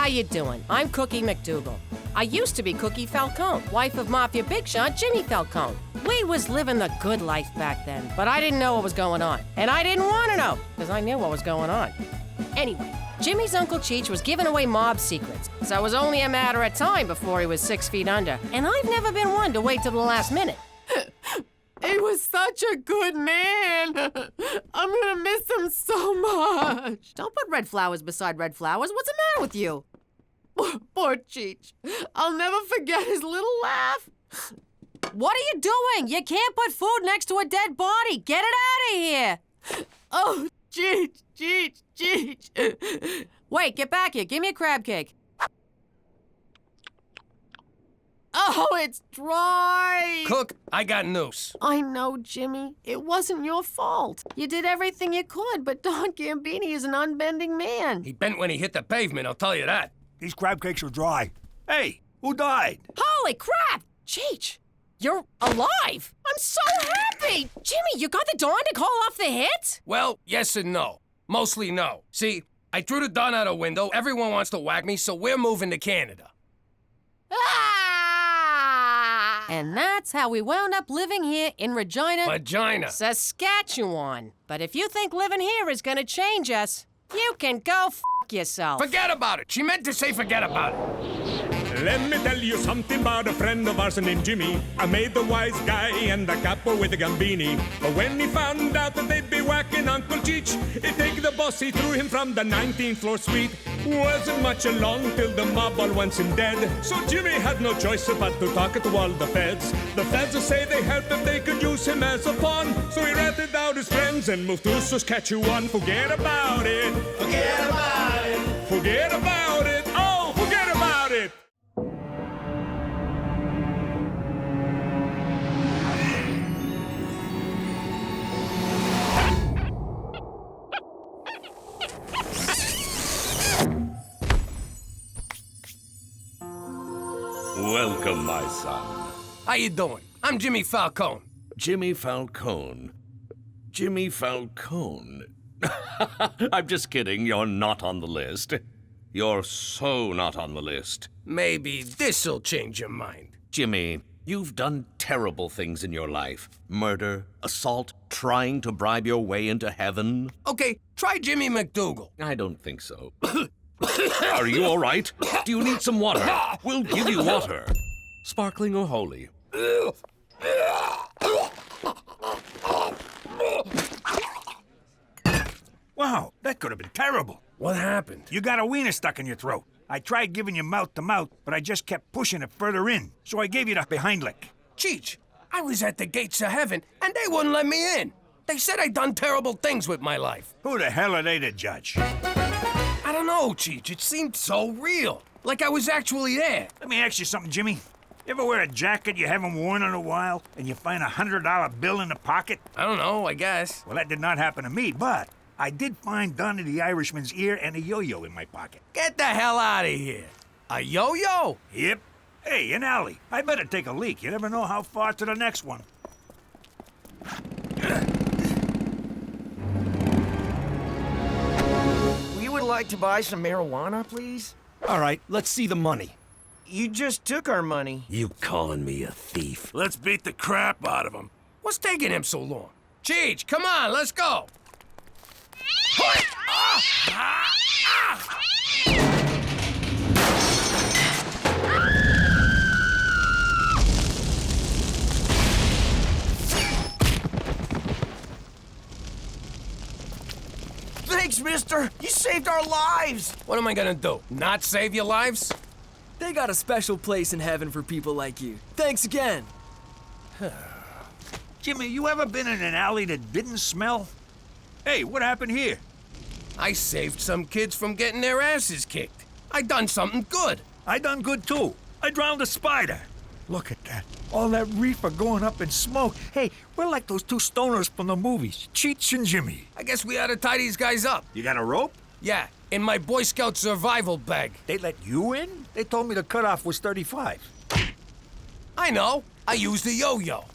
How you doing? I'm Cookie McDougal. I used to be Cookie Falcone, wife of Mafia Big Shot Jimmy Falcone. We was living the good life back then, but I didn't know what was going on. And I didn't want to know, because I knew what was going on. Anyway, Jimmy's Uncle Cheech was giving away mob secrets, so it was only a matter of time before he was 6 feet under. And I've never been one to wait till the last minute. He was such a good man. I'm gonna miss him so much. Don't put red flowers beside red flowers. What's the matter with you? Poor Cheech. I'll never forget his little laugh. What are you doing? You can't put food next to a dead body. Get it out of here. Oh, Cheech. Wait, get back here. Give me a crab cake. Oh, it's dry. Cook, I got news. I know, Jimmy. It wasn't your fault. You did everything you could, but Don Gambini is an unbending man. He bent when he hit the pavement, I'll tell you that. These crab cakes are dry. Hey, who died? Holy crap! Cheech, you're alive! I'm so happy! Jimmy, you got the Dawn to call off the hit? Well, yes and no. Mostly no. See, I threw the Dawn out a window, everyone wants to whack me, so we're moving to Canada. And that's how we wound up living here in Regina, Saskatchewan. But if you think living here is gonna change us, you can go f*** yourself. Forget about it. She meant to say forget about it. Let me tell you something about a friend of ours named Jimmy. I made the wise guy and the capo with the Gambini. But when he found out that they'd be whacking Uncle Cheech, he'd take the boss, he threw him from the 19th floor suite. Wasn't much along till the mob all wants him dead. So Jimmy had no choice but to talk to all the feds. The feds will say they helped if they could use him as a pawn. So he ratted out his friends and moved to Saskatchewan. Forget about it. Forget about it. Forget about it. Oh, forget about it. Welcome, my son. How you doing? I'm Jimmy Falcone. Jimmy Falcone. Jimmy Falcone. I'm just kidding. You're not on the list. You're so not on the list. Maybe this'll change your mind. Jimmy, you've done terrible things in your life. Murder, assault, trying to bribe your way into heaven. Okay, try Jimmy McDougal. I don't think so. Are you all right? Do you need some water? We'll give you water. Sparkling or holy? Wow, that could have been terrible. What happened? You got a wiener stuck in your throat. I tried giving you mouth to mouth, but I just kept pushing it further in. So I gave you the behind lick. Cheech, I was at the gates of heaven, and they wouldn't let me in. They said I'd done terrible things with my life. Who the hell are they to judge? I don't know, Cheech. It seemed so real. Like I was actually there. Let me ask you something, Jimmy. You ever wear a jacket you haven't worn in a while, and you find $100 bill in the pocket? I don't know, I guess. Well, that did not happen to me, but I did find Donnie the Irishman's ear and a yo-yo in my pocket. Get the hell out of here. A yo-yo? Yep. Hey, an alley. I better take a leak. You never know how far to the next one. We would like to buy some marijuana, please. All right, let's see the money. You just took our money. You calling me a thief? Let's beat the crap out of him. What's taking him so long? Cheech, come on, let's go. Thanks, mister. You saved our lives. What am I gonna do? Not save your lives? They got a special place in heaven for people like you. Thanks again. Jimmy, you ever been in an alley that didn't smell? Hey, what happened here? I saved some kids from getting their asses kicked. I done something good. I done good too. I drowned a spider. Look at that. All that reefer going up in smoke. Hey, we're like those two stoners from the movies, Cheech and Jimmy. I guess we ought to tie these guys up. You got a rope? Yeah, in my Boy Scout survival bag. They let you in? They told me the cutoff was 35. I know. I used a yo-yo.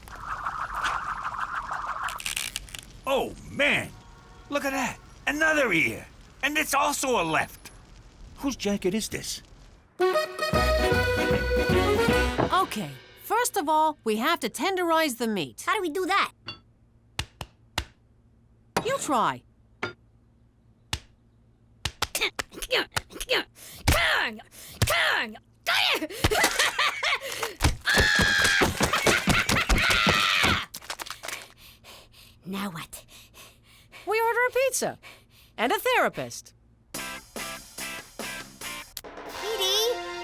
Oh, man. Look at that. Another ear. And it's also a left. Whose jacket is this? Okay, first of all, we have to tenderize the meat. How do we do that? You try. Now what? We order a pizza. And a therapist. Petey,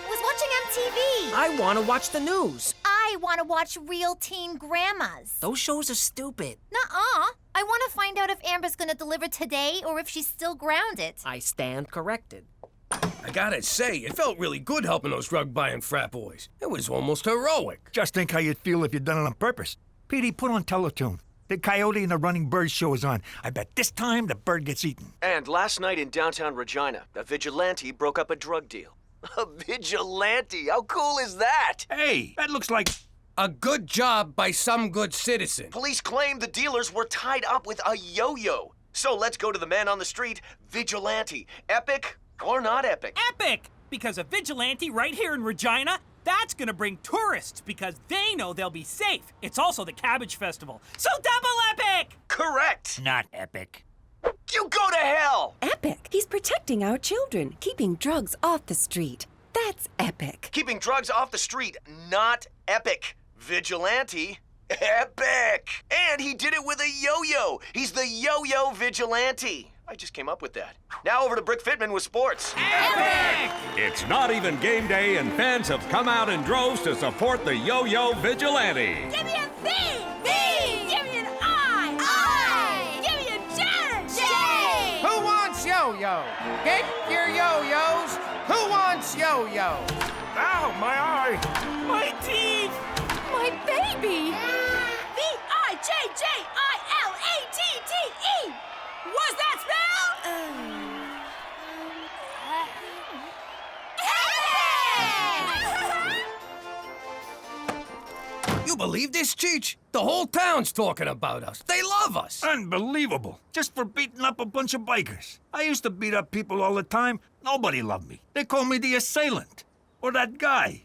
was watching MTV. I want to watch the news. I want to watch Real Teen Grandmas. Those shows are stupid. Nuh-uh. I want to find out if Amber's gonna deliver today or if she's still grounded. I stand corrected. I gotta say, it felt really good helping those drug-buying frat boys. It was almost heroic. Just think how you'd feel if you'd done it on purpose. Petey, put on Teletoon. The Coyote and the Running Bird show is on. I bet this time the bird gets eaten. And last night in downtown Regina, a vigilante broke up a drug deal. A vigilante? How cool is that? Hey, that looks like... A good job by some good citizen. Police claim the dealers were tied up with a yo-yo. So let's go to the man on the street, vigilante. Epic or not epic? Epic! Because a vigilante right here in Regina, that's gonna bring tourists because they know they'll be safe. It's also the Cabbage Festival, so double epic! Correct. Not epic. You go to hell! Epic. He's protecting our children, keeping drugs off the street. That's epic. Keeping drugs off the street, not epic. Vigilante, epic! And he did it with a yo-yo. He's the yo-yo vigilante. I just came up with that. Now over to Brick Fitman with sports. Epic! It's not even game day, and fans have come out in droves to support the Yo-Yo Vigilante. Give me a V! V! Give me an I! I! Give me a J! J! Who wants yo-yo? Get your yo-yos. Who wants yo-yo? Ow, my eye! My teeth! My baby! V-I-J-J-I-L-A-T-T-E! What's that spell? You believe this, Cheech? The whole town's talking about us. They love us. Unbelievable. Just for beating up a bunch of bikers. I used to beat up people all the time. Nobody loved me. They called me the assailant. Or that guy.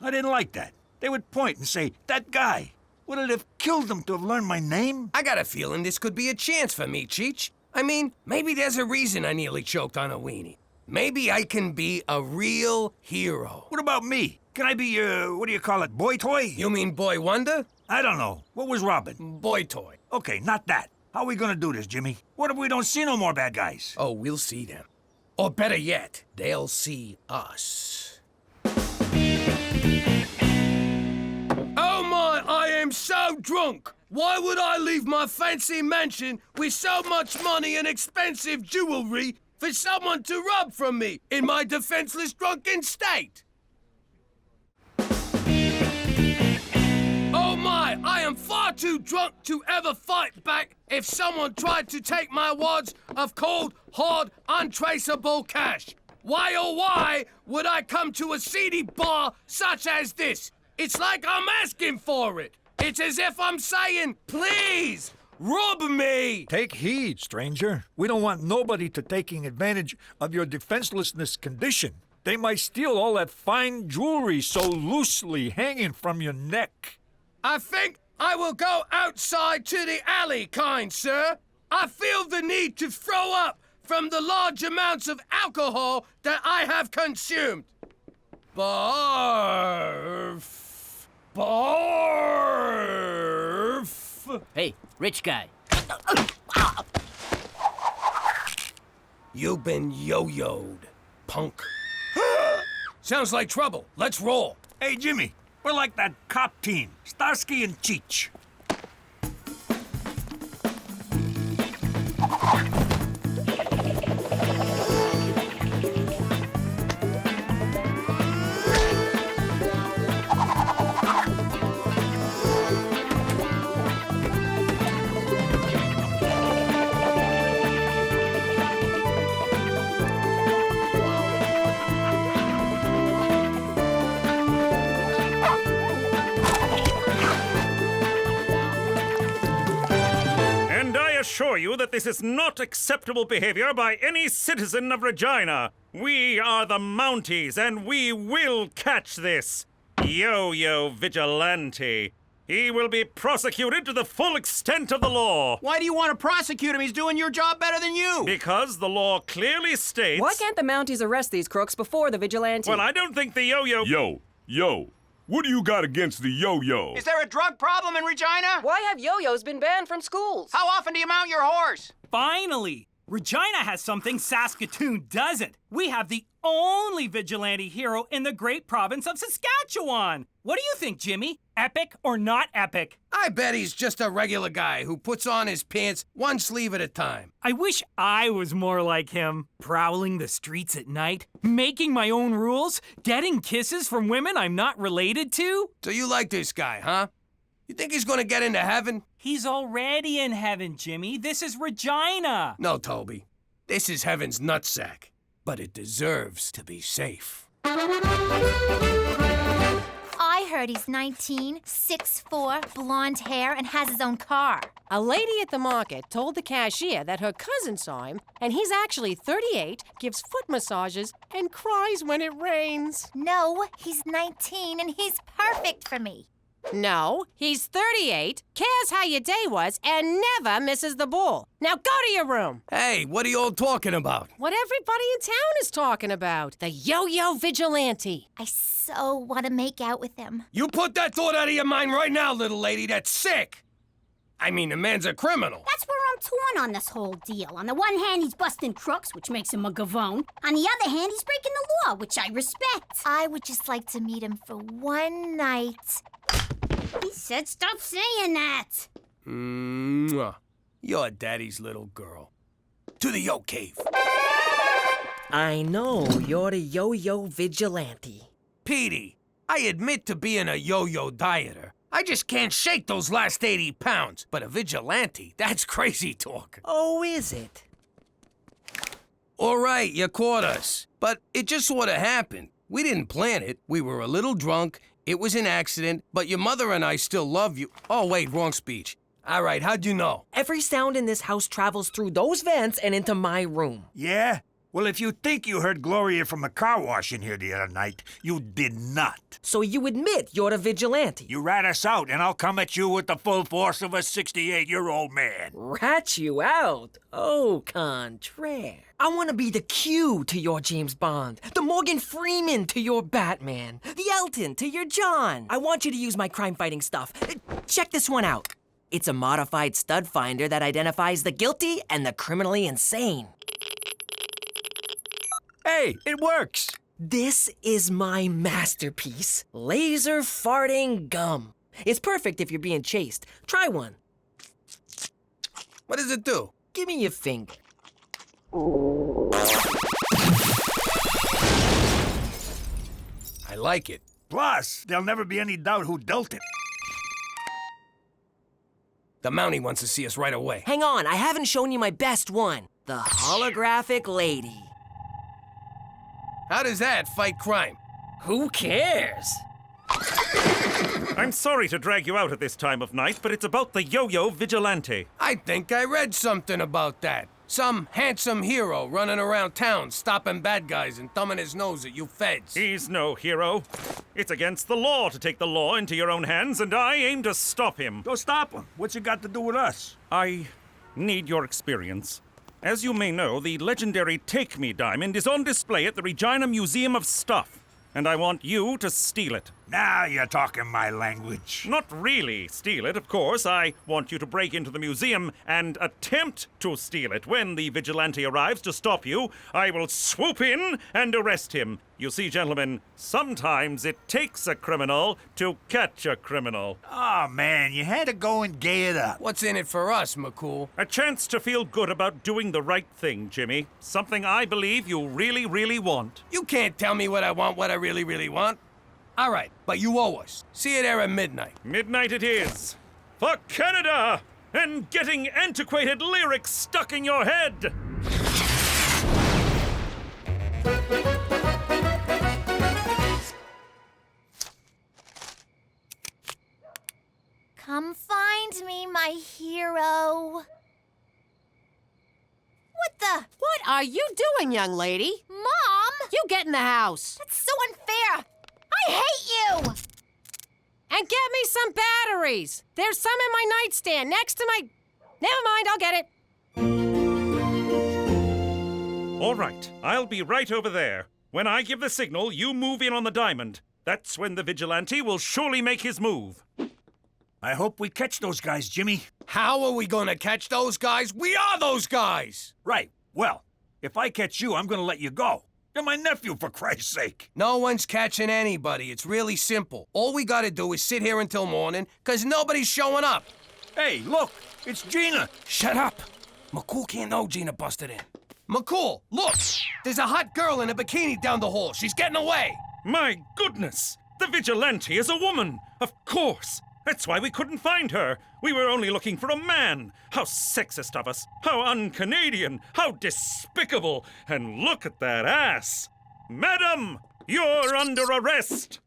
I didn't like that. They would point and say, that guy. Would it have killed them to have learned my name? I got a feeling this could be a chance for me, Cheech. I mean, maybe there's a reason I nearly choked on a weenie. Maybe I can be a real hero. What about me? Can I be, what do you call it, boy toy? You mean Boy Wonder? I don't know. What was Robin? Boy toy. Okay, not that. How are we gonna do this, Jimmy? What if we don't see no more bad guys? Oh, we'll see them. Or better yet, they'll see us. Oh my, I am so drunk! Why would I leave my fancy mansion with so much money and expensive jewelry for someone to rob from me in my defenseless drunken state? Oh my, I am far too drunk to ever fight back if someone tried to take my wads of cold, hard, untraceable cash. Why oh why would I come to a seedy bar such as this? It's like I'm asking for it. It's as if I'm saying, please, rob me. Take heed, stranger. We don't want nobody to taking advantage of your defenselessness condition. They might steal all that fine jewelry so loosely hanging from your neck. I think I will go outside to the alley, kind sir. I feel the need to throw up from the large amounts of alcohol that I have consumed. Barf. Barf. Hey, rich guy. You've been yo-yoed, punk. Sounds like trouble. Let's roll. Hey, Jimmy, we're like that cop team, Starsky and Cheech. And I assure you that this is not acceptable behavior by any citizen of Regina. We are the Mounties, and we will catch this Yo-Yo Vigilante. He will be prosecuted to the full extent of the law. Why do you want to prosecute him? He's doing your job better than you. Because the law clearly states... Why can't the Mounties arrest these crooks before the vigilante? Well, I don't think the Yo-Yo... Yo, what do you got against the yo-yo? Is there a drug problem in Regina? Why have yo-yos been banned from schools? How often do you mount your horse? Finally! Regina has something Saskatoon doesn't. We have the only vigilante hero in the great province of Saskatchewan. What do you think, Jimmy? Epic or not epic? I bet he's just a regular guy who puts on his pants one sleeve at a time. I wish I was more like him. Prowling the streets at night, making my own rules, getting kisses from women I'm not related to. So you like this guy, huh? You think he's gonna get into heaven? He's already in heaven, Jimmy. This is Regina. No, Toby. This is heaven's nutsack. But it deserves to be safe. I heard he's 19, 6'4", blonde hair, and has his own car. A lady at the market told the cashier that her cousin saw him, and he's actually 38, gives foot massages, and cries when it rains. No, he's 19, and he's perfect for me. No, he's 38, cares how your day was, and never misses the bull. Now go to your room. Hey, what are you all talking about? What everybody in town is talking about. The Yo-Yo Vigilante. I so want to make out with him. You put that thought out of your mind right now, little lady. That's sick. I mean, the man's a criminal. That's where I'm torn on this whole deal. On the one hand, he's busting crooks, which makes him a gavone. On the other hand, he's breaking the law, which I respect. I would just like to meet him for one night. He said stop saying that. Mwah. You're daddy's little girl. To the Yo Cave. I know, you're the Yo-Yo Vigilante. Petey, I admit to being a yo-yo dieter. I just can't shake those last 80 pounds. But a vigilante, that's crazy talk. Oh, is it? All right, you caught us. But it just sort of happened. We didn't plan it. We were a little drunk. It was an accident, but your mother and I still love you. Oh, wait, wrong speech. All right, how'd you know? Every sound in this house travels through those vents and into my room. Yeah? Well, if you think you heard Gloria from a car wash in here the other night, you did not. So you admit you're the vigilante? You rat us out, and I'll come at you with the full force of a 68-year-old man. Rat you out? Au contraire. I want to be the Q to your James Bond, the Morgan Freeman to your Batman, the Elton to your John. I want you to use my crime-fighting stuff. Check this one out. It's a modified stud finder that identifies the guilty and the criminally insane. Hey, it works. This is my masterpiece, laser farting gum. It's perfect if you're being chased. Try one. What does it do? Give me your finger. I like it. Plus, there'll never be any doubt who dealt it. The Mountie wants to see us right away. Hang on, I haven't shown you my best one. The holographic lady. How does that fight crime? Who cares? I'm sorry to drag you out at this time of night, but it's about the Yo-Yo Vigilante. I think I read something about that. Some handsome hero running around town stopping bad guys and thumbing his nose at you feds. He's no hero. It's against the law to take the law into your own hands, and I aim to stop him. Go stop him. What's it got to do with us? I need your experience. As you may know, the legendary Take Me diamond is on display at the Regina Museum of Stuff, and I want you to steal it. Now you're talking my language. Not really steal it, of course. I want you to break into the museum and attempt to steal it. When the vigilante arrives to stop you, I will swoop in and arrest him. You see, gentlemen, sometimes it takes a criminal to catch a criminal. Oh, man, you had to go and gay it up. What's in it for us, McCool? A chance to feel good about doing the right thing, Jimmy. Something I believe you really, really want. You can't tell me what I want, what I really, really want. All right, but you owe us. See you there at midnight. Midnight it is. For Canada! And getting antiquated lyrics stuck in your head! Come find me, my hero. What the? What are you doing, young lady? Mom! get in the house. That's so unfair. I hate you. And get me some batteries. There's some in my nightstand next to my... Never mind, I'll get it. All right, I'll be right over there. When I give the signal, you move in on the diamond. That's when the vigilante will surely make his move. I hope we catch those guys, Jimmy. How are we gonna catch those guys? We are those guys! Right. Well, if I catch you, I'm gonna let you go. You're my nephew, for Christ's sake. No one's catching anybody. It's really simple. All we gotta do is sit here until morning, 'cause nobody's showing up. Hey, look, it's Gina. Shut up. McCool can't know Gina busted in. McCool, look! There's a hot girl in a bikini down the hall. She's getting away. My goodness! The vigilante is a woman! Of course! That's why we couldn't find her. We were only looking for a man. How sexist of us. How un-Canadian. How despicable. And look at that ass. Madam, you're under arrest.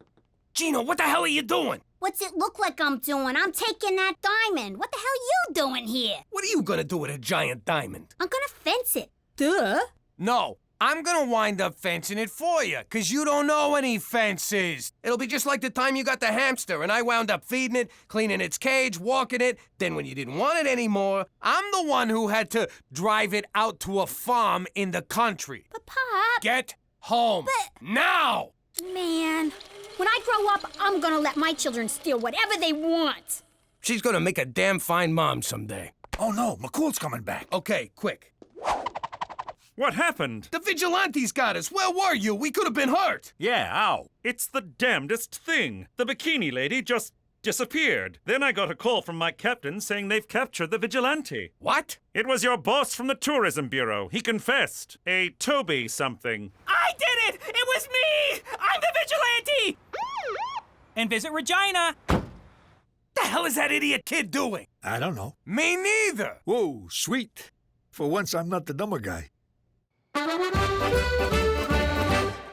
Gina, what the hell are you doing? What's it look like I'm doing? I'm taking that diamond. What the hell you doing here? What are you gonna do with a giant diamond? I'm gonna fence it. Duh. No, I'm gonna wind up fencing it for you, 'cause you don't know any fences. It'll be just like the time you got the hamster and I wound up feeding it, cleaning its cage, walking it. Then when you didn't want it anymore, I'm the one who had to drive it out to a farm in the country. But Pop... Get home. Now! Man, when I grow up, I'm gonna let my children steal whatever they want. She's gonna make a damn fine mom someday. Oh no, McCool's coming back. Okay, quick. What happened? The vigilantes got us. Where were you? We could have been hurt. Yeah, ow. It's the damnedest thing. The bikini lady just disappeared. Then I got a call from my captain saying they've captured the vigilante. What? It was your boss from the Tourism Bureau. He confessed. A Toby something. I did it! It was me! I'm the vigilante! And visit Regina. The hell is that idiot kid doing? I don't know. Me neither. Whoa, sweet. For once, I'm not the dumber guy.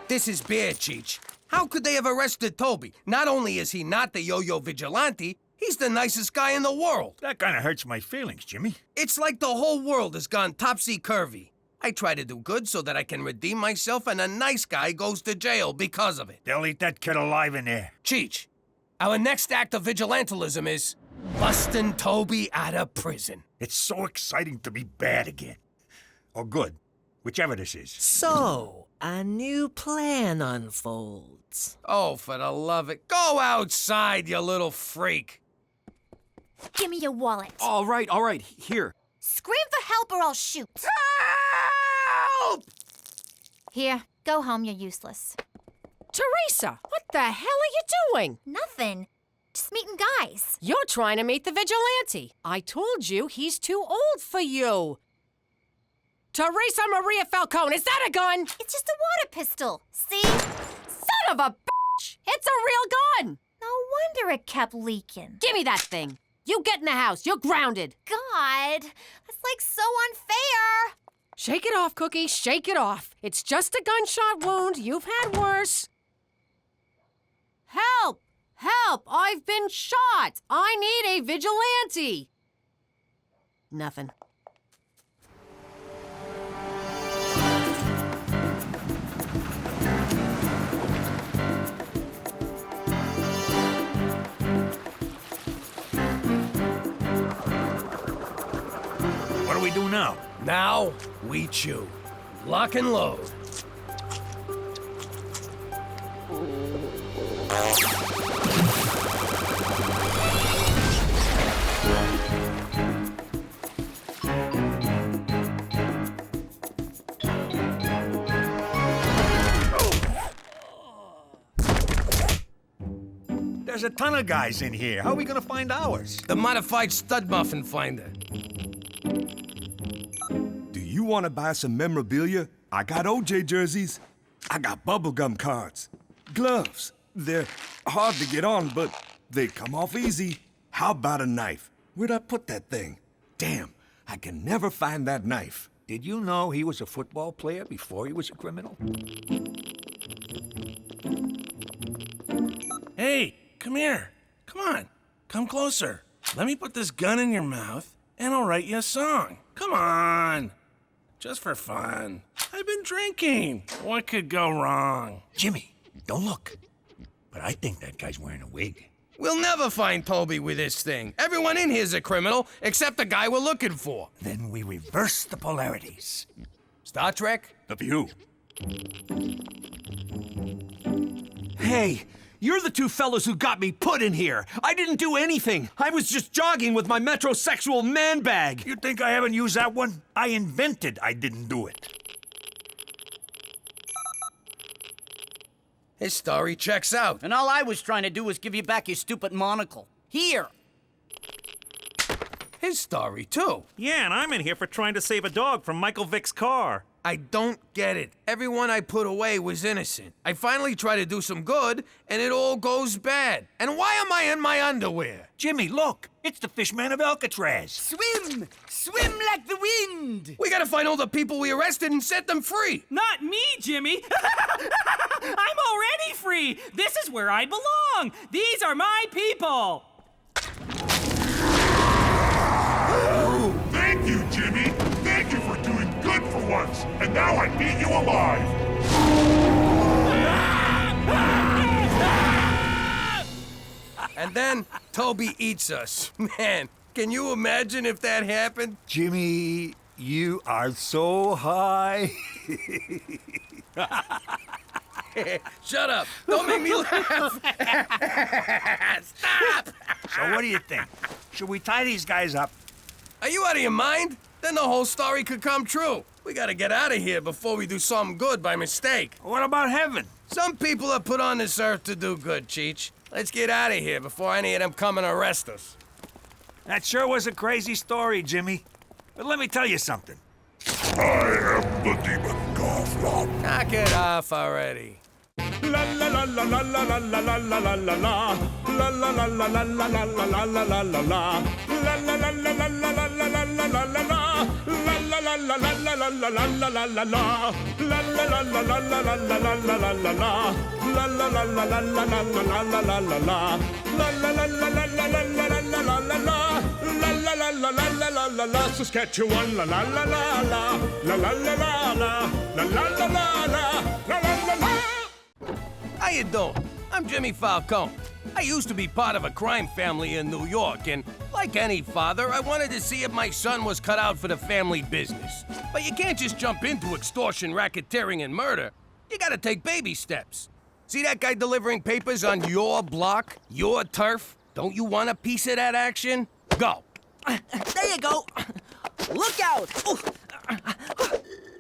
This is bad, Cheech. How could they have arrested Toby? Not only is he not the yo-yo vigilante, he's the nicest guy in the world. That kind of hurts my feelings, Jimmy. It's like the whole world has gone topsy-turvy. I try to do good so that I can redeem myself, and a nice guy goes to jail because of it. They'll eat that kid alive in there. Cheech, our next act of vigilantism is busting Toby out of prison. It's so exciting to be bad again. Or good. Whichever this is. So, a new plan unfolds. Oh, for the love of it. Go outside, you little freak. Give me your wallet. All right, here. Scream for help or I'll shoot. Help! Here, go home, you're useless. Teresa, what the hell are you doing? Nothing. Just meeting guys. You're trying to meet the vigilante. I told you he's too old for you. Teresa Maria Falcone, is that a gun? It's just a water pistol. See? Son of a bitch! It's a real gun! No wonder it kept leaking. Give me that thing. You get in the house. You're grounded. God, that's like so unfair. Shake it off, Cookie. Shake it off. It's just a gunshot wound. You've had worse. Help! Help! I've been shot! I need a vigilante! Nothing. What do we do now? Now, we chew. Lock and load. There's a ton of guys in here. How are we gonna find ours? The modified stud muffin finder. Do you want to buy some memorabilia? I got OJ jerseys. I got bubblegum cards. Gloves. They're hard to get on, but they come off easy. How about a knife? Where'd I put that thing? Damn, I can never find that knife. Did you know he was a football player before he was a criminal? Hey, come here. Come on. Come closer. Let me put this gun in your mouth, and I'll write you a song. Come on. Just for fun. I've been been drinking. What could go wrong? Jimmy, don't look. But I think that guy's wearing a wig. We'll never find Toby with this thing. Everyone in here's a criminal, except the guy we're looking for. Then we reverse the polarities. Star Trek? The View. Hey, you're the two fellows who got me put in here. I didn't do anything. I was just jogging with my metrosexual man bag. You think I haven't used that one? I invented I didn't do it. His story checks out. And all I was trying to do was give you back your stupid monocle. Here. His story, too. Yeah, and I'm in here for trying to save a dog from Michael Vick's car. I don't get it. Everyone I put away was innocent. I finally try to do some good, and it all goes bad. And why am I in my underwear? Jimmy, look. It's the Fishman of Alcatraz. Swim! Swim like the wind! We gotta find all the people we arrested and set them free. Not me, Jimmy! I'm already free! This is where I belong! These are my people! Thank you, Jimmy! Thank you for doing good for once! And now I need you alive! And then Toby eats us. Man, can you imagine if that happened? Jimmy, you are so high. Shut up. Don't make me laugh. Stop! So what do you think? Should we tie these guys up? Are you out of your mind? Then the whole story could come true. We gotta get out of here before we do something good by mistake. What about heaven? Some people are put on this earth to do good, Cheech. Let's get out of here before any of them come and arrest us. That sure was a crazy story, Jimmy. But let me tell you something. I am the demon Gothron. Knock it off already. La la la la la la la la la la la la. La la la la la la la la la la la la la. La la la la la la la la la la la la la. La la la la la la la la la la la la la. La la la la la la la la la la la la la. La la la la la la la la la la la la la. La la la la la la la la la la la la la. La la la la la la la la la. Saskatchewan la la la la la. La la la la la. La la la la la. La la la la. How you doing? I'm Jimmy Falcone. I used to be part of a crime family in New York, and like any father, I wanted to see if my son was cut out for the family business. But you can't just jump into extortion, racketeering, and murder. You gotta take baby steps. See that guy delivering papers on your block, your turf? Don't you want a piece of that action? Go. There you go. Look out.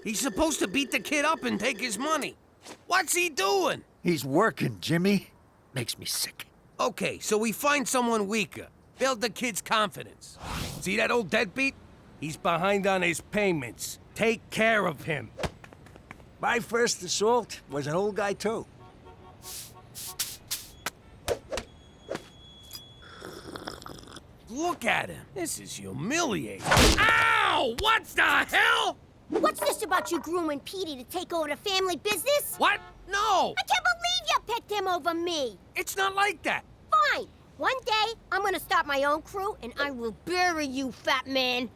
He's supposed to beat the kid up and take his money. What's he doing? He's working, Jimmy. Makes me sick. Okay, so we find someone weaker. Build the kid's confidence. See that old deadbeat? He's behind on his payments. Take care of him. My first assault was an old guy, too. Look at him. This is humiliating. Ow! What the hell? What's this about you grooming Petey to take over the family business? What? No! I can't believe you picked him over me! It's not like that. Fine. One day, I'm gonna start my own crew, and I will bury you, fat man.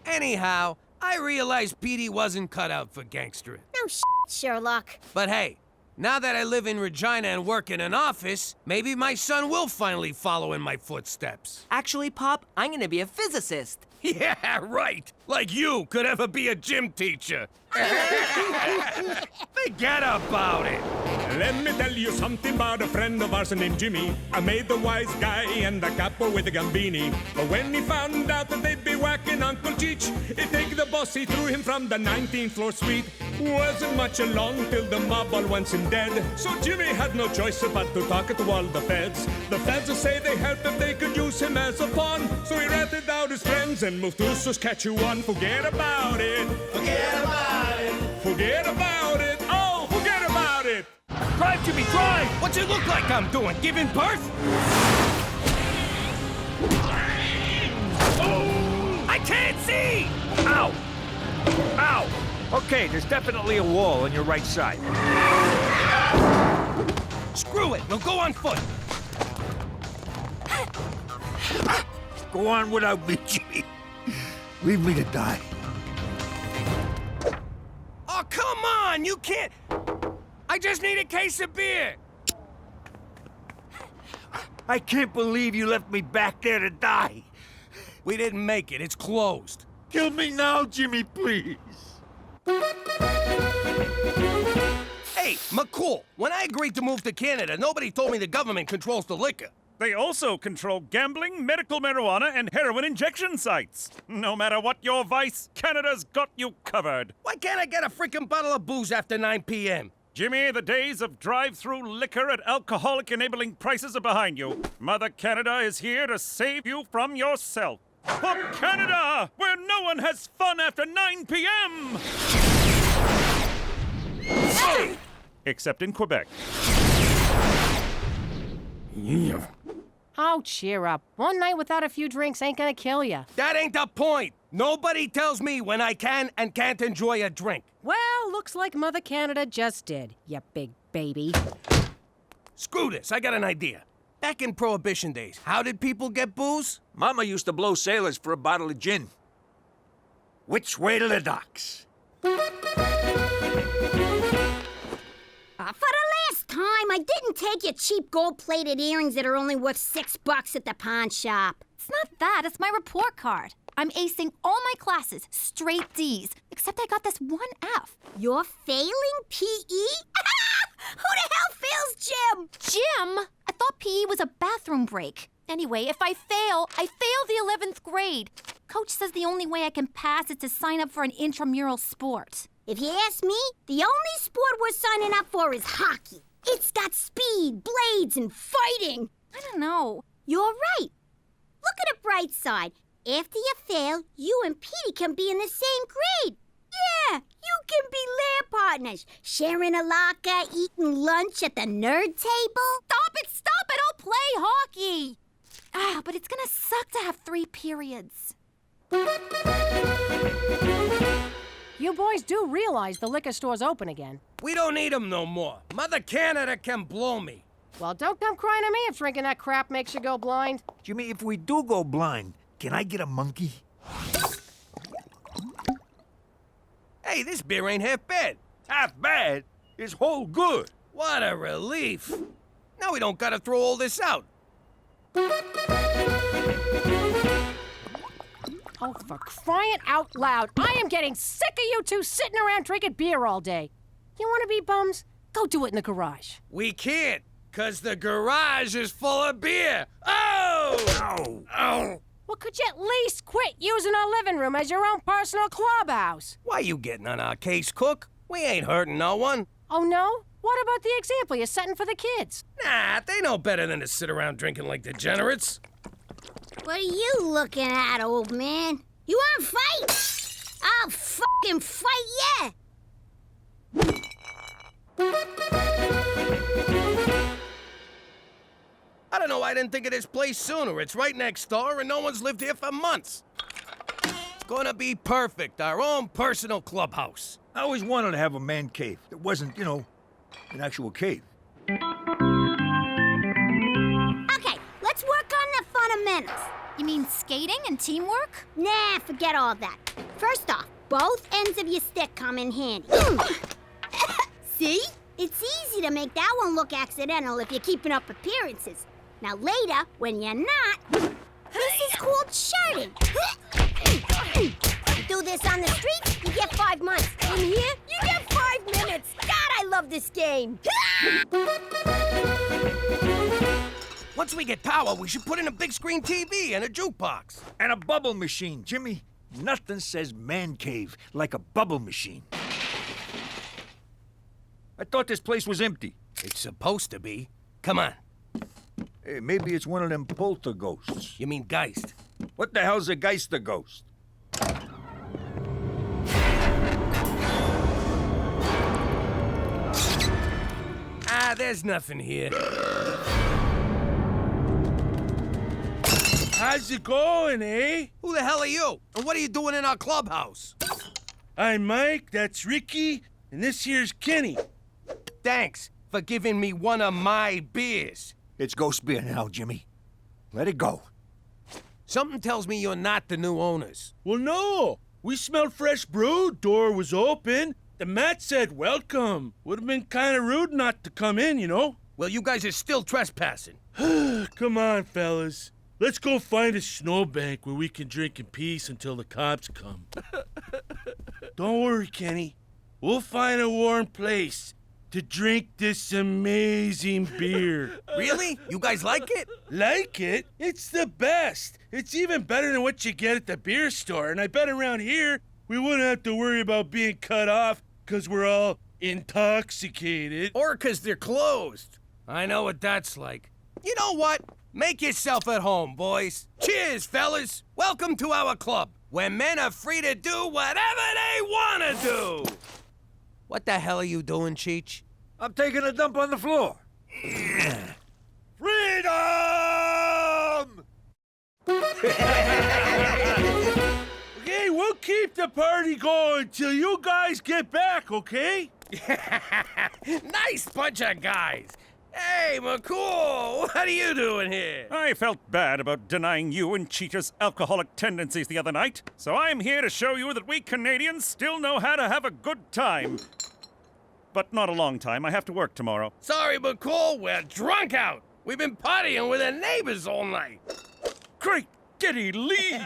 Anyhow, I realized Petey wasn't cut out for gangstering. No Sherlock. But hey, now that I live in Regina and work in an office, maybe my son will finally follow in my footsteps. Actually, Pop, I'm gonna be a physicist. Yeah, right. Like you could ever be a gym teacher. Forget about it. Let me tell you something about a friend of ours named Jimmy. I made the wise guy and the capo with the gambini. But when he found out that they'd be whacking Uncle Cheech, he take the boss, he threw him from the 19th floor suite. Wasn't much along till the mob all wants him dead. So Jimmy had no choice but to talk to all the feds. The feds will say they helped if they could use him as a pawn. So he ratted out his friends and moved to Saskatchewan. Forget about it. Forget about it. Forget about it. Oh, forget about it. Drive, Jimmy, drive! What's it look like I'm doing? Giving birth? Oh! I can't see! Ow! Ow! Okay, there's definitely a wall on your right side. Screw it, we'll go on foot. Go on without me, Jimmy. Leave me to die. on, you can't. I just need a case of beer. I can't believe you left me back there to die. We didn't make it. It's closed. Kill me now, Jimmy, please. Hey, McCool, when I agreed to move to Canada, nobody told me the government controls the liquor. They also control gambling, medical marijuana, and heroin injection sites. No matter what your vice, Canada's got you covered. Why can't I get a freaking bottle of booze after 9 p.m.? Jimmy, the days of drive-through liquor at alcoholic-enabling prices are behind you. Mother Canada is here to save you from yourself. For Canada, where no one has fun after 9 p.m. Except in Quebec. Oh, cheer up. One night without a few drinks ain't gonna kill you. That ain't the point. Nobody tells me when I can and can't enjoy a drink. Well, looks like Mother Canada just did, you big baby. Screw this, I got an idea. Back in Prohibition days, how did people get booze? Mama used to blow sailors for a bottle of gin. Which way to the docks? For the last time, I didn't take your cheap gold-plated earrings that are only worth $6 at the pawn shop. It's not that, it's my report card. I'm acing all my classes, straight D's, except I got this one F. You're failing PE? Who the hell fails gym? Gym? I thought PE was a bathroom break. Anyway, if I fail the 11th grade. Coach says the only way I can pass is to sign up for an intramural sport. If you ask me, the only sport we're signing up for is hockey. It's got speed, blades, and fighting. I don't know. You're right. Look at the bright side. After you fail, you and Petey can be in the same grade. Yeah, you can be lair partners, sharing a locker, eating lunch at the nerd table. Stop it, I'll play hockey. But it's gonna suck to have 3 periods. You boys do realize the liquor store's open again. We don't need them no more. Mother Canada can blow me. Well, don't come crying to me if drinking that crap makes you go blind. Jimmy, if we do go blind, can I get a monkey? Hey, this beer ain't half bad. Half bad? It's whole good. What a relief. Now we don't gotta throw all this out. Oh, for crying out loud. I am getting sick of you two sitting around drinking beer all day. You want to be bums? Go do it in the garage. We can't, 'cause the garage is full of beer. Oh! Ow! Oh! Well, could you at least quit using our living room as your own personal clubhouse? Why you getting on our case, Cook? We ain't hurting no one. Oh, no? What about the example you're setting for the kids? Nah, they know better than to sit around drinking like degenerates. What are you looking at, old man? You wanna fight? I'll fucking fight ya! I don't know why I didn't think of this place sooner. It's right next door and no one's lived here for months. It's gonna be perfect, our own personal clubhouse. I always wanted to have a man cave that wasn't, you know, an actual cave. Okay, let's work on the fundamentals. You mean skating and teamwork? Nah, forget all that. First off, both ends of your stick come in handy. See? It's easy to make that one look accidental if you're keeping up appearances. Now later, when you're not, this is called shirting. You do this on the street, you get 5 months. In here, you get 5 minutes. God, I love this game. Once we get power, we should put in a big screen TV and a jukebox. And a bubble machine, Jimmy. Nothing says man cave like a bubble machine. I thought this place was empty. It's supposed to be. Come on. Hey, maybe it's one of them poltergeists. You mean Geist? What the hell's a Geister ghost? Ah, there's nothing here. How's it going, eh? Who the hell are you? And what are you doing in our clubhouse? I'm Mike, that's Ricky, and this here's Kenny. Thanks for giving me one of my beers. It's ghost beer now, Jimmy. Let it go. Something tells me you're not the new owners. Well, no. We smelled fresh brew, door was open. The mat said welcome. Would have been kind of rude not to come in, you know? Well, you guys are still trespassing. Come on, fellas. Let's go find a snowbank where we can drink in peace until the cops come. Don't worry, Kenny. We'll find a warm place to drink this amazing beer. Really? You guys like it? Like it? It's the best. It's even better than what you get at the beer store. And I bet around here, we wouldn't have to worry about being cut off because we're all intoxicated. Or because they're closed. I know what that's like. You know what? Make yourself at home, boys. Cheers, fellas. Welcome to our club, where men are free to do whatever they want to do. What the hell are you doing, Cheech? I'm taking a dump on the floor. Freedom! Okay, we'll keep the party going till you guys get back, okay? Nice bunch of guys. Hey, McCool, what are you doing here? I felt bad about denying you and Cheetah's alcoholic tendencies the other night, so I'm here to show you that we Canadians still know how to have a good time. But not a long time. I have to work tomorrow. Sorry, McCool, we're drunk out. We've been partying with the neighbors all night. Great Giddy Lee!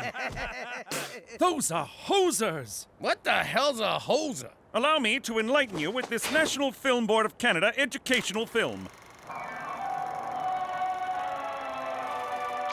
Those are hosers! What the hell's a hoser? Allow me to enlighten you with this National Film Board of Canada educational film.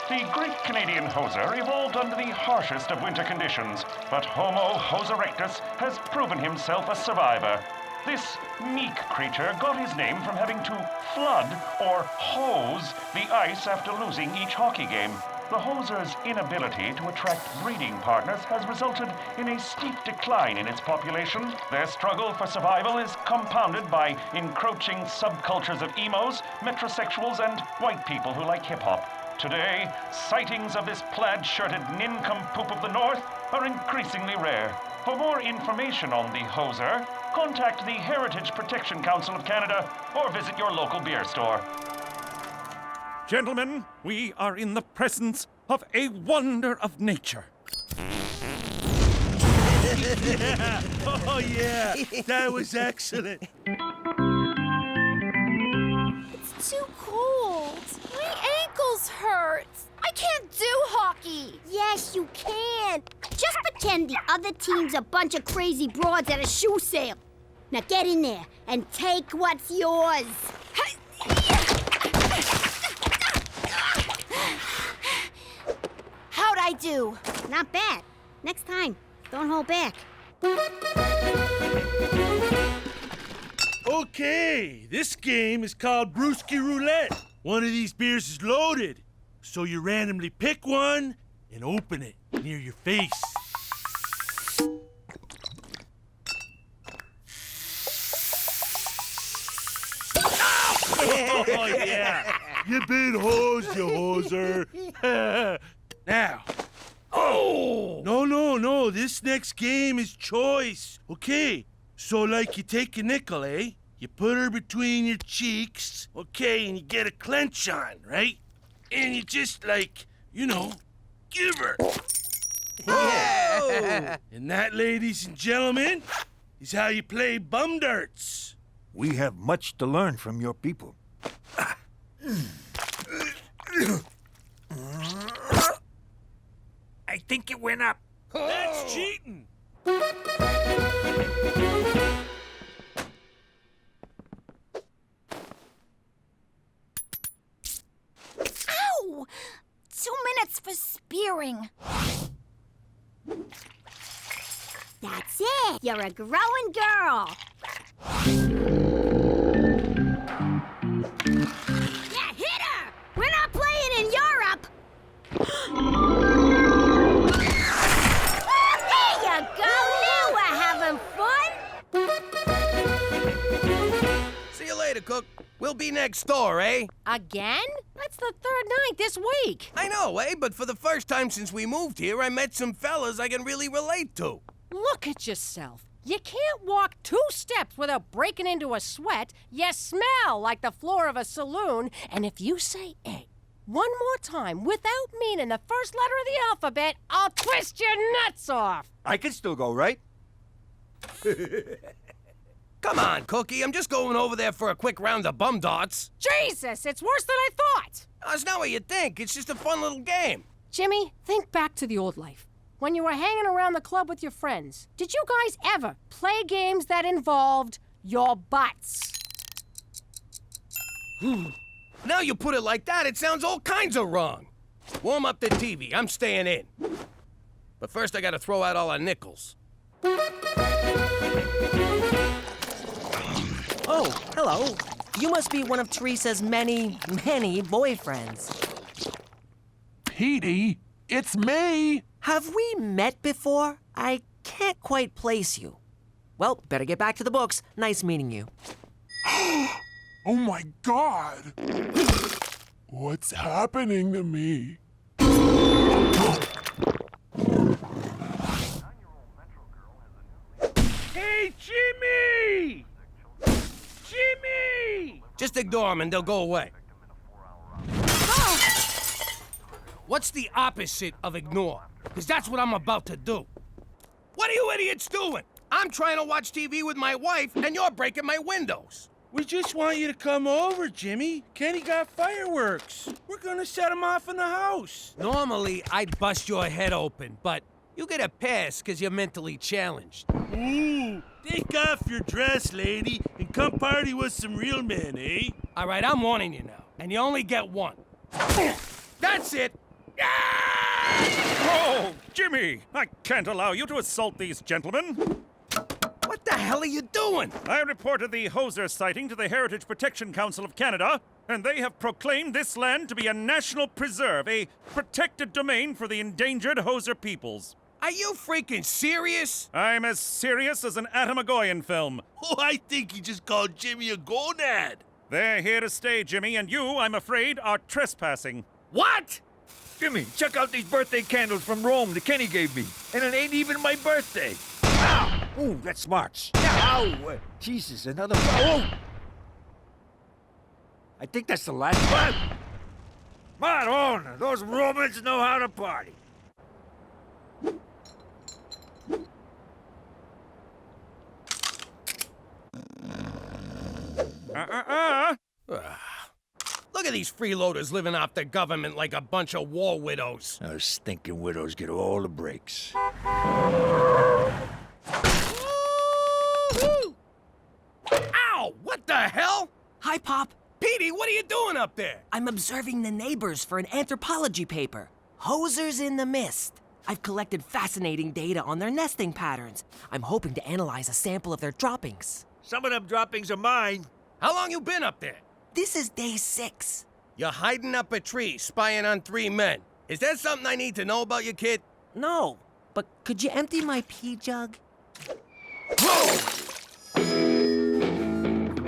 The Great Canadian Hoser evolved under the harshest of winter conditions, but Homo hos erectus has proven himself a survivor. This meek creature got his name from having to flood, or hose, the ice after losing each hockey game. The hoser's inability to attract breeding partners has resulted in a steep decline in its population. Their struggle for survival is compounded by encroaching subcultures of emos, metrosexuals, and white people who like hip-hop. Today, sightings of this plaid-shirted nincompoop of the North are increasingly rare. For more information on the hoser, contact the Heritage Protection Council of Canada or visit your local beer store. Gentlemen, we are in the presence of a wonder of nature. Yeah. Oh, yeah. That was excellent. It's too cold. My ankles hurt. I can't do hockey. Yes, you can. Just pretend the other team's a bunch of crazy broads at a shoe sale. Now get in there and take what's yours. How'd I do? Not bad. Next time, don't hold back. Okay, this game is called Brewski Roulette. One of these beers is loaded, so you randomly pick one and open it near your face. Oh, yeah. You been hosed, you hoser. Now. Oh! No. This next game is choice. Okay. So, like, you take a nickel, eh? You put her between your cheeks, okay, and you get a clench on, right? And you just, like, you know, give her. Yeah. And that, ladies and gentlemen, is how you play bum darts. We have much to learn from your people. I think it went up. That's cheating. Ow! 2 minutes for spearing. That's it. You're a growing girl. Yeah, hit her! We're not playing in Europe. There you go. Now we're having fun. See you later, Cook. We'll be next door, eh? Again? That's the third night this week. I know, eh? But for the first time since we moved here, I met some fellas I can really relate to. Look at yourself. You can't walk 2 steps without breaking into a sweat. You smell like the floor of a saloon. And if you say egg one more time without meaning the first letter of the alphabet, I'll twist your nuts off. I can still go, right? Come on, Cookie. I'm just going over there for a quick round of bum darts. Jesus, it's worse than I thought. That's not what you think. It's just a fun little game. Jimmy, think back to the old life. When you were hanging around the club with your friends, did you guys ever play games that involved your butts? Now you put it like that, it sounds all kinds of wrong. Warm up the TV. I'm staying in. But first, I gotta throw out all our nickels. Oh, hello. You must be one of Teresa's many, many boyfriends. Petey, it's me. Have we met before? I can't quite place you. Well, better get back to the books. Nice meeting you. Oh my God! What's happening to me? Hey, Jimmy! Jimmy! Just ignore them and they'll go away. What's the opposite of ignore? Because that's what I'm about to do. What are you idiots doing? I'm trying to watch TV with my wife and you're breaking my windows. We just want you to come over, Jimmy. Kenny got fireworks. We're gonna set them off in the house. Normally, I'd bust your head open, but you get a pass because you're mentally challenged. Ooh, take off your dress, lady, and come party with some real men, eh? All right, I'm warning you now, and you only get one. That's it. Oh, Jimmy! I can't allow you to assault these gentlemen. What the hell are you doing? I reported the Hoser sighting to the Heritage Protection Council of Canada, and they have proclaimed this land to be a national preserve, a protected domain for the endangered Hoser peoples. Are you freaking serious? I'm as serious as an Atom-Agoyan film. Oh, I think he just called Jimmy a gonad. They're here to stay, Jimmy, and you, I'm afraid, are trespassing. What? Jimmy, check out these birthday candles from Rome that Kenny gave me. And it ain't even my birthday. Ow! Ooh, that smarts. Ow! Jesus, another one. Oh! I think that's the last one. Madonna, those Romans know how to party. Look at these freeloaders living off the government like a bunch of war widows. Those stinking widows get all the breaks. Ow! What the hell? Hi, Pop. Petey, what are you doing up there? I'm observing the neighbors for an anthropology paper. Hosers in the Mist. I've collected fascinating data on their nesting patterns. I'm hoping to analyze a sample of their droppings. Some of them droppings are mine. How long you been up there? This is day 6. You're hiding up a tree, spying on 3 men. Is that something I need to know about you, kid? No, but could you empty my pee jug? Whoa!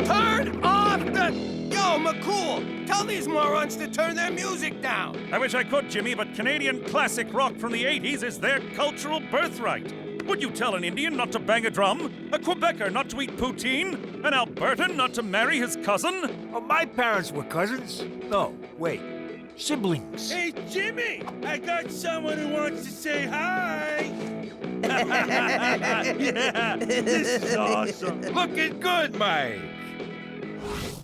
Turn off the... Yo, McCool, tell these morons to turn their music down. I wish I could, Jimmy, but Canadian classic rock from the 80s is their cultural birthright. Would you tell an Indian not to bang a drum? A Quebecer not to eat poutine? An Albertan not to marry his cousin? Oh, my parents were cousins. No, wait. Siblings. Hey, Jimmy! I got someone who wants to say hi! Yeah, this is awesome. Looking good, Mike.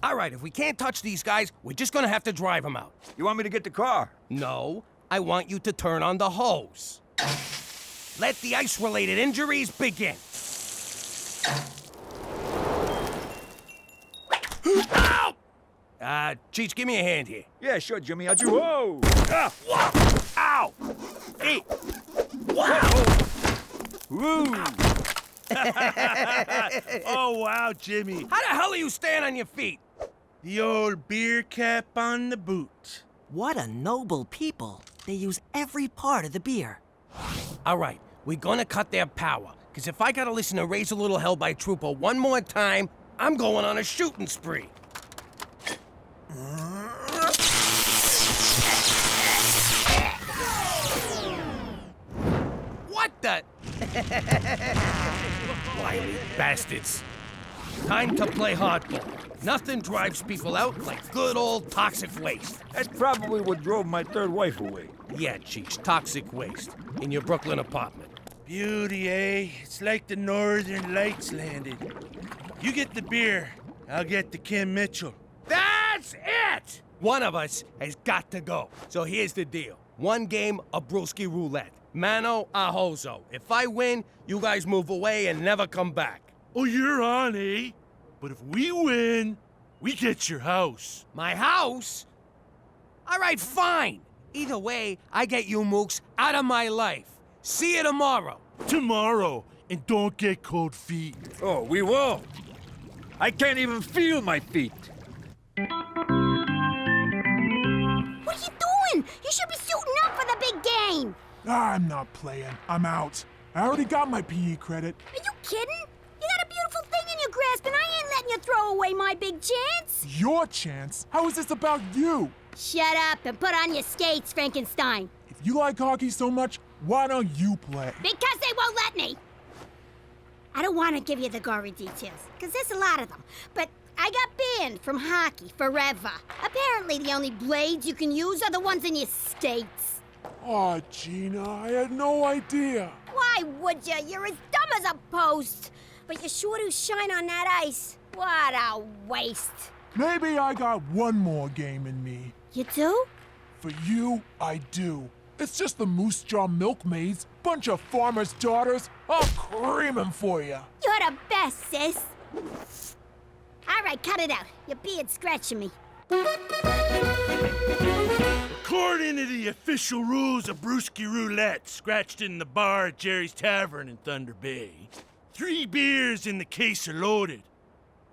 All right, if we can't touch these guys, we're just gonna have to drive them out. You want me to get the car? No, I want you to turn on the hose. Let the ice-related injuries begin. Ow! Cheech, give me a hand here. Yeah, sure, Jimmy. I'll do. Whoa! Ah. Ow! Hey! Wow! Woo! Oh, wow, Jimmy. How the hell are you staying on your feet? The old beer cap on the boot. What a noble people. They use every part of the beer. All right, we're gonna cut their power. Because if I gotta listen to Raise a Little Hell by Trooper one more time, I'm going on a shooting spree. What the? Wily bastards. Time to play hardball. Nothing drives people out like good old toxic waste. That's probably what drove my third wife away. Yeah, Cheech, toxic waste. In your Brooklyn apartment. Beauty, eh? It's like the Northern Lights landed. You get the beer. I'll get the Kim Mitchell. That's it! One of us has got to go. So here's the deal. One game of Brewski Roulette. Mano a Hozo. If I win, you guys move away and never come back. Oh, you're on, eh? But if we win, we get your house. My house? All right, fine. Either way, I get you mooks out of my life. See you tomorrow. Tomorrow. And don't get cold feet. Oh, we will. I can't even feel my feet. What are you doing? You should be suiting up for the big game. I'm not playing. I'm out. I already got my PE credit. Are you kidding? You got a beautiful thing in your grasp, and I ain't letting you throw away my big chance. Your chance? How is this about you? Shut up and put on your skates, Frankenstein. If you like hockey so much, why don't you play? Because they won't let me. I don't want to give you the gory details, because there's a lot of them. But I got banned from hockey forever. Apparently the only blades you can use are the ones in your skates. Aw, Gina, I had no idea. Why would you? You're as dumb as a post. But you sure do shine on that ice. What a waste. Maybe I got one more game in me. You do? For you, I do. It's just the Moose Jaw Milkmaids, bunch of farmers' daughters. I'll cream 'em for you. You're the best, sis. All right, cut it out. Your beard's scratching me. According to the official rules of Brewski Roulette, scratched in the bar at Jerry's Tavern in Thunder Bay, 3 beers in the case are loaded.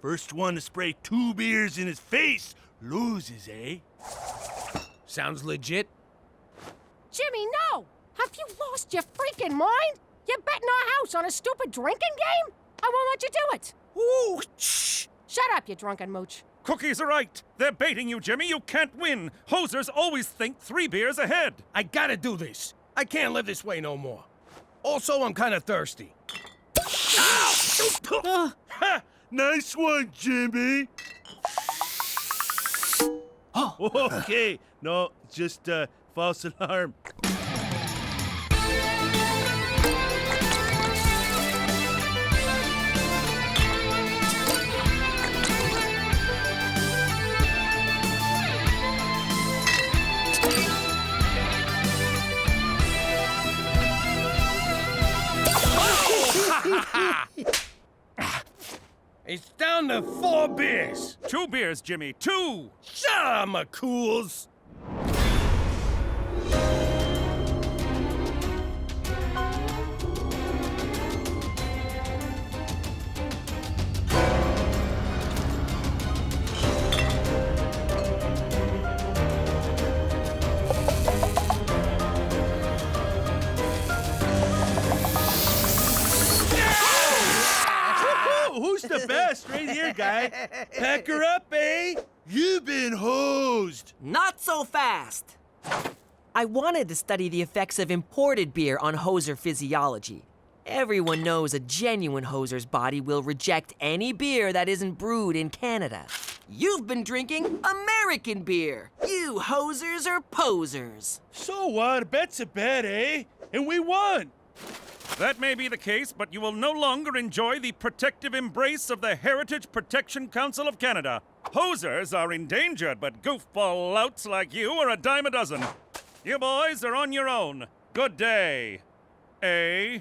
First one to spray 2 beers in his face loses, eh? Sounds legit. Jimmy, no! Have you lost your freaking mind? You're betting our house on a stupid drinking game? I won't let you do it. Ooh, shh! Shut up, you drunken mooch. Cookies are right. They're baiting you, Jimmy. You can't win. Hosers always think 3 beers ahead. I gotta do this. I can't live this way no more. Also, I'm kind of thirsty. Ha! Nice one, Jimmy. Okay. No, just false alarm. It's down to 4 beers. 2 beers, Jimmy. 2! Shut up, McCools. Who's the best right here, guy? Pack her up, eh? You've been hosed. Not so fast. I wanted to study the effects of imported beer on hoser physiology. Everyone knows a genuine hoser's body will reject any beer that isn't brewed in Canada. You've been drinking American beer. You hosers are posers. So what? A bet's a bet, eh? And we won. That may be the case, but you will no longer enjoy the protective embrace of the Heritage Protection Council of Canada. Hosers are endangered, but goofball louts like you are a dime a dozen. You boys are on your own. Good day. Eh?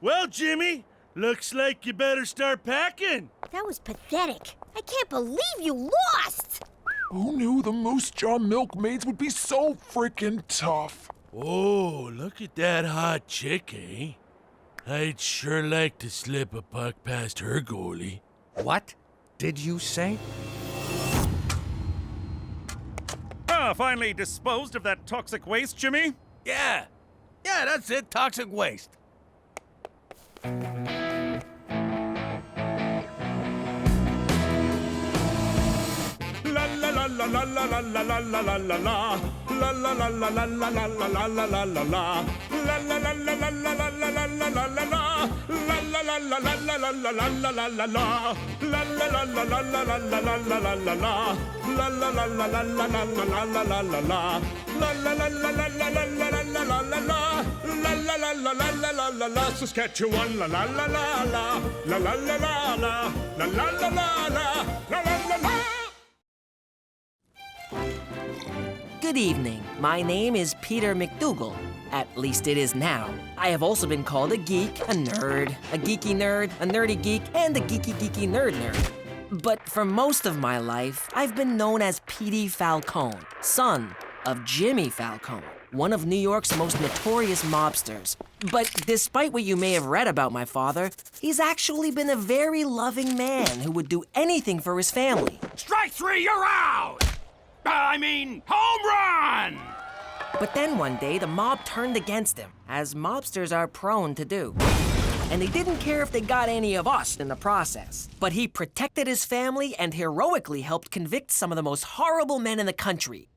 Well, Jimmy, looks like you better start packing. That was pathetic. I can't believe you lost. Who knew the Moose Jaw Milkmaids would be so freaking tough? Oh, look at that hot chick, eh? I'd sure like to slip a puck past her goalie. What did you say? Finally disposed of that toxic waste, Jimmy? Yeah, that's it, toxic waste. La la la la la la la la la la la la la la. La la la la la la la la la la la la la. La la la la la la la la la la la la la. La la la la la la la la la la la la la. La la la la la la la la la la la la la. La la la la la la la la la la la la la. La la la la la la la la la la la la la. La la la la la la la la la. Saskatchewan, la la la la la. La la la la la. La la la la la. La la la la. Good evening. My name is Peter McDougal. At least it is now. I have also been called a geek, a nerd, a geeky nerd, a nerdy geek, and a geeky nerd nerd. But for most of my life, I've been known as Petey Falcone, son of Jimmy Falcone, one of New York's most notorious mobsters. But despite what you may have read about my father, he's actually been a very loving man who would do anything for his family. Strike three, you're out! Home run! But then one day, the mob turned against him, as mobsters are prone to do. And they didn't care if they got any of us in the process. But he protected his family and heroically helped convict some of the most horrible men in the country,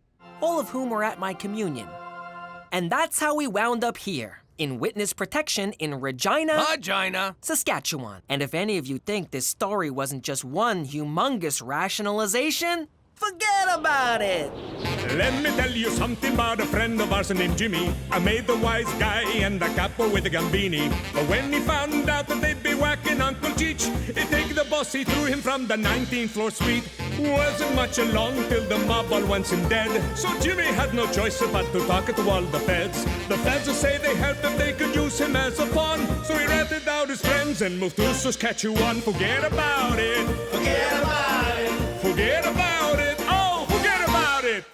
all of whom were at my communion. And that's how we wound up here, in witness protection in Regina, Saskatchewan. And if any of you think this story wasn't just one humongous rationalization, forget about it! Let me tell you something about a friend of ours named Jimmy. I made the wise guy and the capo with a gambini. But when he found out that they'd be whacking Uncle Cheech, he'd take the boss, he threw him from the 19th floor suite. Wasn't much along till the mob all went him dead. So Jimmy had no choice but to talk to all the feds. The feds will say they helped if they could use him as a pawn. So he ratted out his friends and moved to Saskatchewan. Forget about it. Forget about it. Forget about it. Oh, forget about it.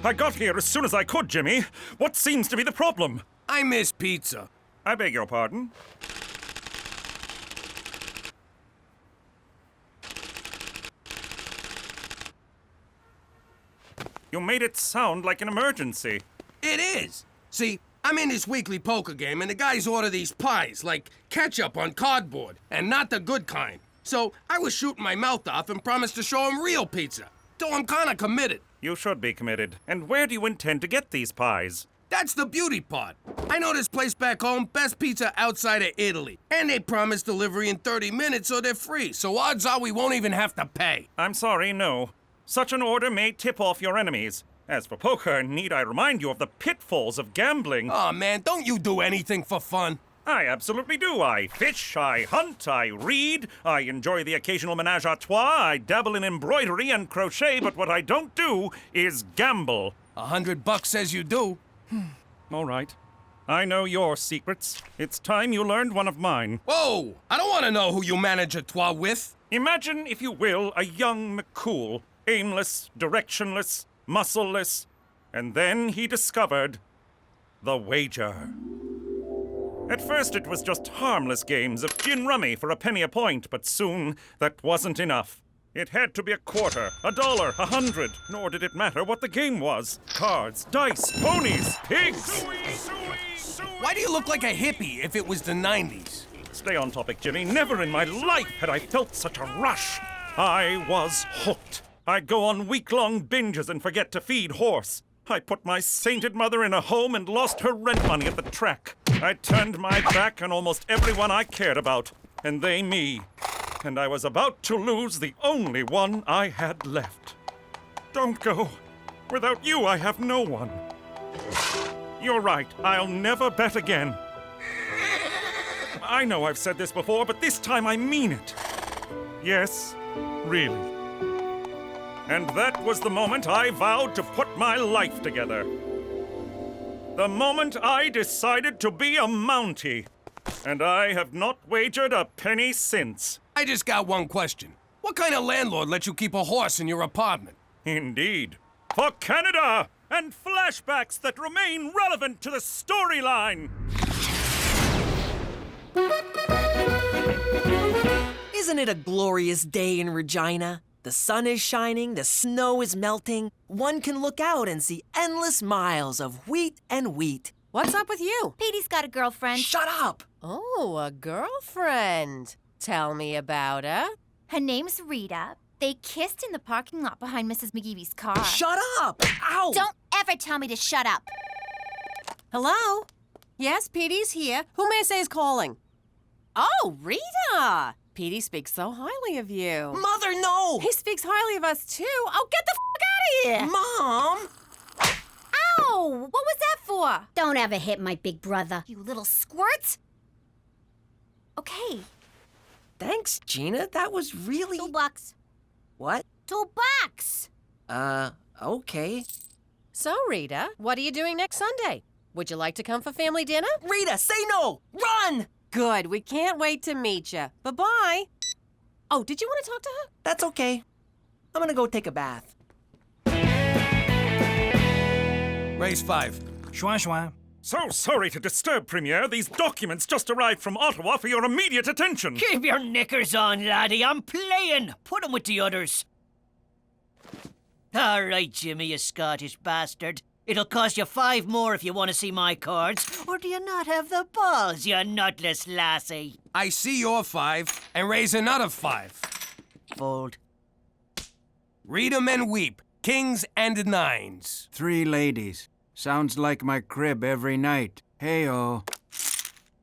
I got here as soon as I could, Jimmy. What seems to be the problem? I miss pizza. I beg your pardon? You made it sound like an emergency. It is. See, I'm in this weekly poker game, and the guys order these pies, like ketchup on cardboard, and not the good kind. So I was shooting my mouth off and promised to show them real pizza. So I'm kinda committed. You should be committed. And where do you intend to get these pies? That's the beauty part. I know this place back home, best pizza outside of Italy. And they promise delivery in 30 minutes, so they're free. So odds are we won't even have to pay. I'm sorry, no. Such an order may tip off your enemies. As for poker, need I remind you of the pitfalls of gambling? Aw, man, don't you do anything for fun? I absolutely do. I fish, I hunt, I read, I enjoy the occasional menage a trois, I dabble in embroidery and crochet, but what I don't do is gamble. $100 says you do. All right. I know your secrets. It's time you learned one of mine. Whoa! I don't want to know who you manage a trois with. Imagine, if you will, a young McCool, aimless, directionless, muscleless, and then he discovered the wager. At first it was just harmless games of gin rummy for a penny a point, but soon that wasn't enough. It had to be a quarter, $1, $100, nor did it matter what the game was. Cards, dice, ponies, pigs! Why do you look like a hippie if it was the 90s? Stay on topic, Jimmy. Never in my life had I felt such a rush. I was hooked. I'd go on week-long binges and forget to feed horse. I put my sainted mother in a home and lost her rent money at the track. I turned my back on almost everyone I cared about, and they me. And I was about to lose the only one I had left. Don't go. Without you, I have no one. You're right. I'll never bet again. I know I've said this before, but this time I mean it. Yes, really. And that was the moment I vowed to put my life together. The moment I decided to be a Mountie. And I have not wagered a penny since. I just got one question. What kind of landlord lets you keep a horse in your apartment? Indeed. For Canada! And flashbacks that remain relevant to the storyline! Isn't it a glorious day in Regina? The sun is shining, the snow is melting. One can look out and see endless miles of wheat and wheat. What's up with you? Petey's got a girlfriend. Shut up! Oh, a girlfriend. Tell me about her. Her name's Rita. They kissed in the parking lot behind Mrs. McGeevy's car. Shut up! Ow! Don't ever tell me to shut up. Hello? Yes, Petey's here. Who may I say is calling? Oh, Rita! Petey speaks so highly of you. Mother, no! He speaks highly of us, too. Oh, get the f*** out of here! Mom! Ow! What was that for? Don't ever hit my big brother. You little squirt. Okay. Thanks, Gina. That was really... $2. What? $2. Okay. So, Rita, what are you doing next Sunday? Would you like to come for family dinner? Rita, say no! Run! Good. We can't wait to meet you. Bye-bye. Oh, did you want to talk to her? That's okay. I'm gonna go take a bath. Raise 5. Schwa schwa. So sorry to disturb, Premier. These documents just arrived from Ottawa for your immediate attention. Keep your knickers on, laddie. I'm playing. Put 'em with the others. All right, Jimmy, you Scottish bastard. It'll cost you 5 more if you want to see my cards. Or do you not have the balls, you nutless lassie? I see your 5 and raise another 5. Fold. Read 'em and weep. Kings and 9s. 3 ladies. Sounds like my crib every night. Hey-oh.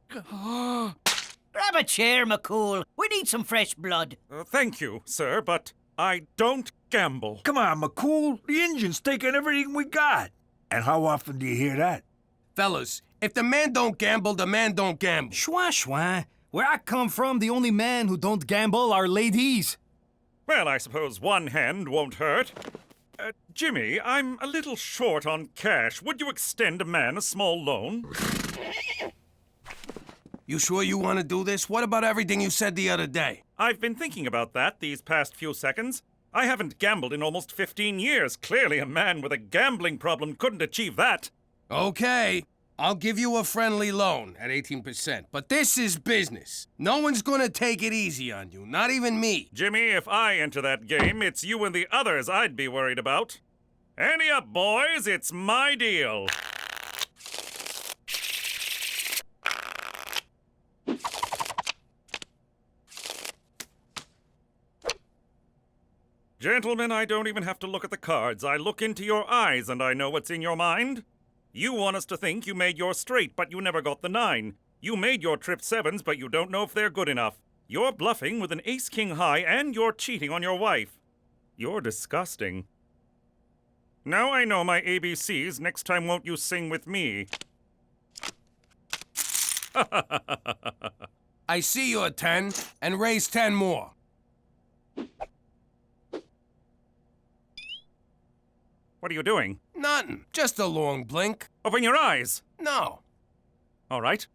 Grab a chair, McCool. We need some fresh blood. Thank you, sir, but I don't gamble. Come on, McCool. The engine's taking everything we got. And how often do you hear that? Fellas, if the man don't gamble, the man don't gamble. Schwa schwa. Where I come from, the only men who don't gamble are ladies. Well, I suppose one hand won't hurt. Jimmy, I'm a little short on cash. Would you extend a man a small loan? You sure you want to do this? What about everything you said the other day? I've been thinking about that these past few seconds. I haven't gambled in almost 15 years. Clearly a man with a gambling problem couldn't achieve that. Okay, I'll give you a friendly loan at 18%, but this is business. No one's gonna take it easy on you, not even me. Jimmy, if I enter that game, it's you and the others I'd be worried about. Ante up, boys, it's my deal. Gentlemen, I don't even have to look at the cards. I look into your eyes and I know what's in your mind. You want us to think you made your straight, but you never got the 9. You made your trip 7s, but you don't know if they're good enough. You're bluffing with an ace-king high, and you're cheating on your wife. You're disgusting. Now I know my ABCs. Next time won't you sing with me? I see your 10, and raise 10 more. What are you doing? Nothing. Just a long blink. Open your eyes. No. All right.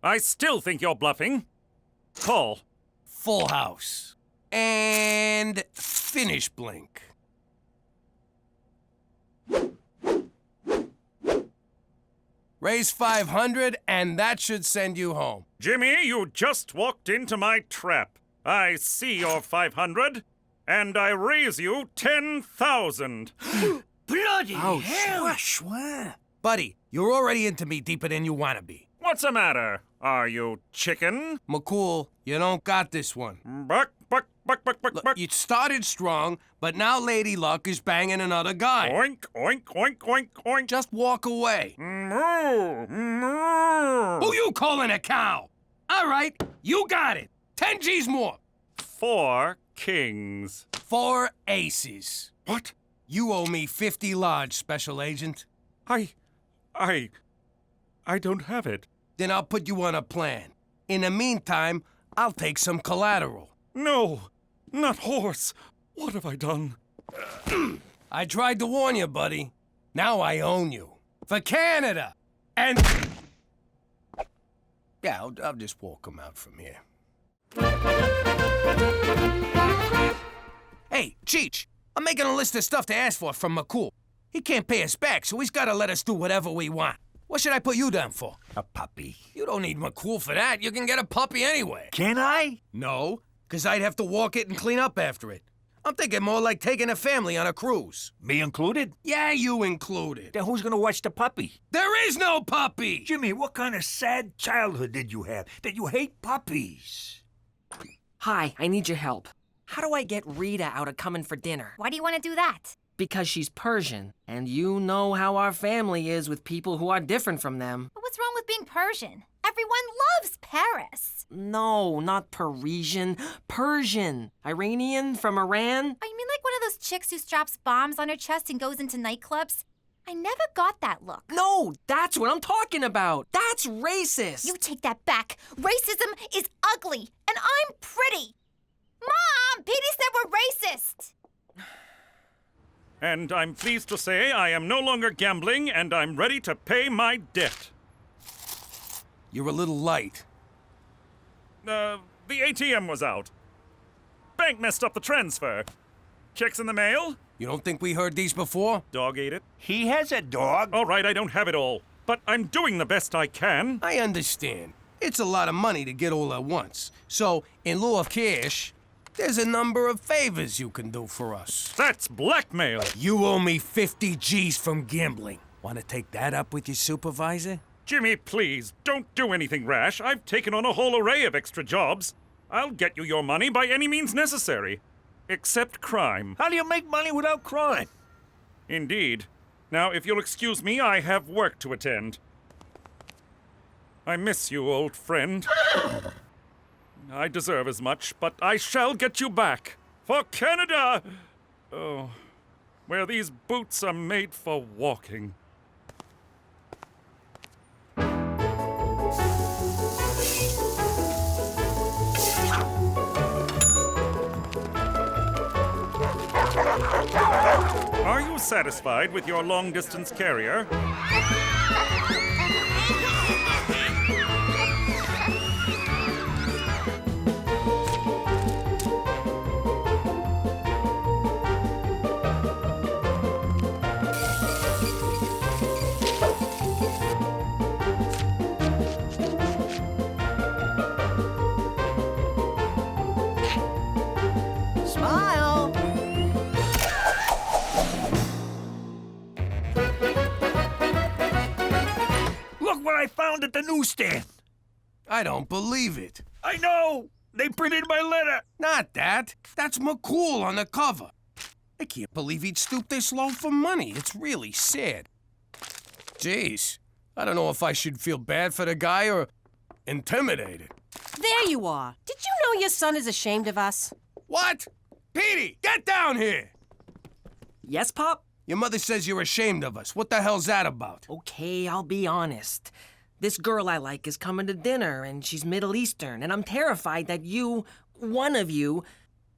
I still think you're bluffing. Call. Full house. And finish blink. Raise 500, and that should send you home. Jimmy, you just walked into my trap. I see your 500, and I raise you 10,000. Bloody Ouch. hell! Schwa. Buddy, you're already into me deeper than you want to be. What's the matter? Are you chicken? McCool, you don't got this one. Buck, buck, buck, buck, buck, Look, buck. you started strong, but now Lady Luck is banging another guy. Oink, oink, oink, oink, oink. Just walk away. Moo, moo. Who you calling a cow? All right, you got it. 10 G's more. 4 kings. 4 aces. What? You owe me 50 large, Special Agent. I don't have it. Then I'll put you on a plan. In the meantime, I'll take some collateral. No, not horse. What have I done? I tried to warn you, buddy. Now I own you. For Canada! And... Yeah, I'll just walk him out from here. Hey, Cheech, I'm making a list of stuff to ask for from McCool. He can't pay us back, so he's gotta let us do whatever we want. What should I put you down for? A puppy. You don't need McCool for that. You can get a puppy anyway. Can I? No, because I'd have to walk it and clean up after it. I'm thinking more like taking a family on a cruise. Me included? Yeah, you included. Then who's gonna watch the puppy? There is no puppy! Jimmy, what kind of sad childhood did you have that you hate puppies? Hi, I need your help. How do I get Rita out of coming for dinner? Why do you want to do that? Because she's Persian, and you know how our family is with people who are different from them. But what's wrong with being Persian? Everyone loves Paris. No, not Parisian. Persian. Iranian from Iran. Oh, you mean like one of those chicks who straps bombs on her chest and goes into nightclubs? I never got that look. No, that's what I'm talking about. That's racist. You take that back. Racism is ugly, and I'm pretty. Mom, Petey said we're racist. And I'm pleased to say I am no longer gambling and I'm ready to pay my debt. You're a little light. The ATM was out. Bank messed up the transfer. Checks in the mail? You don't think we heard these before? Dog ate it. He has a dog. All right, I don't have it all. But I'm doing the best I can. I understand. It's a lot of money to get all at once. So, in lieu of cash, there's a number of favors you can do for us. That's blackmail. You owe me 50 G's from gambling. Want to take that up with your supervisor? Jimmy, please, don't do anything rash. I've taken on a whole array of extra jobs. I'll get you your money by any means necessary. Except crime. How do you make money without crime? Indeed. Now, if you'll excuse me, I have work to attend. I miss you, old friend. I deserve as much, but I shall get you back. For Canada! Oh, where these boots are made for walking. Are you satisfied with your long-distance carrier? Smile! Look what I found at the newsstand. I don't believe it. I know. They printed my letter. Not that. That's McCool on the cover. I can't believe he'd stoop this low for money. It's really sad. Jeez, I don't know if I should feel bad for the guy or intimidated. There you are. Did you know your son is ashamed of us? What? Petey, get down here! Yes, Pop? Your mother says you're ashamed of us. What the hell's that about? Okay, I'll be honest. This girl I like is coming to dinner, and she's Middle Eastern, and I'm terrified that you, one of you,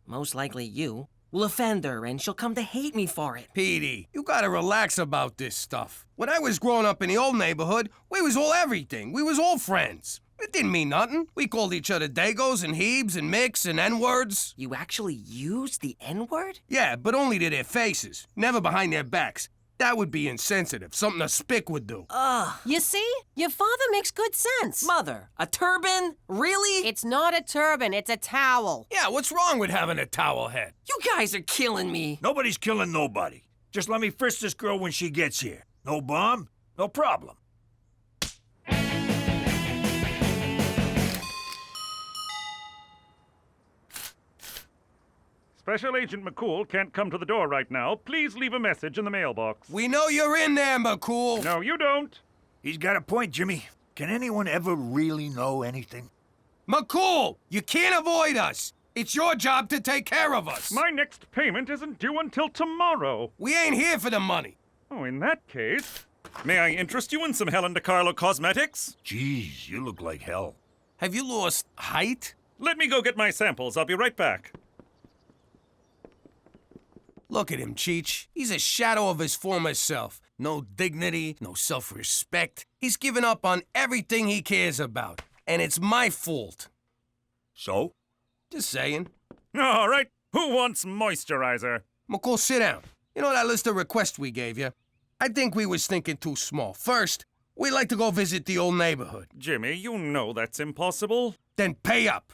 most likely you, will offend her, and she'll come to hate me for it. Petey, you gotta relax about this stuff. When I was growing up in the old neighborhood, we was all everything. We was all friends. It didn't mean nothing. We called each other Dagos and Hebes and Micks and N-words. You actually used the N-word? Yeah, but only to their faces, never behind their backs. That would be insensitive, something a spick would do. Ugh. You see? Your father makes good sense. Mother, a turban? Really? It's not a turban, it's a towel. Yeah, what's wrong with having a towel head? You guys are killing me. Nobody's killing nobody. Just let me frisk this girl when she gets here. No bomb, no problem. Special Agent McCool can't come to the door right now. Please leave a message in the mailbox. We know you're in there, McCool. No, you don't. He's got a point, Jimmy. Can anyone ever really know anything? McCool, you can't avoid us. It's your job to take care of us. My next payment isn't due until tomorrow. We ain't here for the money. Oh, in that case, may I interest you in some Helen DeCarlo cosmetics? Jeez, you look like hell. Have you lost height? Let me go get my samples. I'll be right back. Look at him, Cheech. He's a shadow of his former self. No dignity, no self-respect. He's given up on everything he cares about. And it's my fault. So? Just saying. All right. Who wants moisturizer? McCool, sit down. You know that list of requests we gave you? I think we was thinking too small. First, we'd like to go visit the old neighborhood. Jimmy, you know that's impossible. Then pay up.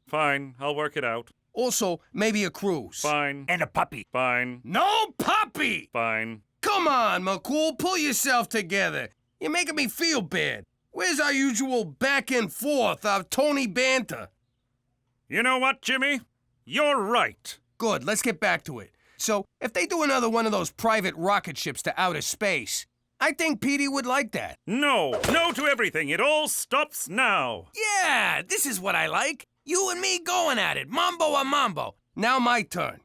Fine, I'll work it out. Also, maybe a cruise. Fine. And a puppy. Fine. No puppy! Fine. Come on, McCool, pull yourself together. You're making me feel bad. Where's our usual back and forth, our Tony banter? You know what, Jimmy? You're right. Good, let's get back to it. So, if they do another one of those private rocket ships to outer space, I think Petey would like that. No. No to everything. It all stops now. Yeah, this is what I like. You and me going at it, mambo a mambo. Now my turn.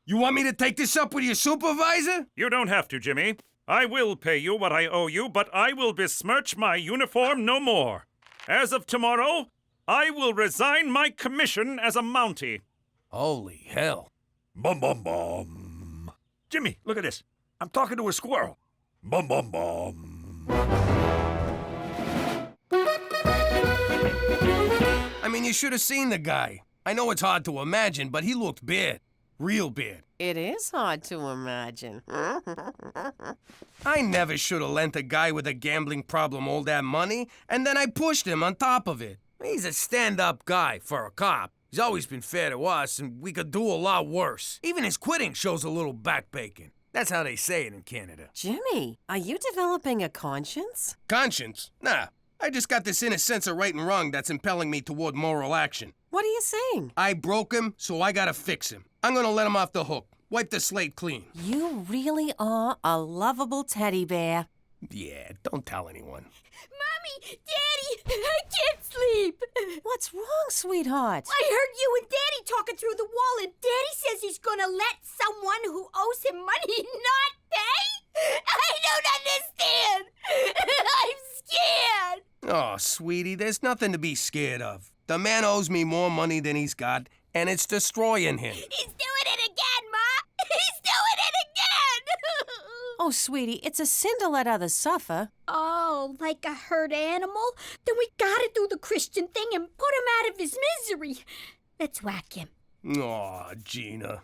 You want me to take this up with your supervisor? You don't have to, Jimmy. I will pay you what I owe you, but I will besmirch my uniform no more. As of tomorrow, I will resign my commission as a Mountie. Holy hell. Bum, bum, bum. Jimmy, look at this. I'm talking to a squirrel. Bum, bum, bum. I mean, you should have seen the guy. I know it's hard to imagine, but he looked bad. Real bad. It is hard to imagine. I never should have lent a guy with a gambling problem all that money, and then I pushed him on top of it. He's a stand-up guy for a cop. He's always been fair to us, and we could do a lot worse. Even his quitting shows a little backbacon. That's how they say it in Canada. Jimmy, are you developing a conscience? Conscience? Nah. I just got this inner sense of right and wrong that's impelling me toward moral action. What are you saying? I broke him, so I gotta fix him. I'm gonna let him off the hook. Wipe the slate clean. You really are a lovable teddy bear. Yeah, don't tell anyone. Mommy! Daddy! I can't sleep! What's wrong, sweetheart? I heard you and Daddy talking through the wall, and Daddy says he's gonna let someone who owes him money not pay? I don't understand! I'm scared! Oh, sweetie, there's nothing to be scared of. The man owes me more money than he's got, and it's destroying him. He's doing it again, Ma! He's doing it again! Oh, sweetie, it's a sin to let others suffer. Oh, like a hurt animal? Then we gotta do the Christian thing and put him out of his misery. Let's whack him. Aw, Gina.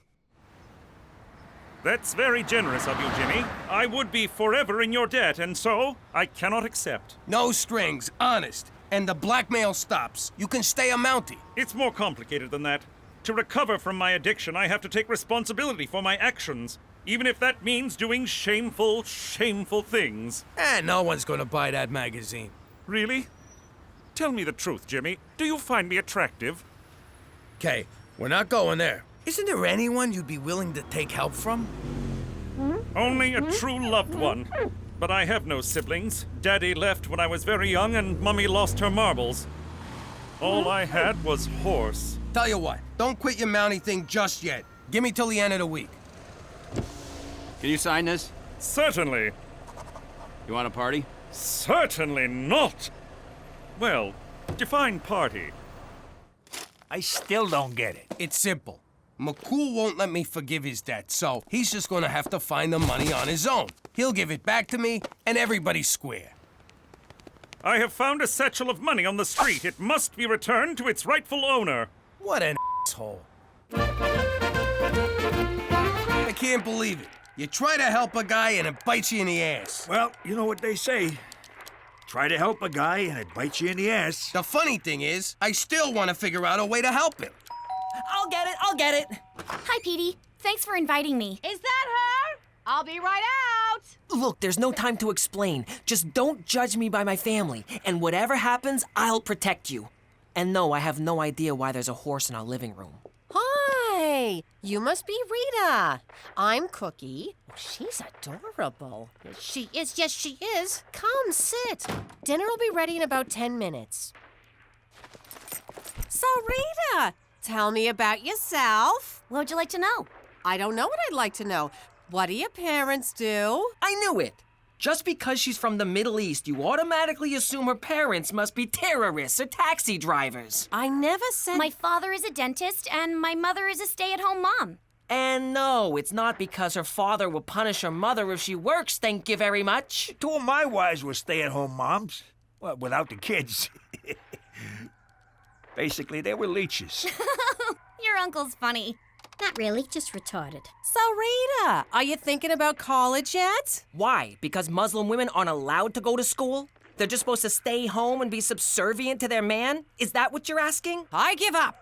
That's very generous of you, Jimmy. I would be forever in your debt, and so I cannot accept. No strings, honest. And the blackmail stops. You can stay a Mountie. It's more complicated than that. To recover from my addiction, I have to take responsibility for my actions, even if that means doing shameful, shameful things. No one's gonna buy that magazine. Really? Tell me the truth, Jimmy. Do you find me attractive? Okay, we're not going there. Isn't there anyone you'd be willing to take help from? Only a true loved one. But I have no siblings. Daddy left when I was very young, and Mummy lost her marbles. All I had was horse. Tell you what, don't quit your Mountie thing just yet. Give me till the end of the week. Can you sign this? Certainly. You want a party? Certainly not. Well, define party. I still don't get it. It's simple. McCool won't let me forgive his debt, so he's just gonna have to find the money on his own. He'll give it back to me, and everybody's square. I have found a satchel of money on the street. It must be returned to its rightful owner. What an asshole. I can't believe it. You try to help a guy and it bites you in the ass. Well, you know what they say. Try to help a guy and it bites you in the ass. The funny thing is, I still want to figure out a way to help him. I'll get it. Hi, Petey. Thanks for inviting me. Is that her? I'll be right out. Look, there's no time to explain. Just don't judge me by my family, and whatever happens, I'll protect you. And no, I have no idea why there's a horse in our living room. Hi, you must be Rita. I'm Cookie. She's adorable. She is, yes, she is. Come, sit. Dinner will be ready in about 10 minutes. So, Rita, tell me about yourself. What would you like to know? I don't know what I'd like to know. What do your parents do? I knew it. Just because she's from the Middle East, you automatically assume her parents must be terrorists or taxi drivers. I never said... My father is a dentist, and my mother is a stay-at-home mom. And no, it's not because her father will punish her mother if she works, thank you very much. Two of my wives were stay-at-home moms. Well, without the kids. Basically, they were leeches. Your uncle's funny. Not really, just retarded. So, Rita, are you thinking about college yet? Why? Because Muslim women aren't allowed to go to school? They're just supposed to stay home and be subservient to their man? Is that what you're asking? I give up.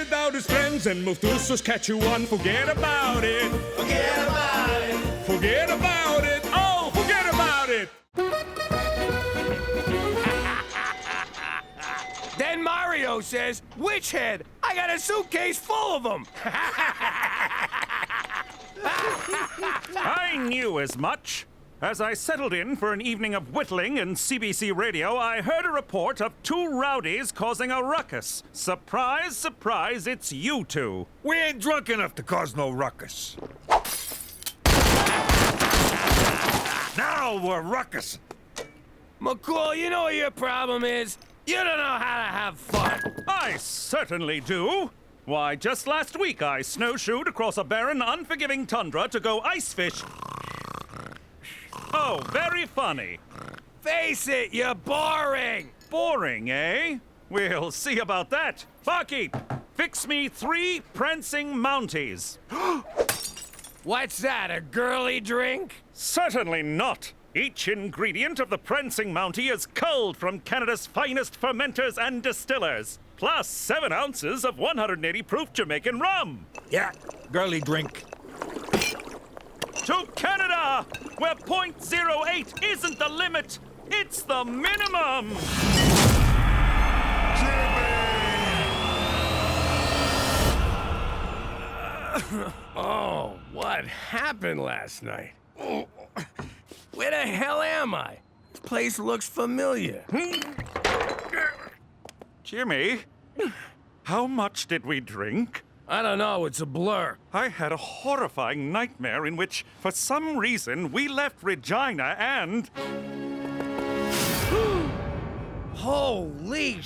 gathered out his friends and moved to Saskatchewan. Forget about it. Forget about it. Forget about it. Oh, forget about it. Then Mario says, "Witch head, I got a suitcase full of them." I knew as much. As I settled in for an evening of whittling and CBC radio, I heard a report of two rowdies causing a ruckus. Surprise, surprise, it's you two. We ain't drunk enough to cause no ruckus. Now we're ruckus. McCool, you know what your problem is? You don't know how to have fun. I certainly do. Why, just last week I snowshoed across a barren, unforgiving tundra to go ice fish. Oh, very funny. Face it, you're boring. Boring, eh? We'll see about that. Barkeep, fix me 3 prancing mounties. What's that, a girly drink? Certainly not. Each ingredient of the prancing mountie is culled from Canada's finest fermenters and distillers, plus 7 ounces of 180 proof Jamaican rum. Yeah, girly drink. To Canada, where .08 isn't the limit, it's the minimum! Oh, what happened last night? Where the hell am I? This place looks familiar. Jimmy, how much did we drink? I don't know, it's a blur. I had a horrifying nightmare in which, for some reason, we left Regina and... Holy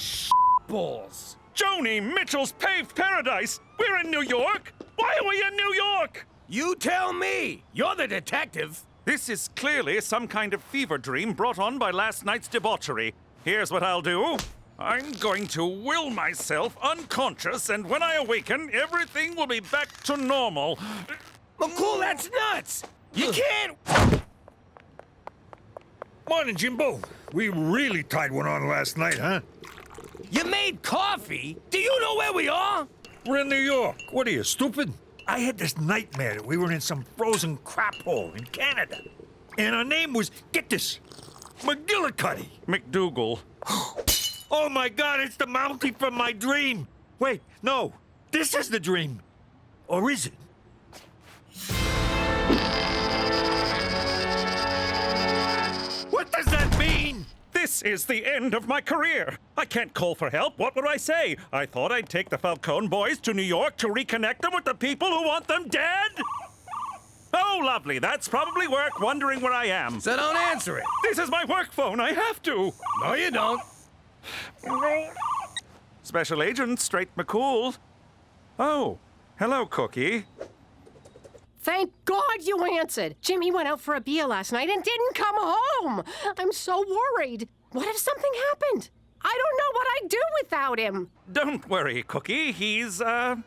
balls! Joni Mitchell's Paved Paradise! We're in New York! Why are we in New York? You tell me! You're the detective. This is clearly some kind of fever dream brought on by last night's debauchery. Here's what I'll do. I'm going to will myself unconscious, and when I awaken, everything will be back to normal. McCool, that's nuts! You can't... Morning, Jimbo. We really tied one on last night, huh? You made coffee? Do you know where we are? We're in New York. What are you, stupid? I had this nightmare that we were in some frozen crap hole in Canada. And our name was, get this, McGillicuddy. McDougal. Oh my God, it's the Mountie from my dream. Wait, no, this is the dream. Or is it? What does that mean? This is the end of my career. I can't call for help. What would I say? I thought I'd take the Falcone boys to New York to reconnect them with the people who want them dead? Oh, lovely. That's probably work, wondering where I am. So don't answer it. This is my work phone. I have to. No, you don't. Special Agent Straight McCool. Oh, hello, Cookie. Thank God you answered. Jimmy went out for a beer last night and didn't come home. I'm so worried. What if something happened? I don't know what I'd do without him. Don't worry, Cookie. He's,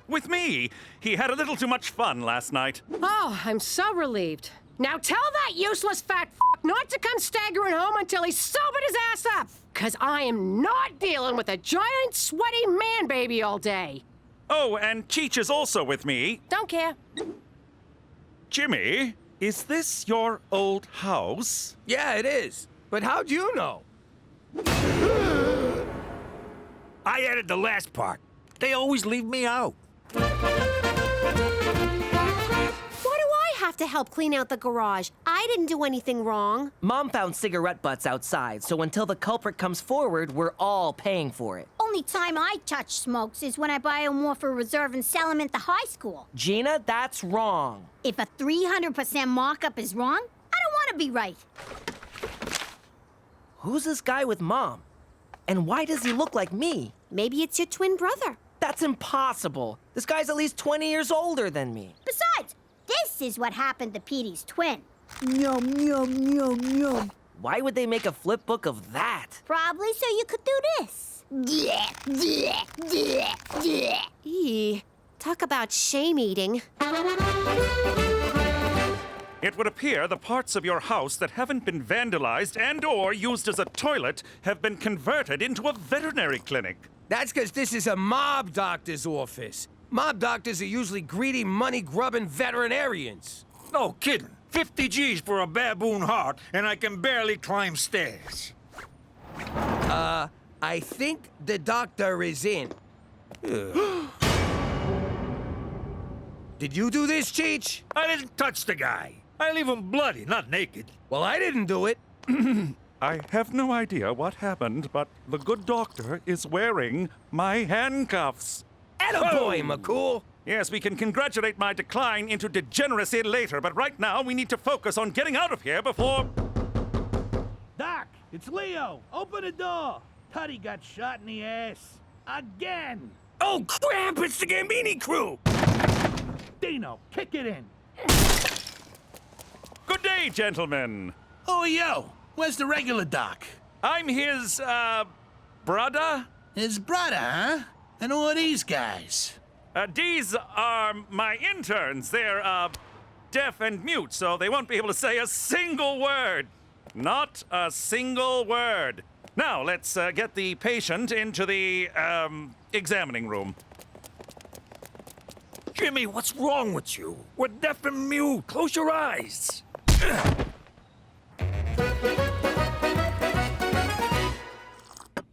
with me. He had a little too much fun last night. Oh, I'm so relieved. Now tell that useless fat not to come staggering home until he's sobered his ass up. 'Cause I am not dealing with a giant, sweaty man baby all day. Oh, and Cheech is also with me. Don't care. Jimmy, is this your old house? Yeah, it is. But how'd you know? I added the last part. They always leave me out. Why do I have to help clean out the garage? I didn't do anything wrong. Mom found cigarette butts outside, so until the culprit comes forward, we're all paying for it. Only time I touch smokes is when I buy them off a reserve and sell them at the high school. Gina, that's wrong. If a 300% markup is wrong, I don't want to be right. Who's this guy with Mom? And why does he look like me? Maybe it's your twin brother. That's impossible. This guy's at least 20 years older than me. Besides, this is what happened to Petey's twin. Yum, yum, yum, yum. Why would they make a flip book of that? Probably so you could do this. Eee, talk about shame eating. It would appear the parts of your house that haven't been vandalized and/or used as a toilet have been converted into a veterinary clinic. That's because this is a mob doctor's office. Mob doctors are usually greedy, money-grubbing veterinarians. No kidding. 50 G's for a baboon heart, and I can barely climb stairs. I think the doctor is in. Did you do this, Cheech? I didn't touch the guy. I leave him bloody, not naked. Well, I didn't do it. I have no idea what happened, but the good doctor is wearing my handcuffs. Attaboy, McCool! Yes, we can congratulate my decline into degeneracy later, but right now we need to focus on getting out of here before... Doc, it's Leo. Open the door. Tutty got shot in the ass. Again. Oh, crap! It's the Gambini crew! Dino, kick it in. Good day, gentlemen. Who are you? Where's the regular Doc? I'm his, brother? His brother, huh? And who are these guys? These are my interns. They're, deaf and mute, so they won't be able to say a single word. Not a single word. Now, let's, get the patient into the, examining room. Jimmy, what's wrong with you? We're deaf and mute. Close your eyes.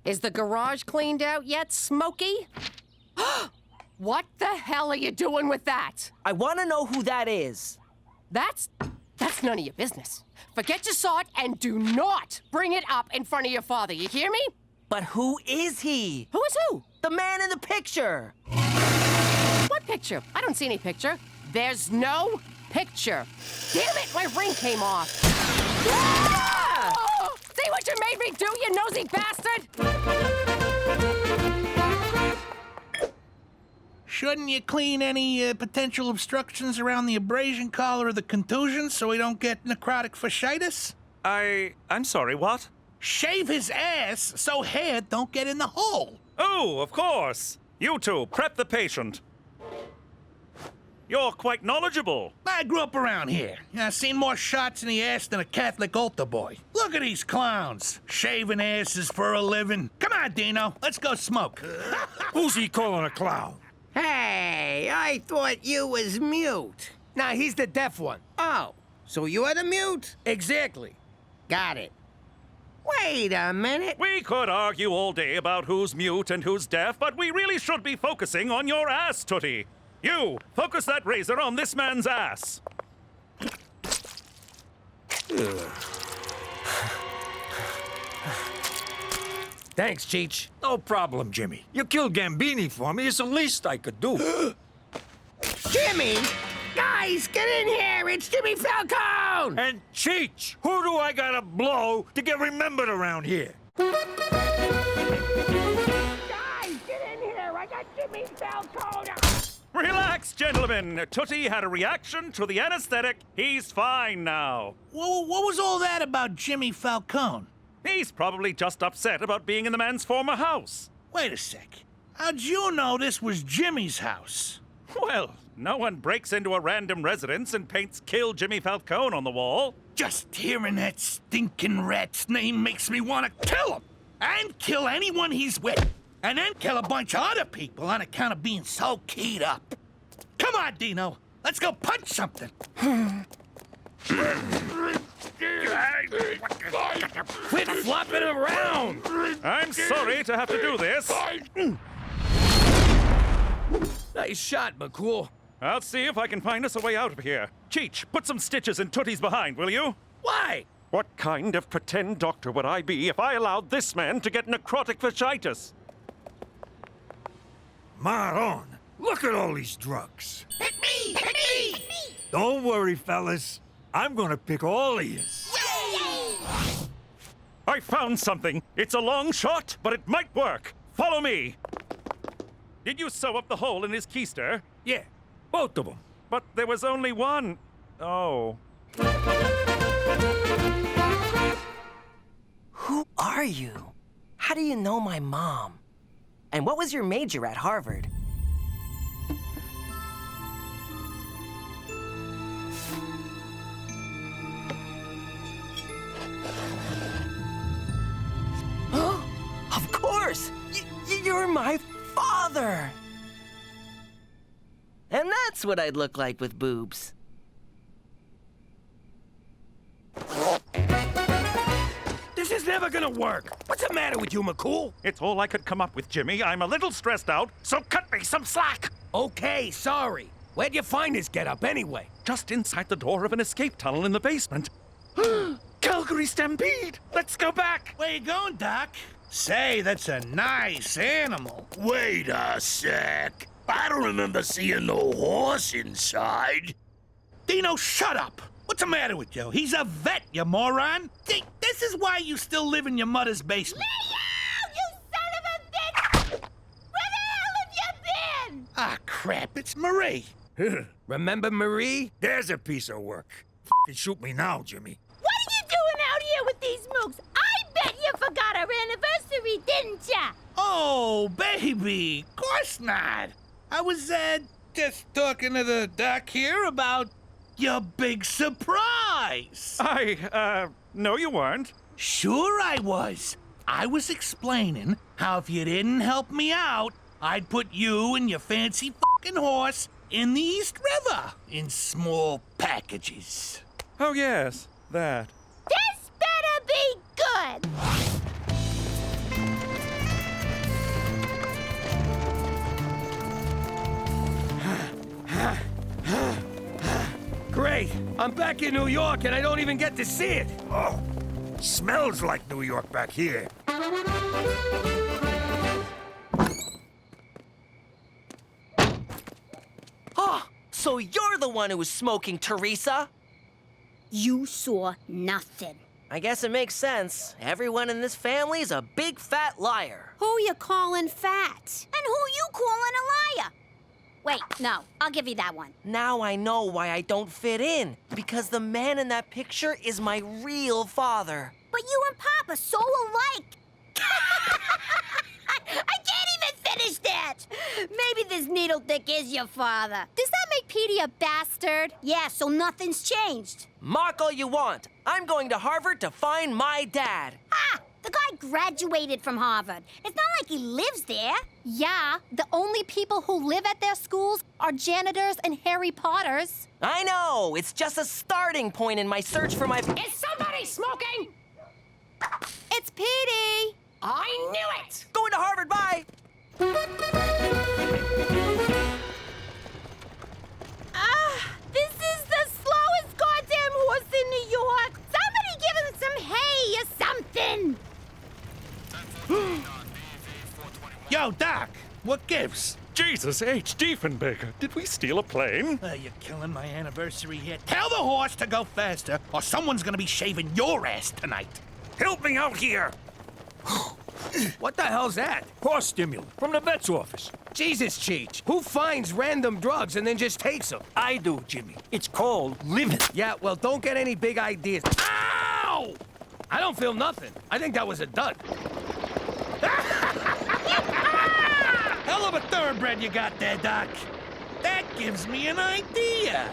Is the garage cleaned out yet, Smokey? What the hell are you doing with that? I want to know who that is. That's none of your business. Forget you saw it and do not bring it up in front of your father, you hear me? But who is he? Who is who? The man in the picture. What picture? I don't see any picture. There's no picture. Damn it, my ring came off. Ah! Oh, see what you made me do, you nosy bastard? Shouldn't you clean any potential obstructions around the abrasion collar or the contusion so we don't get necrotic fasciitis? I'm sorry, what? Shave his ass so hair don't get in the hole. Oh, of course. You two, prep the patient. You're quite knowledgeable. I grew up around here. I've seen more shots in the ass than a Catholic altar boy. Look at these clowns, shaving asses for a living. Come on, Dino, let's go smoke. Who's he calling a clown? Hey, I thought you was mute. Nah, he's the deaf one. Oh, so you're the mute? Exactly. Got it. Wait a minute. We could argue all day about who's mute and who's deaf, but we really should be focusing on your ass, Tootie. You, focus that razor on this man's ass. Thanks, Cheech. No problem, Jimmy. You killed Gambini for me. It's the least I could do. Jimmy! Guys, get in here! It's Jimmy Falcone! And Cheech! Who do I gotta blow to get remembered around here? Guys, get in here! I got Jimmy Falcone! Relax, gentlemen. Tootie had a reaction to the anesthetic. He's fine now. What was all that about Jimmy Falcone? He's probably just upset about being in the man's former house. Wait a sec. How'd you know this was Jimmy's house? Well, no one breaks into a random residence and paints "Kill Jimmy Falcone" on the wall. Just hearing that stinking rat's name makes me want to kill him. And kill anyone he's with. And then kill a bunch of other people on account of being so keyed up. Come on, Dino. Let's go punch something. Quit flopping around! I'm sorry to have to do this. Nice shot, McCool. I'll see if I can find us a way out of here. Cheech, put some stitches in Tootie's behind, will you? Why? What kind of pretend doctor would I be if I allowed this man to get necrotic fasciitis? Maron, look at all these drugs. Hit me! Hit me! Hit me! Don't worry, fellas. I'm gonna pick all of yous. I found something. It's a long shot, but it might work. Follow me. Did you sew up the hole in his keister? Yeah, both of them. But there was only one. Oh. Who are you? How do you know my mom? And what was your major at Harvard? Of course! You're my father! And that's what I'd look like with boobs. This is never gonna work. What's the matter with you, McCool? It's all I could come up with, Jimmy. I'm a little stressed out, so cut me some slack. Okay, sorry. Where'd you find this getup anyway? Just inside the door of an escape tunnel in the basement. Calgary Stampede! Let's go back! Where you going, Doc? Say, that's a nice animal. Wait a sec. I don't remember seeing no horse inside. Dino, shut up! What's the matter with you? He's a vet, you moron! See, this is why you still live in your mother's basement. Leo, you son of a bitch! Where the hell have you been? Ah, crap, it's Marie. Remember Marie? There's a piece of work. F***ing shoot me now, Jimmy. What are you doing out here with these mooks? I bet you forgot our anniversary, didn't ya? Oh, baby, of course not. I was, just talking to the doc here about your big surprise. No, you weren't. Sure I was. I was explaining how if you didn't help me out, I'd put you and your fancy fucking horse in the East River in small packages. Oh, yes, that. This better be good. Great. I'm back in New York and I don't even get to see it. Oh, smells like New York back here. Oh, so you're the one who was smoking, Teresa? You saw nothing. I guess it makes sense. Everyone in this family is a big fat liar. Who you calling fat? And who you calling a liar? Wait, no, I'll give you that one. Now I know why I don't fit in. Because the man in that picture is my real father. But you and Pop are so alike. I can't even finish that. Maybe this needle dick is your father. Does that make Petey a bastard? Yeah, so nothing's changed. Mark all you want. I'm going to Harvard to find my dad. Ah! The guy graduated from Harvard. It's not like he lives there. Yeah, the only people who live at their schools are janitors and Harry Potters. I know. It's just a starting point in my search for my... Is somebody smoking? It's Petey. I knew it! Going to Harvard, bye! This is the slowest goddamn horse in New York. Somebody give him some hay or something. Yo, Doc, what gives? Jesus H. Diefenbaker, did we steal a plane? You're killing my anniversary here. Tell the horse to go faster, or someone's gonna be shaving your ass tonight. Help me out here. What the hell's that? Horse stimulant from the vet's office. Jesus, Cheech. Who finds random drugs and then just takes them? I do, Jimmy. It's called living. Yeah, well, don't get any big ideas. Ow! I don't feel nothing. I think that was a dud. Hell of a thoroughbred you got there, Doc. That gives me an idea.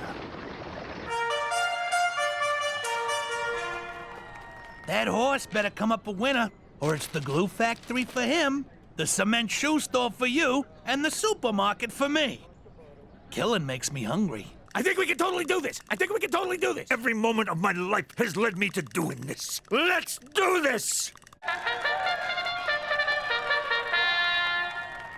That horse better come up a winner, or it's the glue factory for him, the cement shoe store for you, and the supermarket for me. Killing makes me hungry. I think we can totally do this. Every moment of my life has led me to doing this. Let's do this!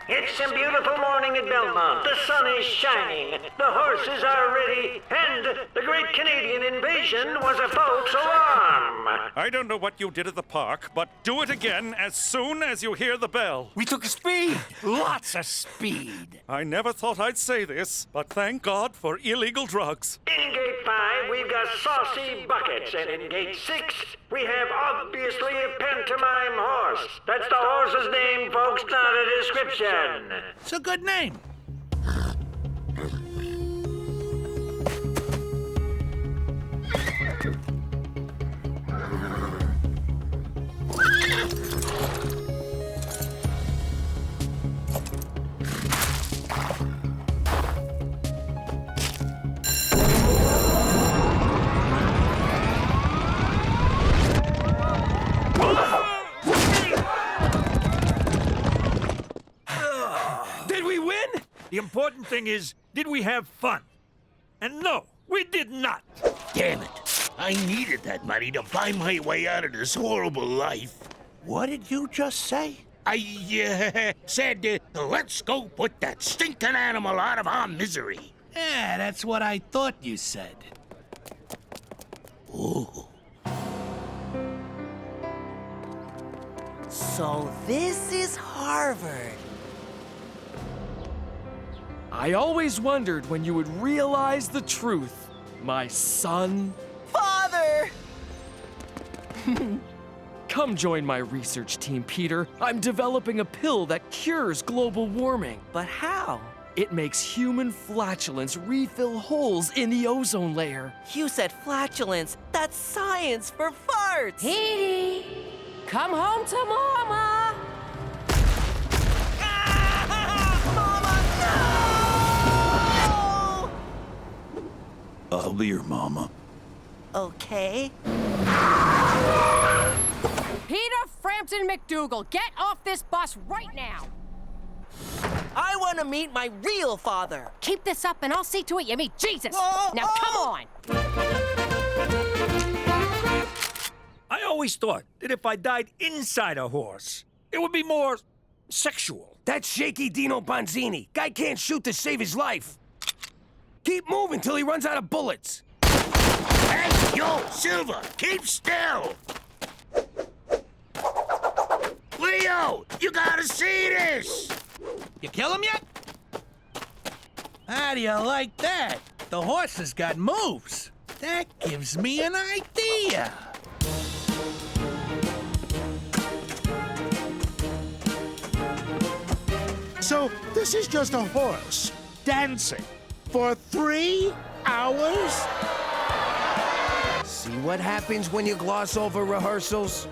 It's a beautiful morning at Belmont. The sun is shining, the horses are ready, and the Great Canadian Invasion was a false alarm. I don't know what you did at the park, but do it again as soon as you hear the bell. We took a speed. Lots of speed. I never thought I'd say this, but thank God for illegal drugs. In Gate 5, we've got saucy buckets, and in Gate 6, we have obviously a pantomime horse. That's the horse's name, folks, not a description. It's a good name. The important thing is, did we have fun? And no, we did not. Damn it. I needed that money to buy my way out of this horrible life. What did you just say? I said, let's go put that stinking animal out of our misery. Yeah, that's what I thought you said. Ooh. So this is Harvard. I always wondered when you would realize the truth, my son. Father! Come join my research team, Peter. I'm developing a pill that cures global warming. But how? It makes human flatulence refill holes in the ozone layer. You said flatulence. That's science for farts. Petey, come home to Mama. I'll be your mama. Okay. Peter Frampton McDougal, get off this bus right now. I want to meet my real father. Keep this up and I'll see to it you meet Jesus. Now come on. I always thought that if I died inside a horse, it would be more sexual. That's Shaky Dino Bonzini. Guy can't shoot to save his life. Keep moving till he runs out of bullets. Hey, yo, Silver, keep still. Leo, you gotta see this. You kill him yet? How do you like that? The horse has got moves. That gives me an idea. So, this is just a horse dancing for 3 hours? See what happens when you gloss over rehearsals?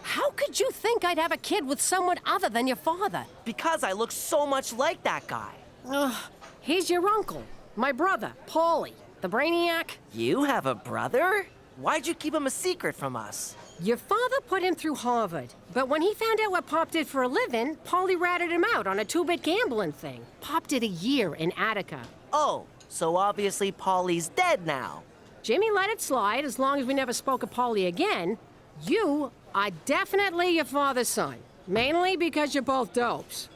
How could you think I'd have a kid with someone other than your father? Because I look so much like that guy. Ugh, he's your uncle, my brother, Paulie, the brainiac. You have a brother? Why'd you keep him a secret from us? Your father put him through Harvard, but when he found out what Pop did for a living, Paulie ratted him out on a 2-bit gambling thing. Pop did a year in Attica. Oh, so obviously Paulie's dead now. Jimmy let it slide as long as we never spoke of Paulie again. You are definitely your father's son, mainly because you're both dopes.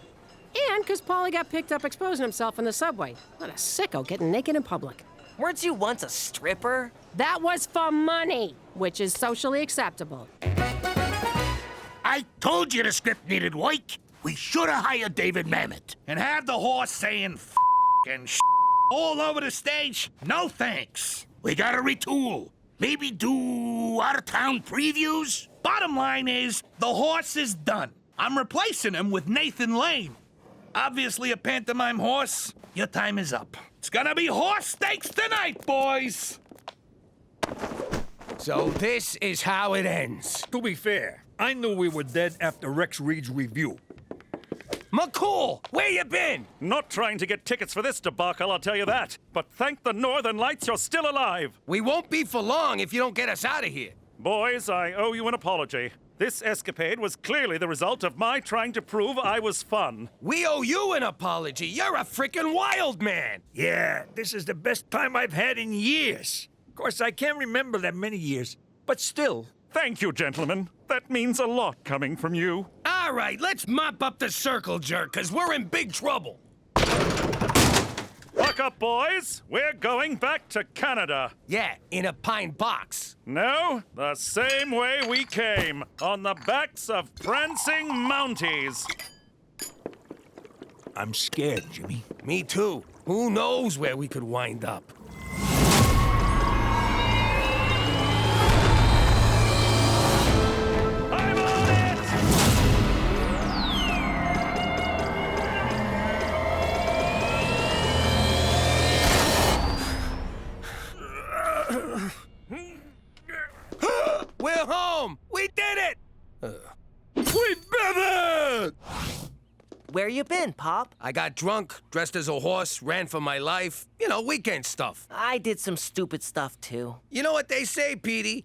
And because Paulie got picked up exposing himself in the subway. What a sicko getting naked in public. Weren't you once a stripper? That was for money, which is socially acceptable. I told you the script needed work. We should have hired David Mamet. And have the horse saying f and all over the stage? No thanks. We gotta retool. Maybe do out-of-town previews? Bottom line is, the horse is done. I'm replacing him with Nathan Lane. Obviously a pantomime horse. Your time is up. It's gonna be horse steaks tonight, boys! So this is how it ends. To be fair, I knew we were dead after Rex Reed's review. McCool, where you been? Not trying to get tickets for this debacle, I'll tell you that. But thank the Northern Lights you're still alive. We won't be for long if you don't get us out of here. Boys, I owe you an apology. This escapade was clearly the result of my trying to prove I was fun. We owe you an apology. You're a freaking wild man. Yeah, this is the best time I've had in years. Of course, I can't remember that many years, but still. Thank you, gentlemen. That means a lot coming from you. All right, let's mop up the circle jerk, because we're in big trouble. Buck up, boys. We're going back to Canada. Yeah, in a pine box. No, the same way we came, on the backs of prancing Mounties. I'm scared, Jimmy. Me too. Who knows where we could wind up? We're home! We did it! We did it! Where you been, Pop? I got drunk, dressed as a horse, ran for my life. You know, weekend stuff. I did some stupid stuff, too. You know what they say, Petey?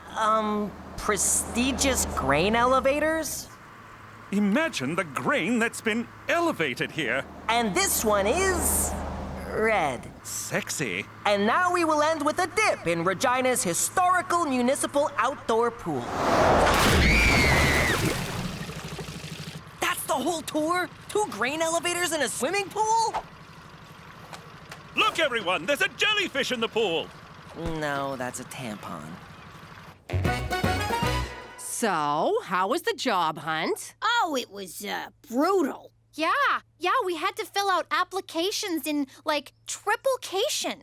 Prestigious grain elevators? Imagine the grain that's been elevated here. And this one is red. Sexy. And now we will end with a dip in Regina's historical municipal outdoor pool. That's the whole tour? 2 grain elevators and a swimming pool? Look, everyone, there's a jellyfish in the pool. No, that's a tampon. So, how was the job hunt? Oh, it was, brutal. Yeah, we had to fill out applications in, like, triplication.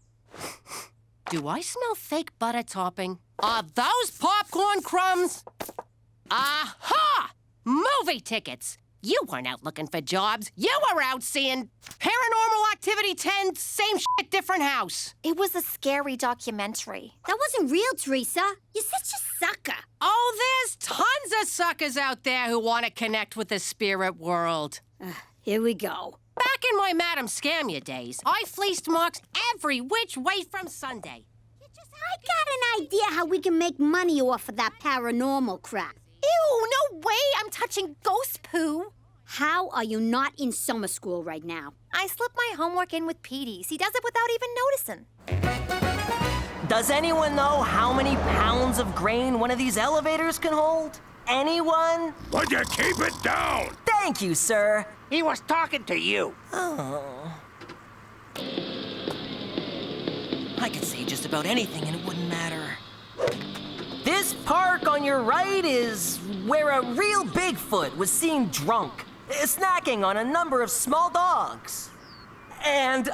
Do I smell fake butter topping? Are those popcorn crumbs? Aha! Movie tickets! You weren't out looking for jobs. You were out seeing Paranormal Activity 10, same shit, different house. It was a scary documentary. That wasn't real, Teresa. You're such a sucker. Oh, there's tons of suckers out there who want to connect with the spirit world. Here we go. Back in my Madam Scamia days, I fleeced marks every which way from Sunday. I got an idea how we can make money off of that paranormal crap. Ew, no way I'm touching ghost poo. How are you not in summer school right now? I slipped my homework in with Petey's. He does it without even noticing. Does anyone know how many pounds of grain one of these elevators can hold? Anyone? Would you keep it down? Thank you, sir. He was talking to you. Oh. I could say just about anything and it wouldn't matter. This park on your right is where a real Bigfoot was seen drunk, snacking on a number of small dogs. And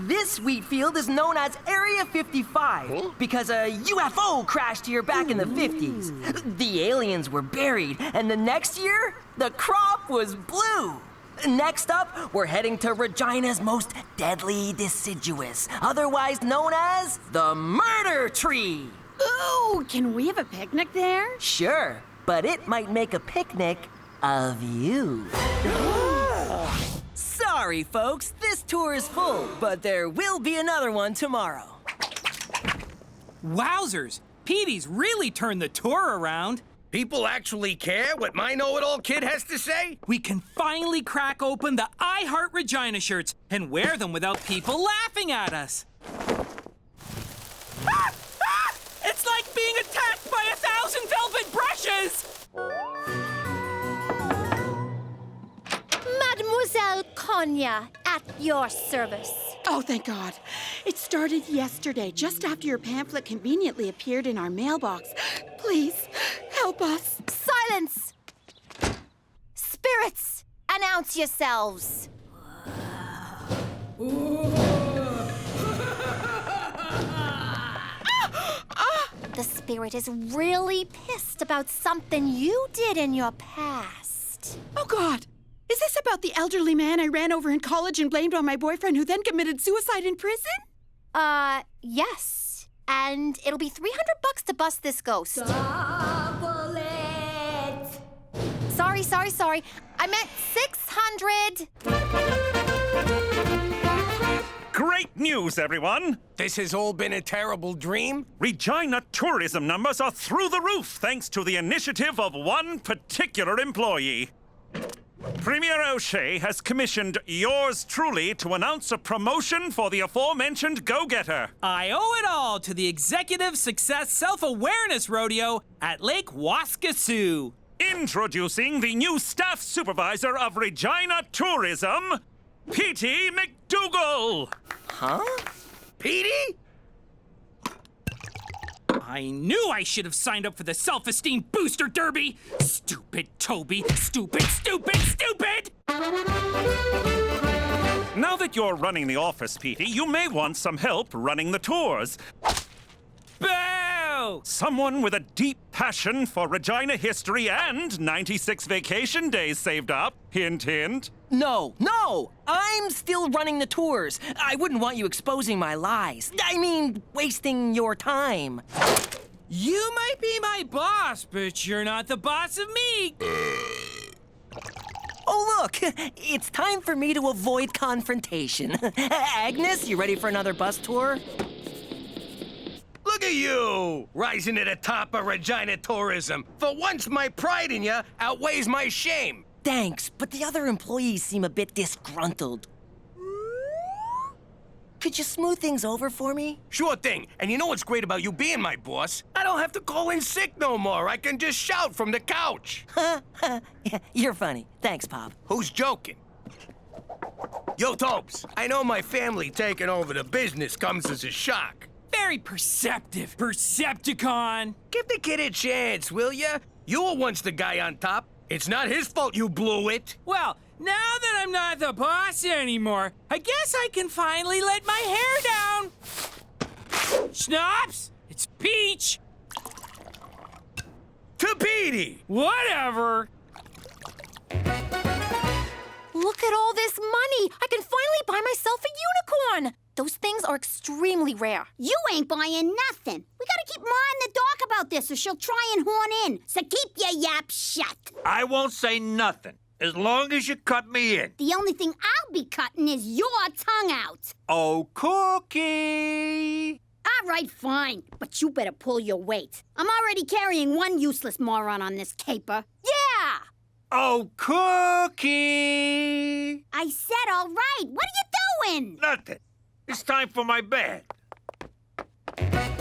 this wheat field is known as Area 55 because a UFO crashed here back in the 50s. The aliens were buried, and the next year, the crop was blue. Next up, we're heading to Regina's most deadly deciduous, otherwise known as the Murder Tree. Ooh, can we have a picnic there? Sure, but it might make a picnic of you. Sorry, folks, this tour is full, but there will be another one tomorrow. Wowzers! Petey's really turned the tour around. People actually care what my know-it-all kid has to say? We can finally crack open the I Heart Regina shirts and wear them without people laughing at us. Ah! Ah! It's like being attacked by 1,000 velvet brushes! Mademoiselle Konya, at your service. Oh, thank God. It started yesterday, just after your pamphlet conveniently appeared in our mailbox. Please, help us. Silence! Spirits, announce yourselves. The spirit is really pissed about something you did in your past. Oh, God. Is this about the elderly man I ran over in college and blamed on my boyfriend who then committed suicide in prison? Yes. And it'll be $300 to bust this ghost. Sorry. I meant 600. Great news, everyone! This has all been a terrible dream? Regina tourism numbers are through the roof thanks to the initiative of one particular employee. Premier O'Shea has commissioned yours truly to announce a promotion for the aforementioned go-getter. I owe it all to the Executive Success Self-Awareness Rodeo at Lake Waskesiu. Introducing the new staff supervisor of Regina Tourism, Petey McDougal. Huh? Petey? I knew I should have signed up for the Self-Esteem Booster Derby! Stupid Toby! Stupid! Now that you're running the office, Petey, you may want some help running the tours. Boo! Someone with a deep passion for Regina history and 96 vacation days saved up. Hint, hint. No! I'm still running the tours. I wouldn't want you exposing my lies. I mean, wasting your time. You might be my boss, but you're not the boss of me. Oh, look! It's time for me to avoid confrontation. Agnes, you ready for another bus tour? Looky at you! Rising to the top of Regina tourism. For once, my pride in you outweighs my shame. Thanks, but the other employees seem a bit disgruntled. Could you smooth things over for me? Sure thing. And you know what's great about you being my boss? I don't have to call in sick no more. I can just shout from the couch. You're funny. Thanks, Pop. Who's joking? Yo, Topes, I know my family taking over the business comes as a shock. Very perceptive, Percepticon. Give the kid a chance, will ya? You were once the guy on top. It's not his fault you blew it. Well, now that I'm not the boss anymore, I guess I can finally let my hair down. Schnapps, it's Peach. To Petey. Whatever. Look at all this money! I can finally buy myself a unicorn! Those things are extremely rare. You ain't buying nothing. We gotta keep Ma in the dark about this or she'll try and horn in. So keep your yap shut. I won't say nothing, as long as you cut me in. The only thing I'll be cutting is your tongue out. Oh, Cookie! All right, fine. But you better pull your weight. I'm already carrying one useless moron on this caper. Yeah! Oh, Cookie! I said all right. What are you doing? Nothing. It's time for my bed. Petey!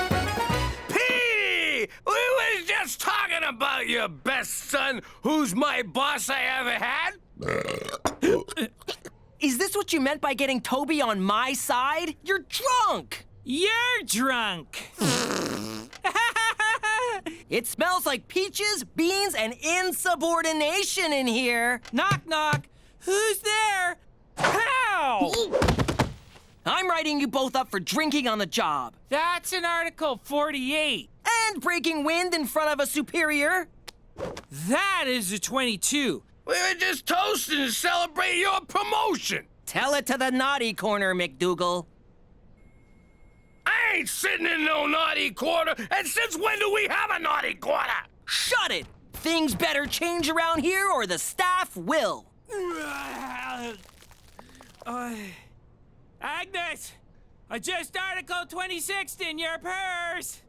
We was just talking about your best son, who's my boss I ever had. Is this what you meant by getting Toby on my side? You're drunk! You're drunk. It smells like peaches, beans, and insubordination in here. Knock, knock. Who's there? How? I'm writing you both up for drinking on the job. That's in Article 48. And breaking wind in front of a superior. That is a 22. We were just toasting to celebrate your promotion. Tell it to the naughty corner, McDougal. I ain't sitting in no naughty quarter, and since when do we have a naughty quarter? Shut it! Things better change around here or the staff will. Agnes, adjust Article 26 in your purse.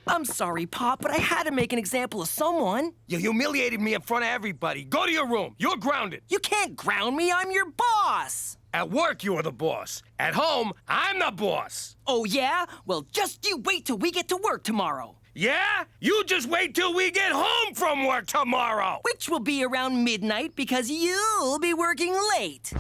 I'm sorry, Pop, but I had to make an example of someone. You humiliated me in front of everybody. Go to your room. You're grounded. You can't ground me. I'm your boss. At work, you're the boss. At home, I'm the boss. Oh, yeah? Well, just you wait till we get to work tomorrow. Yeah? You just wait till we get home from work tomorrow. Which will be around midnight because you'll be working late.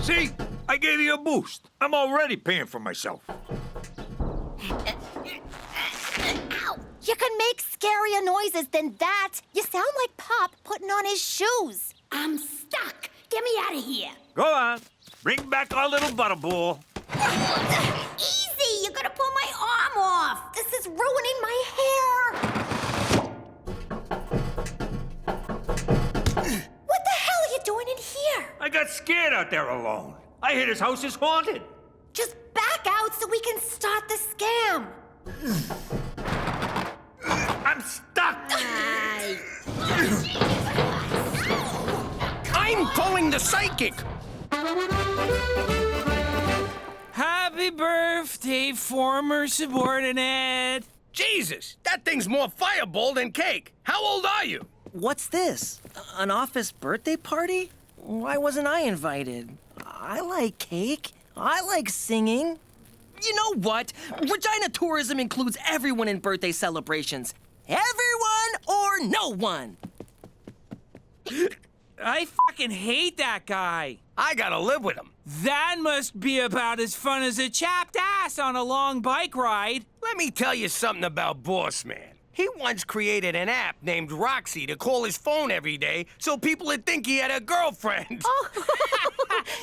See? I gave you a boost. I'm already paying for myself. Ow! You can make scarier noises than that. You sound like Pop putting on his shoes. I'm stuck. Get me out of here. Go on. Bring back our little butterball. Easy! You're gonna pull my arm off. This is ruining my hair. What the hell are you doing in here? I got scared out there alone. I hear this house is haunted. Just back out so we can start the scam. I'm stuck. I'm calling the psychic. Happy birthday, former subordinate. Jesus, that thing's more fireball than cake. How old are you? What's this? An office birthday party? Why wasn't I invited? I like cake. I like singing. You know what? Regina Tourism includes everyone in birthday celebrations. Everyone or no one. I fucking hate that guy. I gotta live with him. That must be about as fun as a chapped ass on a long bike ride. Let me tell you something about Boss Man. He once created an app named Roxy to call his phone every day so people would think he had a girlfriend.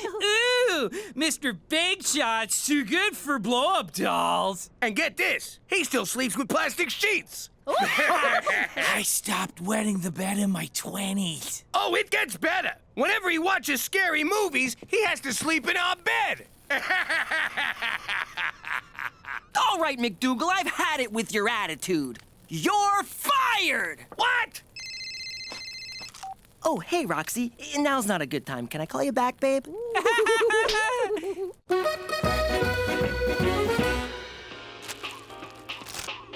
Ooh, Mr. Big Shot's too good for blow-up dolls. And get this, he still sleeps with plastic sheets. I stopped wetting the bed in my 20s. Oh, it gets better. Whenever he watches scary movies, he has to sleep in our bed. All right, McDougal, I've had it with your attitude. You're fired! What? Oh, hey, Roxy. Now's not a good time. Can I call you back, babe?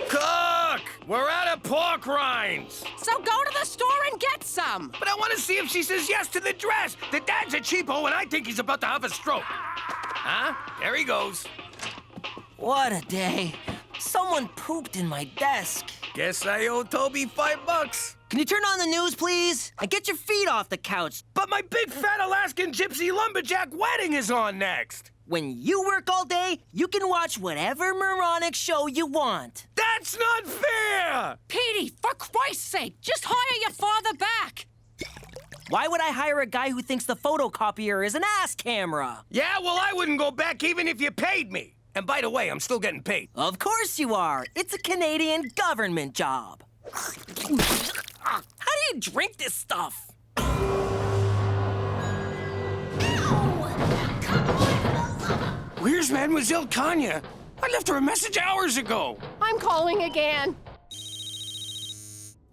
Cook! We're out of pork rinds. So go to the store and get some. But I want to see if she says yes to the dress. The dad's a cheapo, and I think he's about to have a stroke. Huh? There he goes. What a day. Someone pooped in my desk. Guess I owe Toby $5. Can you turn on the news, please? And get your feet off the couch. But my big fat Alaskan gypsy lumberjack wedding is on next. When you work all day, you can watch whatever moronic show you want. That's not fair! Petey, for Christ's sake, just hire your father back. Why would I hire a guy who thinks the photocopier is an ass camera? Yeah, well, I wouldn't go back even if you paid me. And by the way, I'm still getting paid. Of course you are. It's a Canadian government job. How do you drink this stuff? Where's Mademoiselle Kanya? I left her a message hours ago. I'm calling again.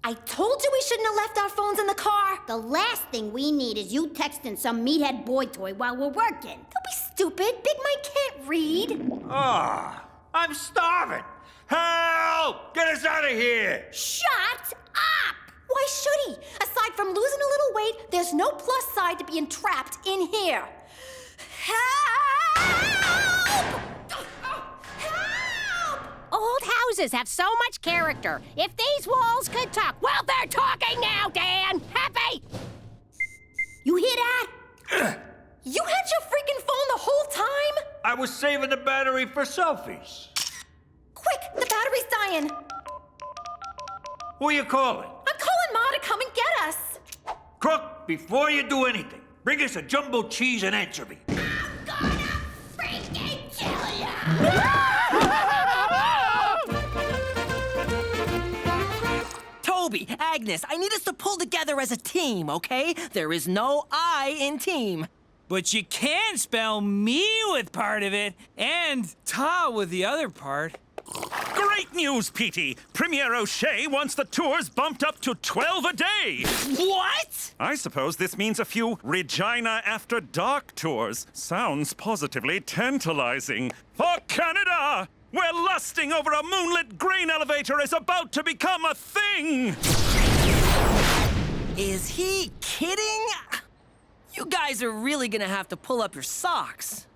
I told you we shouldn't have left our phones in the car. The last thing we need is you texting some meathead boy toy while we're working. Don't be stupid. Big Mike can't read. I'm starving. Help! Get us out of here! Shut up! Why should he? Aside from losing a little weight, there's no plus side to being trapped in here. Help! Old houses have so much character. If these walls could talk, well, they're talking now, Dan. Happy? You hear that? You had your freaking phone the whole time? I was saving the battery for selfies. Quick, the battery's dying. Who are you calling? I'm calling Ma to come and get us. Crook, before you do anything, bring us a jumbo cheese and anchovy. I'm gonna freaking kill ya! Toby, Agnes, I need us to pull together as a team, okay? There is no I in team. But you can spell me with part of it and ta with the other part. Great news, Petey! Premier O'Shea wants the tours bumped up to 12 a day! What? I suppose this means a few Regina After Dark tours. Sounds positively tantalizing. For Canada, where lusting over a moonlit grain elevator is about to become a thing! Is he kidding? You guys are really gonna have to pull up your socks.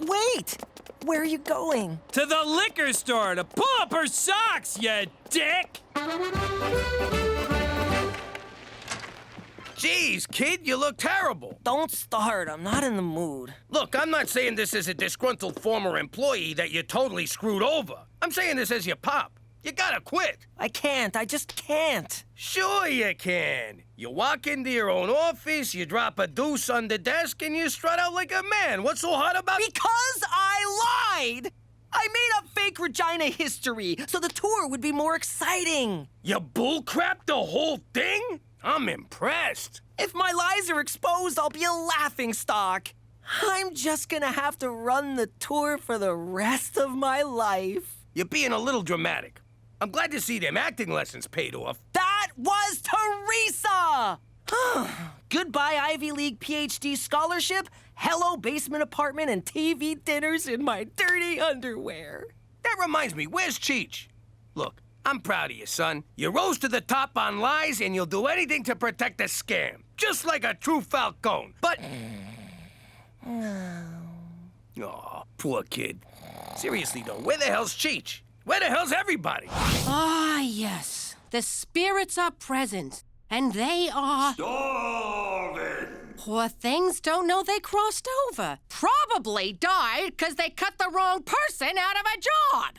Wait! Where are you going? To the liquor store to pull up her socks, you dick! Jeez, kid, you look terrible. Don't start. I'm not in the mood. Look, I'm not saying this as a disgruntled former employee that you totally screwed over. I'm saying this as your pop. You gotta quit. I can't. I just can't. Sure you can. You walk into your own office, you drop a deuce on the desk, and you strut out like a man. What's so hard about... Because I lied! I made up fake Regina history so the tour would be more exciting. You bullcrap the whole thing? I'm impressed. If my lies are exposed, I'll be a laughingstock. I'm just gonna have to run the tour for the rest of my life. You're being a little dramatic. I'm glad to see them acting lessons paid off. That was Teresa! Goodbye Ivy League PhD scholarship, hello basement apartment, and TV dinners in my dirty underwear. That reminds me, where's Cheech? Look, I'm proud of you, son. You rose to the top on lies, and you'll do anything to protect the scam. Just like a true Falcone. But... Oh, poor kid. Seriously, though, where the hell's Cheech? Where the hell's everybody? Ah, yes. The spirits are present, and they are... Starving! Poor things don't know they crossed over. Probably died because they cut the wrong person out of a job.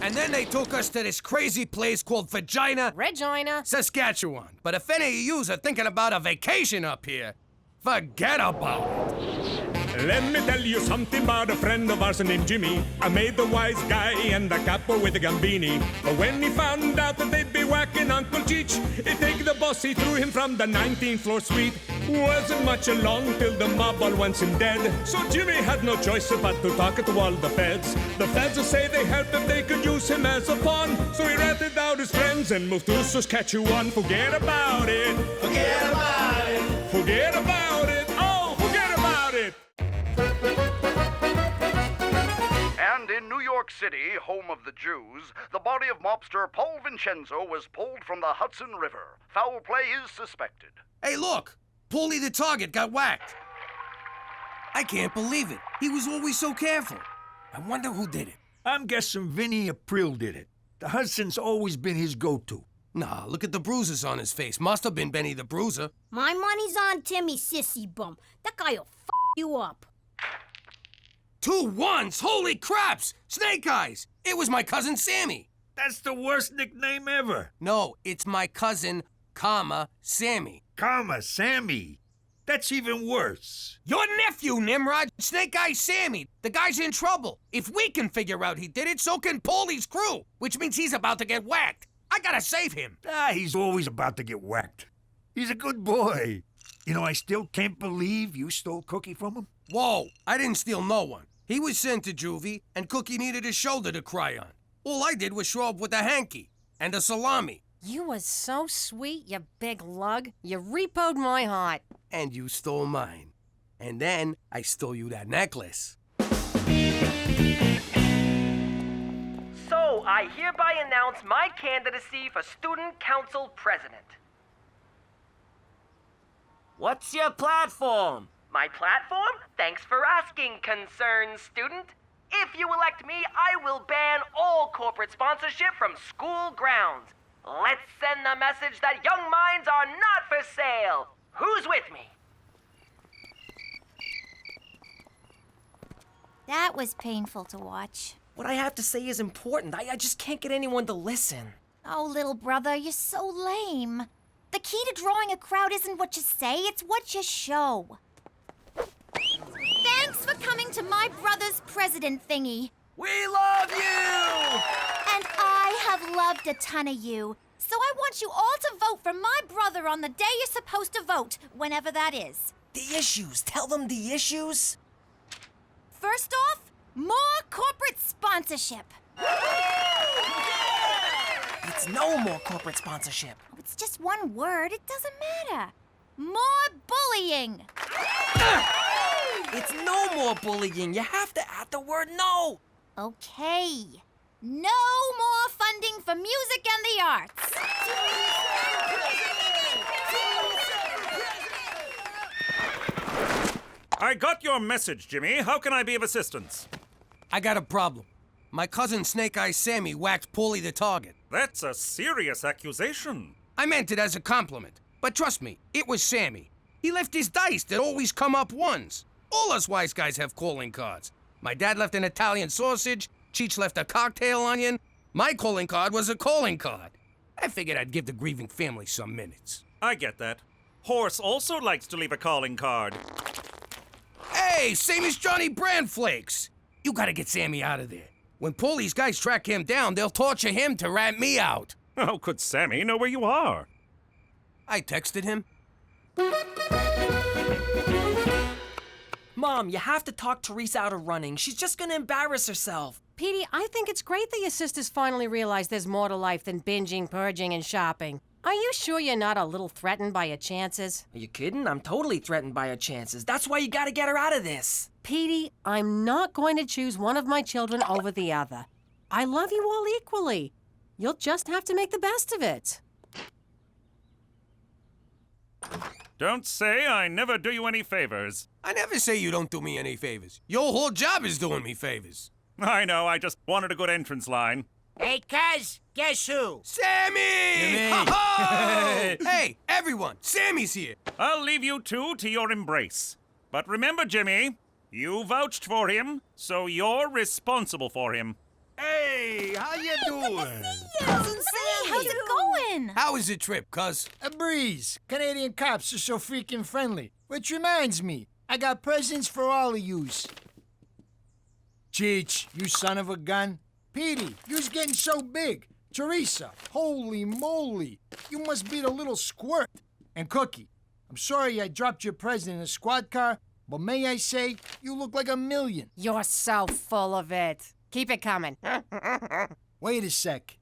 And then they took us to this crazy place called Regina, Saskatchewan. But if any of yous are thinking about a vacation up here, forget about it. Let me tell you something about a friend of ours named Jimmy. I made the wise guy and the capo with the gambini. But when he found out that they'd be whacking Uncle Cheech, he'd take the boss, he threw him from the 19th floor suite. Wasn't much along till the mob all wants him dead. So Jimmy had no choice but to talk to all the feds. The feds will say they helped if they could use him as a pawn. So he ratted out his friends and moved to Saskatchewan. Forget about it. Forget about it. Forget about it. Oh, forget about it. And in New York City, home of the Jews, the body of mobster Paul Vincenzo was pulled from the Hudson River. Foul play is suspected. Hey, look! Paulie the Target got whacked. I can't believe it. He was always so careful. I wonder who did it. I'm guessing Vinny April did it. The Hudson's always been his go-to. Nah, look at the bruises on his face. Must have been Benny the Bruiser. My money's on Timmy Sissy Bum. That guy'll you up. 2 ones! Holy craps! Snake Eyes! It was my cousin Sammy. That's the worst nickname ever. No, it's my cousin, Sammy. Sammy. That's even worse. Your nephew, Nimrod. Snake Eyes Sammy. The guy's in trouble. If we can figure out he did it, so can Paulie's crew. Which means he's about to get whacked. I gotta save him. He's always about to get whacked. He's a good boy. You know, I still can't believe you stole Cookie from him. Whoa, I didn't steal no one. He was sent to juvie, and Cookie needed a shoulder to cry on. All I did was show up with a hanky and a salami. You was so sweet, you big lug. You repoed my heart. And you stole mine. And then I stole you that necklace. So, I hereby announce my candidacy for Student Council President. What's your platform? My platform? Thanks for asking, concerned student. If you elect me, I will ban all corporate sponsorship from school grounds. Let's send the message that young minds are not for sale. Who's with me? That was painful to watch. What I have to say is important. I just can't get anyone to listen. Oh, little brother, you're so lame. The key to drawing a crowd isn't what you say, it's what you show. Thanks for coming to my brother's president thingy. We love you! And I have loved a ton of you. So I want you all to vote for my brother on the day you're supposed to vote, whenever that is. The issues. Tell them the issues. First off, more corporate sponsorship. It's no more corporate sponsorship. It's just one word. It doesn't matter. More bullying. It's no more bullying. You have to add the word no. Okay. No more funding for music and the arts. I got your message, Jimmy. How can I be of assistance? I got a problem. My cousin Snake Eyes Sammy whacked Paulie the Target. That's a serious accusation. I meant it as a compliment. But trust me, it was Sammy. He left his dice that always come up ones. All us wise guys have calling cards. My dad left an Italian sausage. Cheech left a cocktail onion. My calling card was a calling card. I figured I'd give the grieving family some minutes. I get that. Horse also likes to leave a calling card. Hey, same as Johnny Brandflakes. You gotta get Sammy out of there. When Paulie's guys track him down, they'll torture him to rat me out. How could Sammy know where you are? I texted him. Mom, you have to talk Teresa out of running. She's just gonna embarrass herself. Petey, I think it's great that your sisters finally realize there's more to life than binging, purging, and shopping. Are you sure you're not a little threatened by your chances? Are you kidding? I'm totally threatened by her chances. That's why you gotta get her out of this. Petey, I'm not going to choose one of my children over the other. I love you all equally. You'll just have to make the best of it. Don't say I never do you any favors. I never say you don't do me any favors. Your whole job is doing me favors. I know, I just wanted a good entrance line. Hey, cuz, guess who? Sammy! Ho-ho! Hey, everyone, Sammy's here. I'll leave you two to your embrace. But remember, Jimmy, you vouched for him, so you're responsible for him. Hey, how you doing? Cousin Sammy, how's it going? How was your trip, cuz? A breeze. Canadian cops are so freaking friendly. Which reminds me, I got presents for all of yous. Cheech, you son of a gun. Petey, you's getting so big. Teresa, holy moly. You must be the little squirt. And Cookie, I'm sorry I dropped your present in a squad car, but may I say, you look like a million. You're so full of it. Keep it coming. Wait a sec.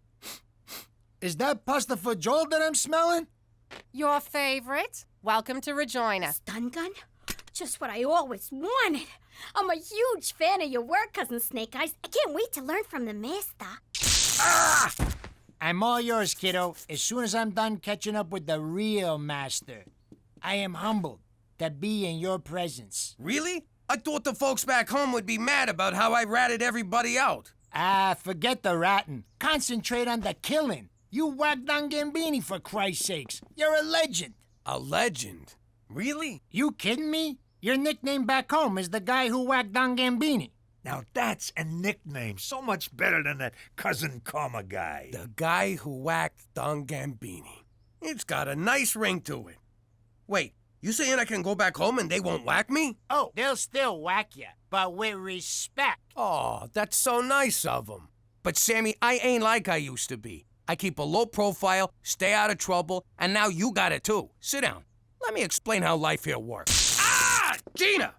Is that pasta for Joel that I'm smelling? Your favorite? Welcome to Regina. Stun gun? Just what I always wanted. I'm a huge fan of your work, Cousin Snake Eyes. I can't wait to learn from the master. Ah! I'm all yours, kiddo, as soon as I'm done catching up with the real master. I am humbled to be in your presence. Really? I thought the folks back home would be mad about how I ratted everybody out. Ah, forget the ratting. Concentrate on the killing. You whacked Don Gambini, for Christ's sakes. You're a legend. A legend? Really? You kidding me? Your nickname back home is the guy who whacked Don Gambini. Now that's a nickname so much better than that Cousin Karma guy. The guy who whacked Don Gambini. It's got a nice ring to it. Wait, you saying I can go back home and they won't whack me? Oh, they'll still whack you, but with respect. Oh, that's so nice of them. But Sammy, I ain't like I used to be. I keep a low profile, stay out of trouble, and now you got it too. Sit down. Let me explain how life here works. Ah! Gina!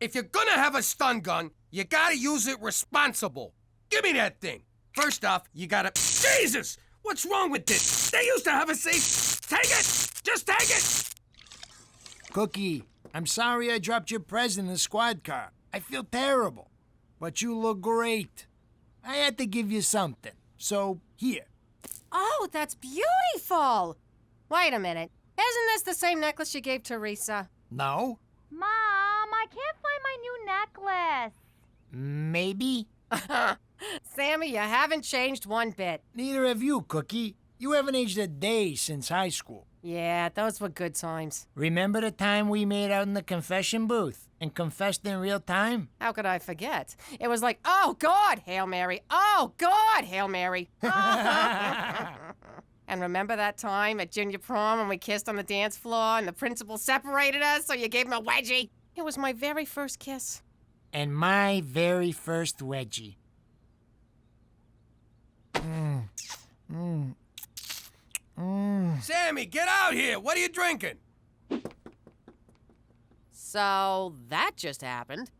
If you're gonna have a stun gun, you gotta use it responsible. Give me that thing. First off, you gotta... Jesus! What's wrong with this? They used to have a safe... Take it! Just take it! Cookie, I'm sorry I dropped your present in the squad car. I feel terrible. But you look great. I had to give you something. So, here. Oh, that's beautiful. Wait a minute. Isn't this the same necklace you gave Teresa? No? Mom, I can't find my new necklace. Maybe? Sammy, you haven't changed one bit. Neither have you, Cookie. You haven't aged a day since high school. Yeah, those were good times. Remember the time we made out in the confession booth and confessed in real time? How could I forget? It was like, oh, God, Hail Mary. Oh, God, Hail Mary. And remember that time at junior prom when we kissed on the dance floor and the principal separated us so you gave him a wedgie? It was my very first kiss. And my very first wedgie. Sammy, get out here! What are you drinking? So that just happened.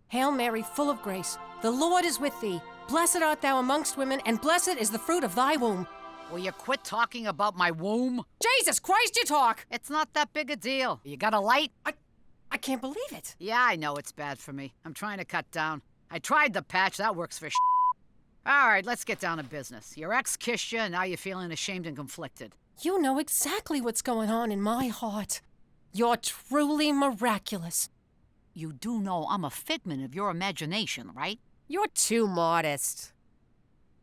Hail Mary, full of grace, the Lord is with thee. Blessed art thou amongst women, and blessed is the fruit of thy womb. Will you quit talking about my womb? Jesus Christ, you talk! It's not that big a deal. You got a light? I can't believe it. Yeah, I know it's bad for me. I'm trying to cut down. I tried the patch. That works for All right, let's get down to business. Your ex kissed you, and now you're feeling ashamed and conflicted. You know exactly what's going on in my heart. You're truly miraculous. You do know I'm a figment of your imagination, right? You're too modest.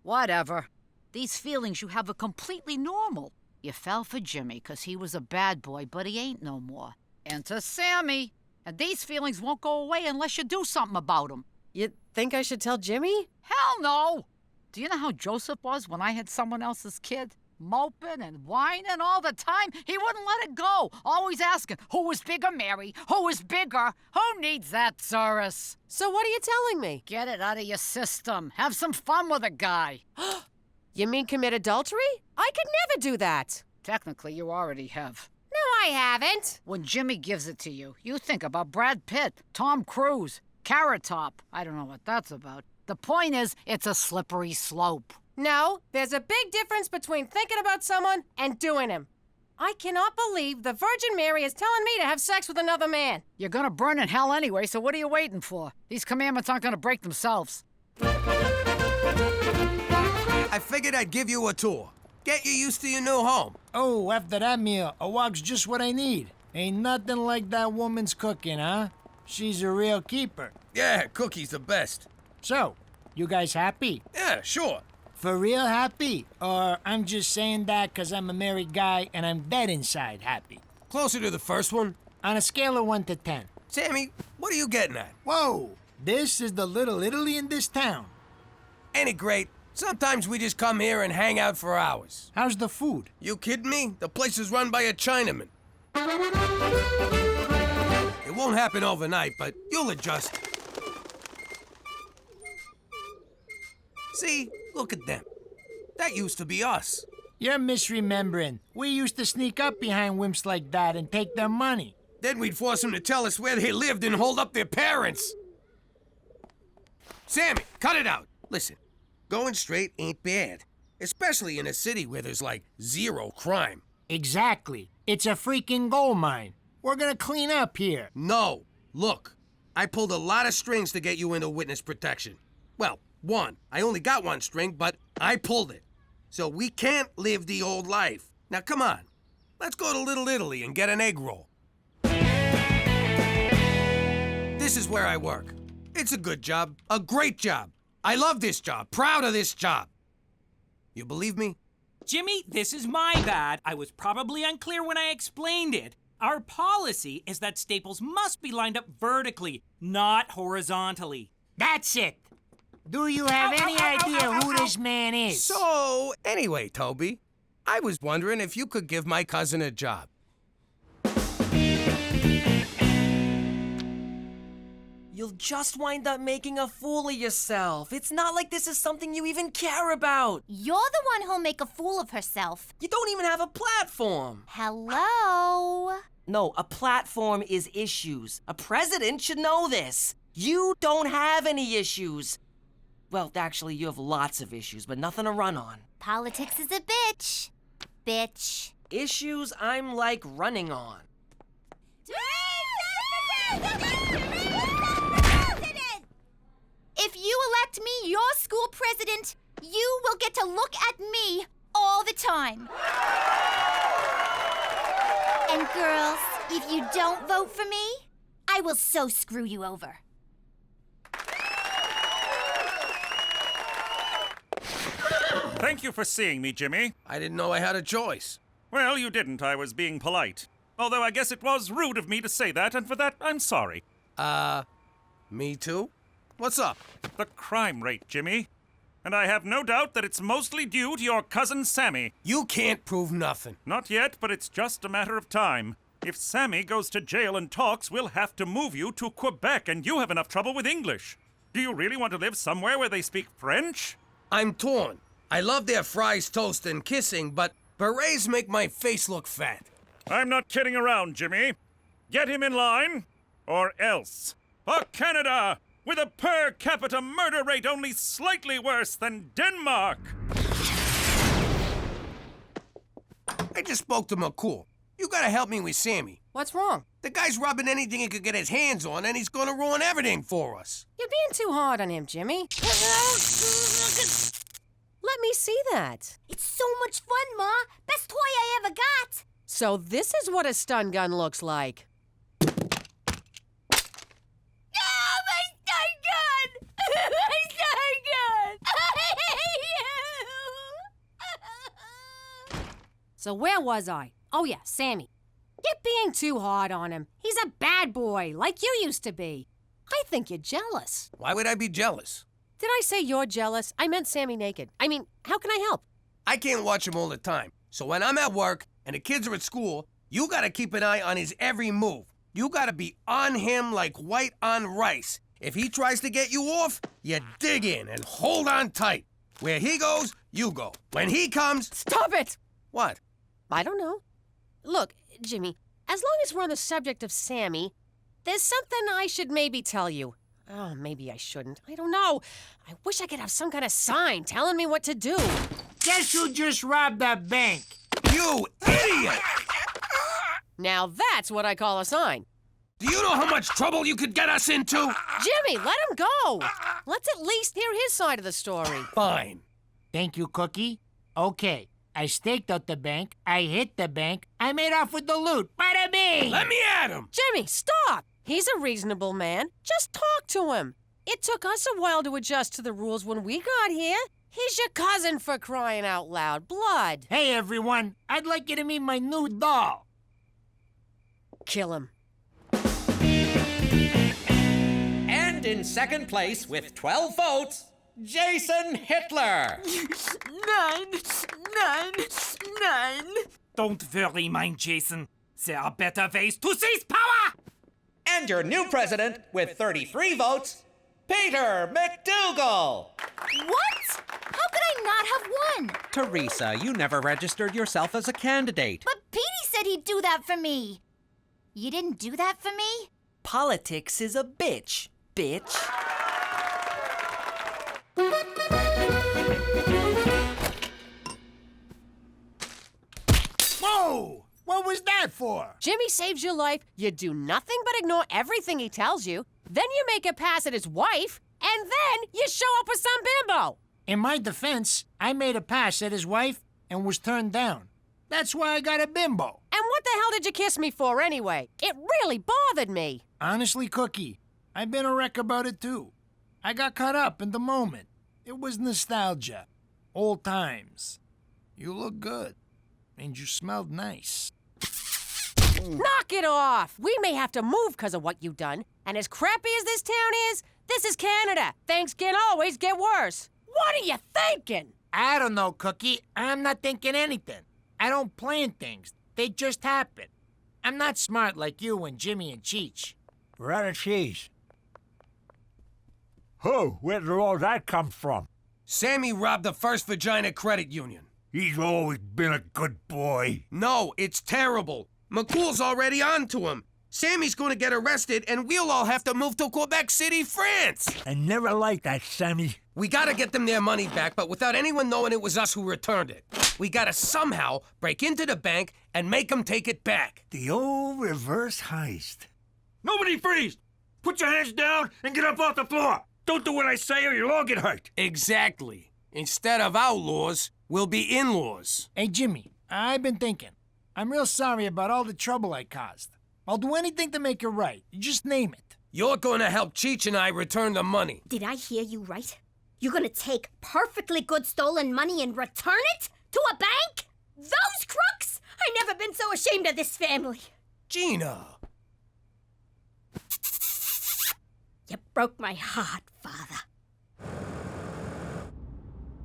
Whatever. These feelings you have are completely normal. You fell for Jimmy because he was a bad boy, but he ain't no more. Enter Sammy. And these feelings won't go away unless you do something about them. You think I should tell Jimmy? Hell no! Do you know how Joseph was when I had someone else's kid? Moping and whining all the time. He wouldn't let it go. Always asking, who was bigger, Mary? Who was bigger? Who needs that, Cyrus? So what are you telling me? Get it out of your system. Have some fun with a guy. You mean commit adultery? I could never do that. Technically, you already have. No, I haven't. When Jimmy gives it to you, you think about Brad Pitt, Tom Cruise, Carrot Top. I don't know what that's about. The point is, it's a slippery slope. No, there's a big difference between thinking about someone and doing him. I cannot believe the Virgin Mary is telling me to have sex with another man. You're gonna burn in hell anyway, so what are you waiting for? These commandments aren't gonna break themselves. I figured I'd give you a tour. Get you used to your new home. Oh, after that meal, a walk's just what I need. Ain't nothing like that woman's cooking, huh? She's a real keeper. Yeah, Cookie's the best. So, you guys happy? Yeah, sure. For real happy? Or I'm just saying that 'cause I'm a married guy and I'm dead inside happy? Closer to the first one. On a scale of 1 to 10. Sammy, what are you getting at? Whoa! This is the little Italy in this town. Ain't it great? Sometimes we just come here and hang out for hours. How's the food? You kidding me? The place is run by a Chinaman. It won't happen overnight, but you'll adjust. See? Look at them. That used to be us. You're misremembering. We used to sneak up behind wimps like that and take their money. Then we'd force them to tell us where they lived and hold up their parents. Sammy, cut it out. Listen, going straight ain't bad. Especially in a city where there's like zero crime. Exactly. It's a freaking gold mine. We're gonna clean up here. No. Look, I pulled a lot of strings to get you into witness protection. Well, one. I only got one string, but I pulled it. So we can't live the old life. Now come on. Let's go to Little Italy and get an egg roll. This is where I work. It's a good job. A great job. I love this job. Proud of this job. You believe me? Jimmy, this is my bad. I was probably unclear when I explained it. Our policy is that staples must be lined up vertically, not horizontally. That's it. Do you have any idea who this man is? So, anyway, Toby, I was wondering if you could give my cousin a job. You'll just wind up making a fool of yourself. It's not like this is something you even care about. You're the one who'll make a fool of herself. You don't even have a platform. Hello? No, a platform is issues. A president should know this. You don't have any issues. Well, actually, you have lots of issues, but nothing to run on. Politics is a bitch. Bitch. Issues I'm like running on. If you elect me your school president, you will get to look at me all the time. And girls, if you don't vote for me, I will so screw you over. Thank you for seeing me, Jimmy. I didn't know I had a choice. Well, you didn't. I was being polite. Although I guess it was rude of me to say that, and for that, I'm sorry. Me too? What's up? The crime rate, Jimmy. And I have no doubt that it's mostly due to your cousin Sammy. You can't prove nothing. Not yet, but it's just a matter of time. If Sammy goes to jail and talks, we'll have to move you to Quebec, and you have enough trouble with English. Do you really want to live somewhere where they speak French? I'm torn. I love their fries, toast, and kissing, but berets make my face look fat. I'm not kidding around, Jimmy. Get him in line, or else. For Canada, with a per capita murder rate only slightly worse than Denmark. I just spoke to McCool. You gotta help me with Sammy. What's wrong? The guy's rubbing anything he could get his hands on, and he's gonna ruin everything for us. You're being too hard on him, Jimmy. Let me see that. It's so much fun, Ma. Best toy I ever got. So this is what a stun gun looks like. So where was I? Oh yeah, Sammy. You're being too hard on him. He's a bad boy, like you used to be. I think you're jealous. Why would I be jealous? Did I say you're jealous? I meant Sammy naked. I mean, how can I help? I can't watch him all the time. So when I'm at work and the kids are at school, you gotta keep an eye on his every move. You gotta be on him like white on rice. If he tries to get you off, you dig in and hold on tight. Where he goes, you go. When he comes... Stop it! What? I don't know. Look, Jimmy, as long as we're on the subject of Sammy, there's something I should maybe tell you. Oh, maybe I shouldn't. I don't know. I wish I could have some kind of sign telling me what to do. Guess who just robbed that bank? You idiot! Now that's what I call a sign. Do you know how much trouble you could get us into? Jimmy, let him go. Let's at least hear his side of the story. Fine. Thank you, Cookie. Okay. I staked out the bank, I hit the bank, I made off with the loot. Bada bing! Let me at him! Jimmy, stop! He's a reasonable man. Just talk to him. It took us a while to adjust to the rules when we got here. He's your cousin, for crying out loud. Blood. Hey, everyone. I'd like you to meet my new doll. Kill him. And in second place with 12 votes, Jason Hitler. None. Don't worry, mein Jason. There are better ways to seize power! And your new president with 33 votes, Peter McDougal. What? How could I not have won? Teresa, you never registered yourself as a candidate. But Petey said he'd do that for me. You didn't do that for me? Politics is a bitch. Whoa! What was that for? Jimmy saves your life, you do nothing but ignore everything he tells you, then you make a pass at his wife, and then you show up with some bimbo. In my defense, I made a pass at his wife and was turned down. That's why I got a bimbo. And what the hell did you kiss me for anyway? It really bothered me. Honestly, Cookie, I've been a wreck about it too. I got caught up in the moment. It was nostalgia. Old times. You look good. And you smelled nice. Knock it off! We may have to move because of what you've done. And as crappy as this town is, this is Canada. Things can always get worse. What are you thinking? I don't know, Cookie. I'm not thinking anything. I don't plan things. They just happen. I'm not smart like you and Jimmy and Cheech. We're out of cheese. Oh, where did all that come from? Sammy robbed the First Virginia Credit Union. He's always been a good boy. No, it's terrible. McCool's already on to him. Sammy's going to get arrested, and we'll all have to move to Quebec City, France. I never liked that, Sammy. We gotta get them their money back, but without anyone knowing it was us who returned it. We gotta somehow break into the bank and make them take it back. The old reverse heist. Nobody freeze! Put your hands down and get up off the floor! Don't do what I say or you'll all get hurt. Exactly. Instead of outlaws, we'll be in-laws. Hey, Jimmy, I've been thinking. I'm real sorry about all the trouble I caused. I'll do anything to make it right. You just name it. You're gonna help Cheech and I return the money. Did I hear you right? You're gonna take perfectly good stolen money and return it to a bank? Those crooks? I've never been so ashamed of this family. Gina. You broke my heart, Father.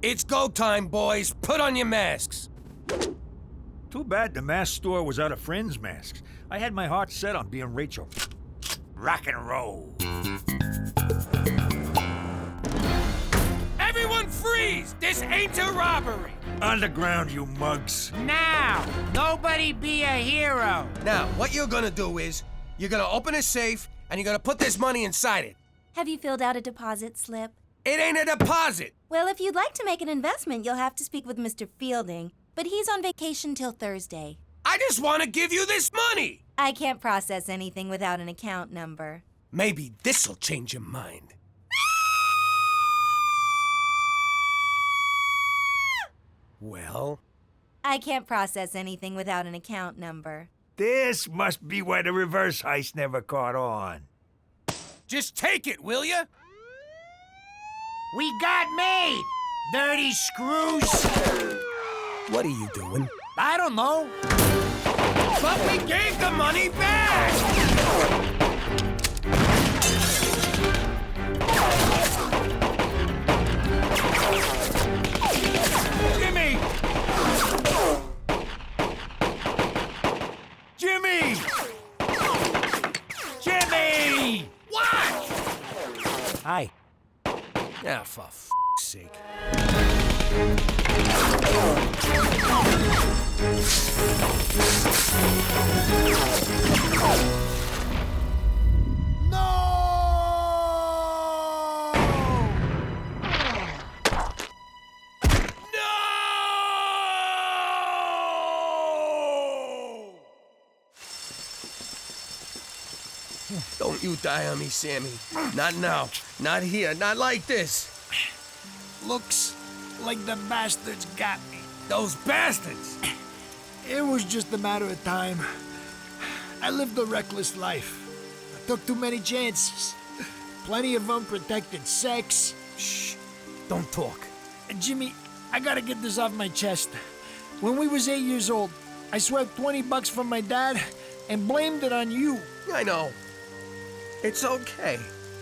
It's go time, boys. Put on your masks. Too bad the mask store was out of friends' masks. I had my heart set on being Rachel. Rock and roll. Everyone freeze! This ain't a robbery! Underground, you mugs. Now, nobody be a hero. Now, what you're gonna do is, you're gonna open a safe, and you're gonna put this money inside it. Have you filled out a deposit slip? It ain't a deposit! Well, if you'd like to make an investment, you'll have to speak with Mr. Fielding, but he's on vacation till Thursday. I just want to give you this money! I can't process anything without an account number. Maybe this'll change your mind. Well? I can't process anything without an account number. This must be why the reverse heist never caught on. Just take it, will ya? We got made! Dirty screws! What are you doing? I don't know. But we gave the money back! Jimmy! Jimmy! Jimmy! What? Hi. Ah, for f***'s sake. Don't you die on me, Sammy. Not now. Not here. Not like this. Looks like the bastards got me. Those bastards! It was just a matter of time. I lived a reckless life. I took too many chances. Plenty of unprotected sex. Shh. Don't talk. Jimmy, I gotta get this off my chest. When we was 8 years old, I swept $20 from my dad and blamed it on you. I know. It's okay.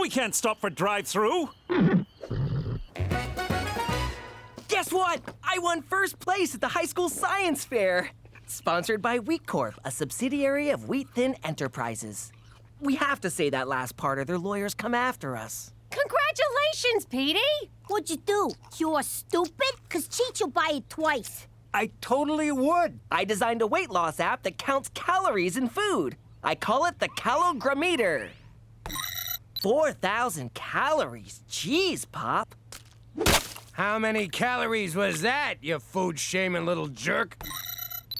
we can't stop for drive-through. Guess what? I won first place at the high school science fair. Sponsored by Wheat Corp, a subsidiary of Wheat Thin Enterprises. We have to say that last part or their lawyers come after us. Congratulations, Petey! What'd you do? You're stupid? 'Cause Cheech will buy it twice. I totally would. I designed a weight loss app that counts calories in food. I call it the Calogrometer. 4,000 calories. Jeez, Pop. How many calories was that, you food-shaming little jerk?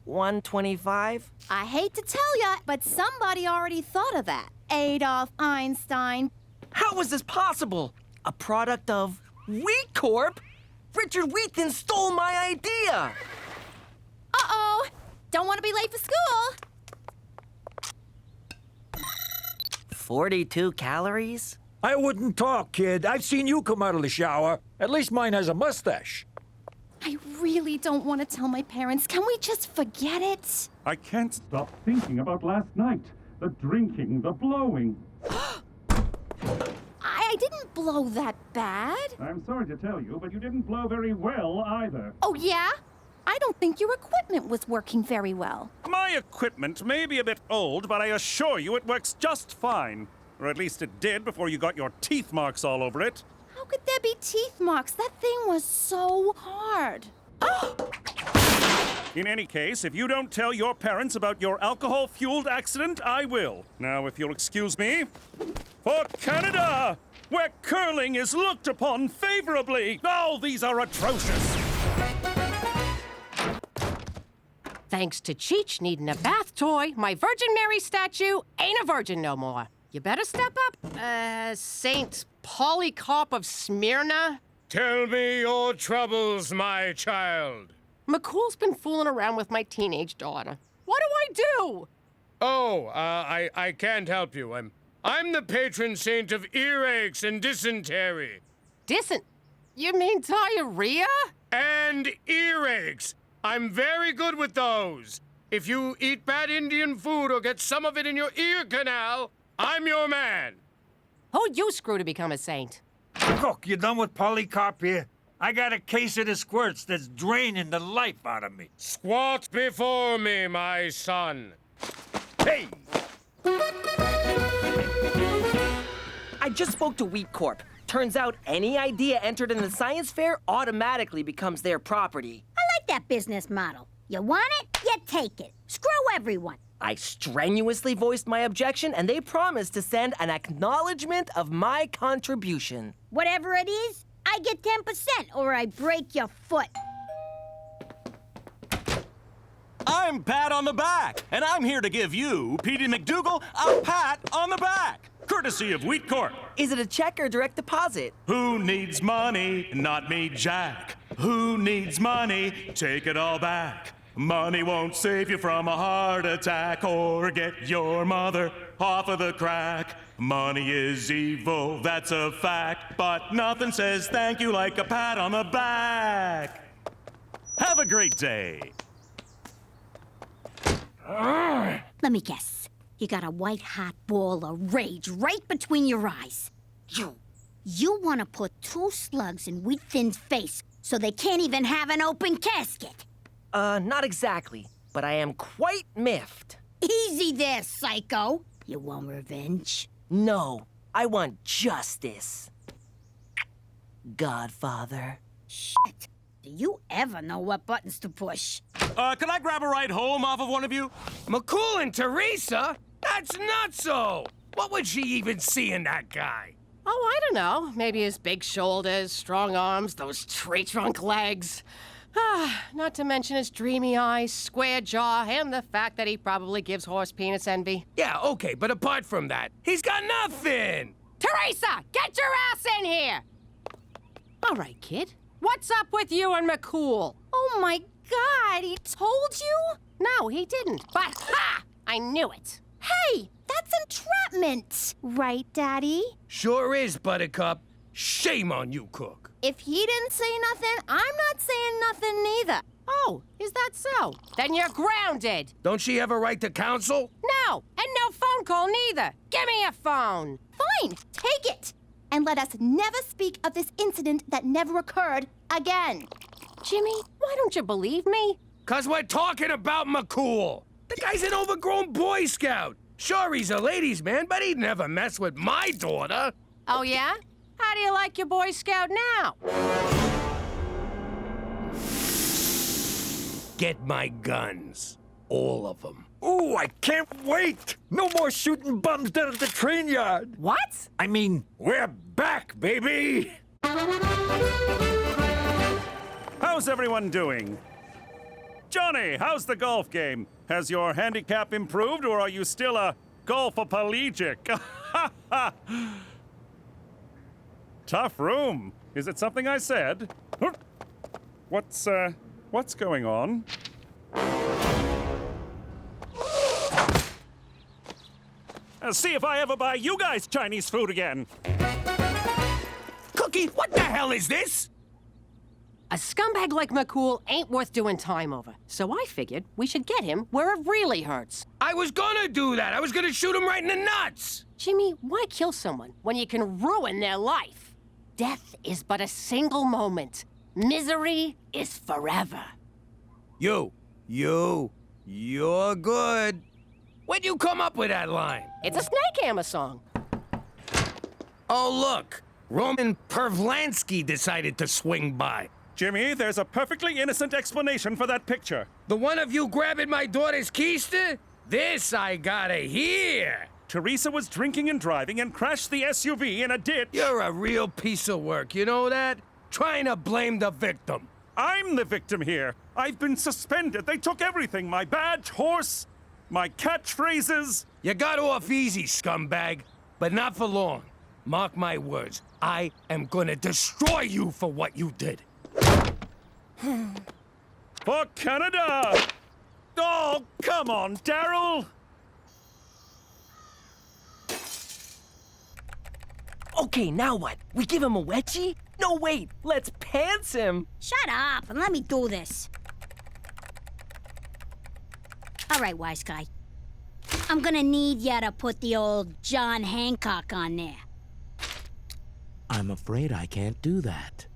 125? I hate to tell ya, but somebody already thought of that. Adolf Einstein. How was this possible? A product of Wheat Corp? Richard Wheatton stole my idea! Uh-oh! Don't want to be late for school. 42 calories? I wouldn't talk, kid. I've seen you come out of the shower. At least mine has a mustache. I really don't want to tell my parents. Can we just forget it? I can't stop thinking about last night. The drinking, the blowing. I didn't blow that bad. I'm sorry to tell you, but you didn't blow very well either. Oh, yeah? I don't think your equipment was working very well. My equipment may be a bit old, but I assure you it works just fine. Or at least it did before you got your teeth marks all over it. How could there be teeth marks? That thing was so hard. In any case, if you don't tell your parents about your alcohol-fueled accident, I will. Now, if you'll excuse me. For Canada, where curling is looked upon favorably. Oh, these are atrocious. Thanks to Cheech needing a bath toy, my Virgin Mary statue ain't a virgin no more. You better step up, Saint Polycarp of Smyrna. Tell me your troubles, my child. McCool's been fooling around with my teenage daughter. What do I do? Oh, I can't help you. I'm the patron saint of earaches and dysentery. You mean diarrhea? And earaches. I'm very good with those. If you eat bad Indian food or get some of it in your ear canal, I'm your man. Who'd you screw to become a saint? Cook, you done with Polycarp here? I got a case of the squirts that's draining the life out of me. Squat before me, my son. Hey! I just spoke to Wheat Corp. Turns out any idea entered in the science fair automatically becomes their property. I like that business model. You want it? You take it. Screw everyone. I strenuously voiced my objection, and they promised to send an acknowledgement of my contribution. Whatever it is, I get 10% or I break your foot. I'm Pat on the Back, and I'm here to give you, Petey McDougal, a pat on the back. Courtesy of Wheat Corp. Is it a check or direct deposit? Who needs money? Not me, Jack. Who needs money? Take it all back. Money won't save you from a heart attack or get your mother off of the crack. Money is evil, that's a fact, but nothing says thank you like a pat on the back. Have a great day. Let me guess. You got a white-hot ball of rage right between your eyes. You want to put 2 slugs in Wheat Thin's face so they can't even have an open casket. Not exactly, but I am quite miffed. Easy there, psycho. You want revenge? No, I want justice. Godfather. Shit. Do you ever know what buttons to push? Can I grab a ride home off of one of you? McCool and Teresa? That's nutso! What would she even see in that guy? Oh, I don't know. Maybe his big shoulders, strong arms, those tree-trunk legs. Not to mention his dreamy eyes, square jaw, and the fact that he probably gives horse penis envy. Yeah, okay, but apart from that, he's got nothing! Teresa, get your ass in here! All right, kid. What's up with you and McCool? Oh my God, he told you? No, he didn't. But ha! I knew it. Hey, that's entrapment. Right, Daddy? Sure is, Buttercup. Shame on you, Cook. If he didn't say nothing, I'm not saying nothing neither. Oh, is that so? Then you're grounded. Don't she have a right to counsel? No, and no phone call neither. Give me a phone. Fine, take it. And let us never speak of this incident that never occurred again. Jimmy, why don't you believe me? 'Cause we're talking about McCool. The guy's an overgrown Boy Scout. Sure, he's a ladies' man, but he'd never mess with my daughter. Oh, yeah? How do you like your Boy Scout now? Get my guns. All of them. Ooh, I can't wait! No more shooting bums down at the train yard. What? I mean, we're back, baby! How's everyone doing? Johnny, how's the golf game? Has your handicap improved, or are you still a golfoplegic? Tough room. Is it something I said? What's going on? See if I ever buy you guys Chinese food again. Cookie, what the hell is this? A scumbag like McCool ain't worth doing time over. So I figured we should get him where it really hurts. I was gonna do that. I was gonna shoot him right in the nuts. Jimmy, why kill someone when you can ruin their life? Death is but a single moment. Misery is forever. You're good. Where'd you come up with that line? It's a Snake Hammer song. Oh, look. Roman Pervlansky decided to swing by. Jimmy, there's a perfectly innocent explanation for that picture. The one of you grabbing my daughter's keister? This I gotta hear. Teresa was drinking and driving and crashed the SUV in a ditch. You're a real piece of work, you know that? Trying to blame the victim. I'm the victim here. I've been suspended. They took everything. My badge, horse, my catchphrases. You got off easy, scumbag, but not for long. Mark my words. I am gonna destroy you for what you did. For Canada! Oh, come on, Daryl! Okay, now what? We give him a wedgie? No, wait, let's pants him. Shut up and let me do this. All right, wise guy. I'm gonna need ya to put the old John Hancock on there. I'm afraid I can't do that.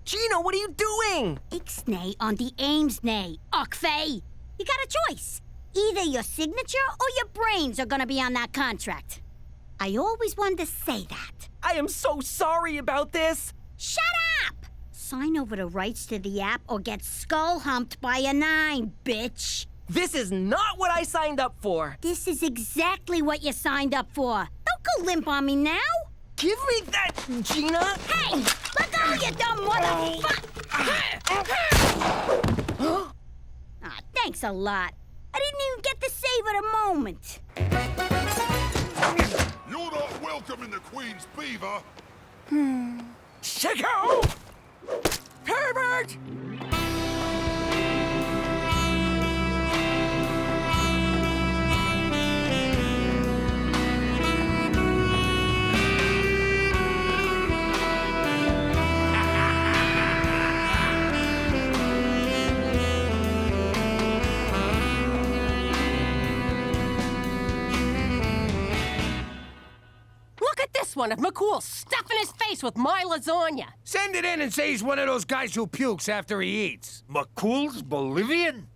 Gino, what are you doing? Ixnay on the Amesnay, Ockfey. You got a choice. Either your signature or your brains are gonna be on that contract. I always wanted to say that. I am so sorry about this. Shut up! Sign over the rights to the app or get skull humped by a 9, bitch. This is not what I signed up for. This is exactly what you signed up for. Don't go limp on me now. Give me that, Gina! Hey! Let go, you dumb motherfucker! Ah, thanks a lot. I didn't even get to savor the moment. You're not welcome in the Queen's Beaver. Chico! Herbert! One of McCool stuffing his face with my lasagna. Send it in and say he's one of those guys who pukes after he eats. McCool's Bolivian?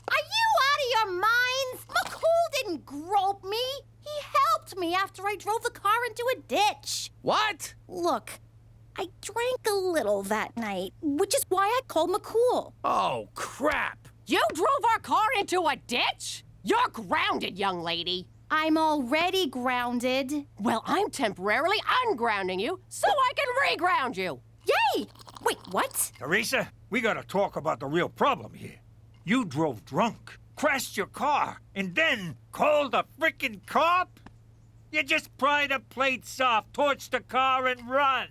Are you out of your minds? McCool didn't grope me. He helped me after I drove the car into a ditch. What? Look, I drank a little that night, which is why I called McCool. Oh, crap. You drove our car into a ditch? You're grounded, young lady. I'm already grounded. Well, I'm temporarily ungrounding you so I can reground you. Yay! Wait, what? Teresa, we gotta talk about the real problem here. You drove drunk, crashed your car, and then called a frickin' cop? You just pry the plates off, torch the car, and run.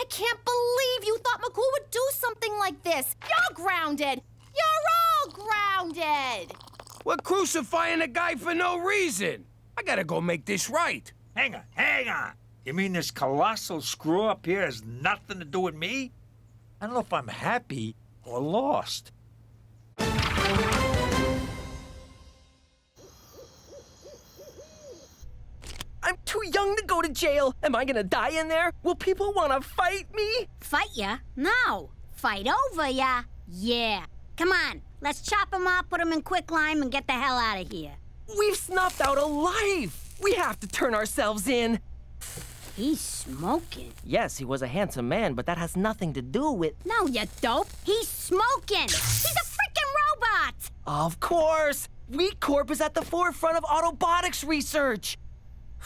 I can't believe you thought McCool would do something like this. You're grounded. You're all grounded. We're crucifying a guy for no reason. I gotta go make this right. Hang on. You mean this colossal screw-up here has nothing to do with me? I don't know if I'm happy or lost. too young to go to jail. Am I gonna die in there? Will people wanna fight me? Fight ya? No. Fight over ya? Yeah. Come on, let's chop him up, put him in quicklime, and get the hell out of here. We've snuffed out a life. We have to turn ourselves in. He's smoking. Yes, he was a handsome man, but that has nothing to do with... No, you dope. He's smoking. He's a freaking robot. Of course. Wheat Corp is at the forefront of Autobotics research.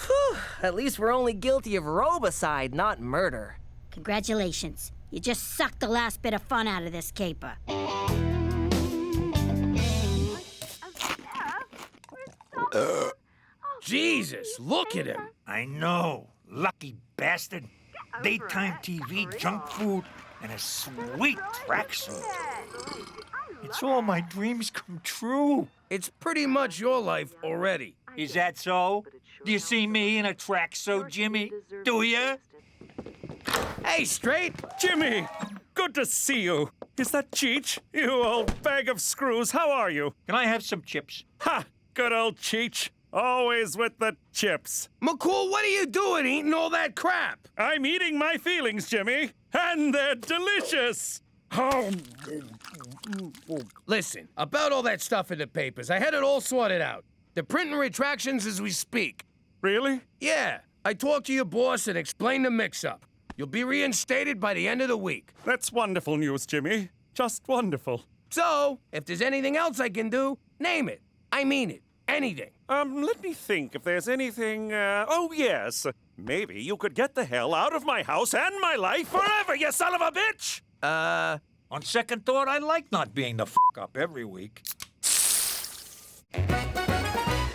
Whew, at least we're only guilty of robicide, not murder. Congratulations. You just sucked the last bit of fun out of this caper. Jesus, look at him. I know. Lucky bastard. Daytime TV, junk food, and a sweet tracksuit. It's all my dreams come true. It's pretty much your life already. Is that so? Do you see me in a tracksuit, Jimmy? Do ya? Hey, Straight! Jimmy! Good to see you. Is that Cheech? You old bag of screws, how are you? Can I have some chips? Ha! Good old Cheech. Always with the chips. McCool, what are you doing eating all that crap? I'm eating my feelings, Jimmy, and they're delicious. Oh. Listen, about all that stuff in the papers, I had it all sorted out. They're printing retractions as we speak. Really? Yeah. I talked to your boss and explained the mix-up. You'll be reinstated by the end of the week. That's wonderful news, Jimmy. Just wonderful. So, if there's anything else I can do, name it. I mean it. Anything. Let me think if there's anything, oh yes. Maybe you could get the hell out of my house and my life forever, you son of a bitch! On second thought, I like not being the up every week.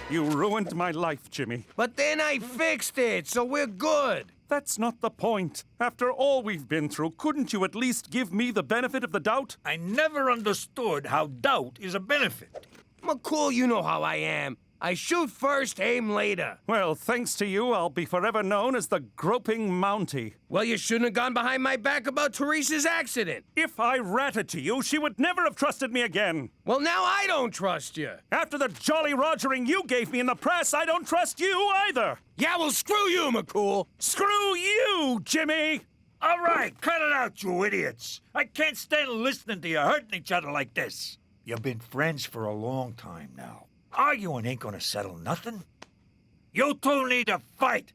You ruined my life, Jimmy. But then I fixed it, so we're good. That's not the point. After all we've been through, couldn't you at least give me the benefit of the doubt? I never understood how doubt is a benefit. McCool, you know how I am. I shoot first, aim later. Well, thanks to you, I'll be forever known as the Groping Mountie. Well, you shouldn't have gone behind my back about Teresa's accident. If I ratted to you, she would never have trusted me again. Well, now I don't trust you. After the Jolly Rogering you gave me in the press, I don't trust you either. Yeah, well, screw you, McCool. Screw you, Jimmy. All right, cut it out, you idiots. I can't stand listening to you hurting each other like this. You've been friends for a long time now. Arguing ain't gonna settle nothing. You two need to fight.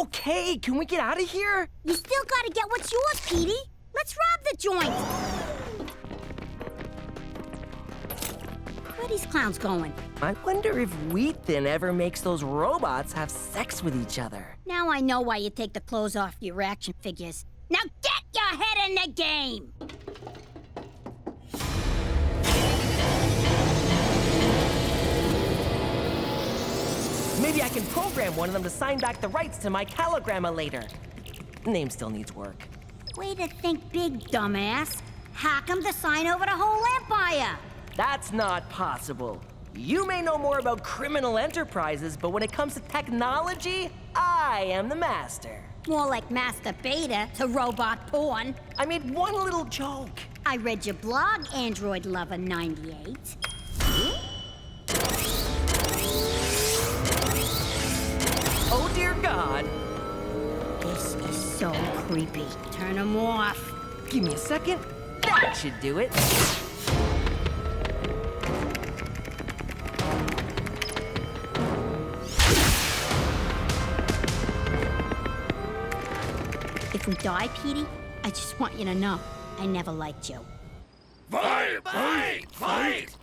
Okay, can we get out of here? You still gotta get what's yours, Petey. Let's rob the joint. Where are these clowns going? I wonder if Wheat Thin ever makes those robots have sex with each other. Now I know why you take the clothes off your action figures. Now get your head in the game! Maybe I can program one of them to sign back the rights to my Calogramma later. Name still needs work. Way to think big, dumbass. Hack 'em to sign over the whole empire. That's not possible. You may know more about criminal enterprises, but when it comes to technology, I am the master. More like Master Beta to robot porn. I made one little joke. I read your blog, Android Lover 98. Oh, dear God. This is so creepy. Turn them off. Give me a second. That should do it. If we die, Petey, I just want you to know I never liked you. Fight! Fight! Fight!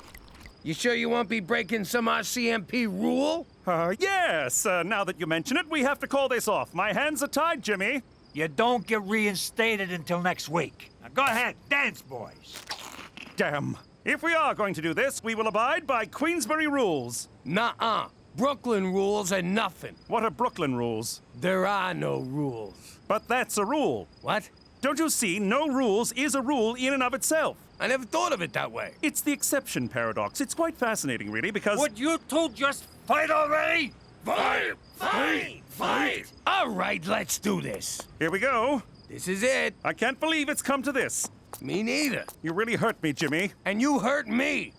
You sure you won't be breaking some RCMP rule? Yes. Now that you mention it, we have to call this off. My hands are tied, Jimmy. You don't get reinstated until next week. Now go ahead, dance, boys. Damn. If we are going to do this, we will abide by Queensbury rules. Nuh-uh. Brooklyn rules are nothing. What are Brooklyn rules? There are no rules. But that's a rule. What? Don't you see? No rules is a rule in and of itself. I never thought of it that way. It's the exception paradox. It's quite fascinating, really, because... Would you two just fight already? Fight! Fight! Fight! All right, let's do this. Here we go. This is it. I can't believe it's come to this. Me neither. You really hurt me, Jimmy. And you hurt me.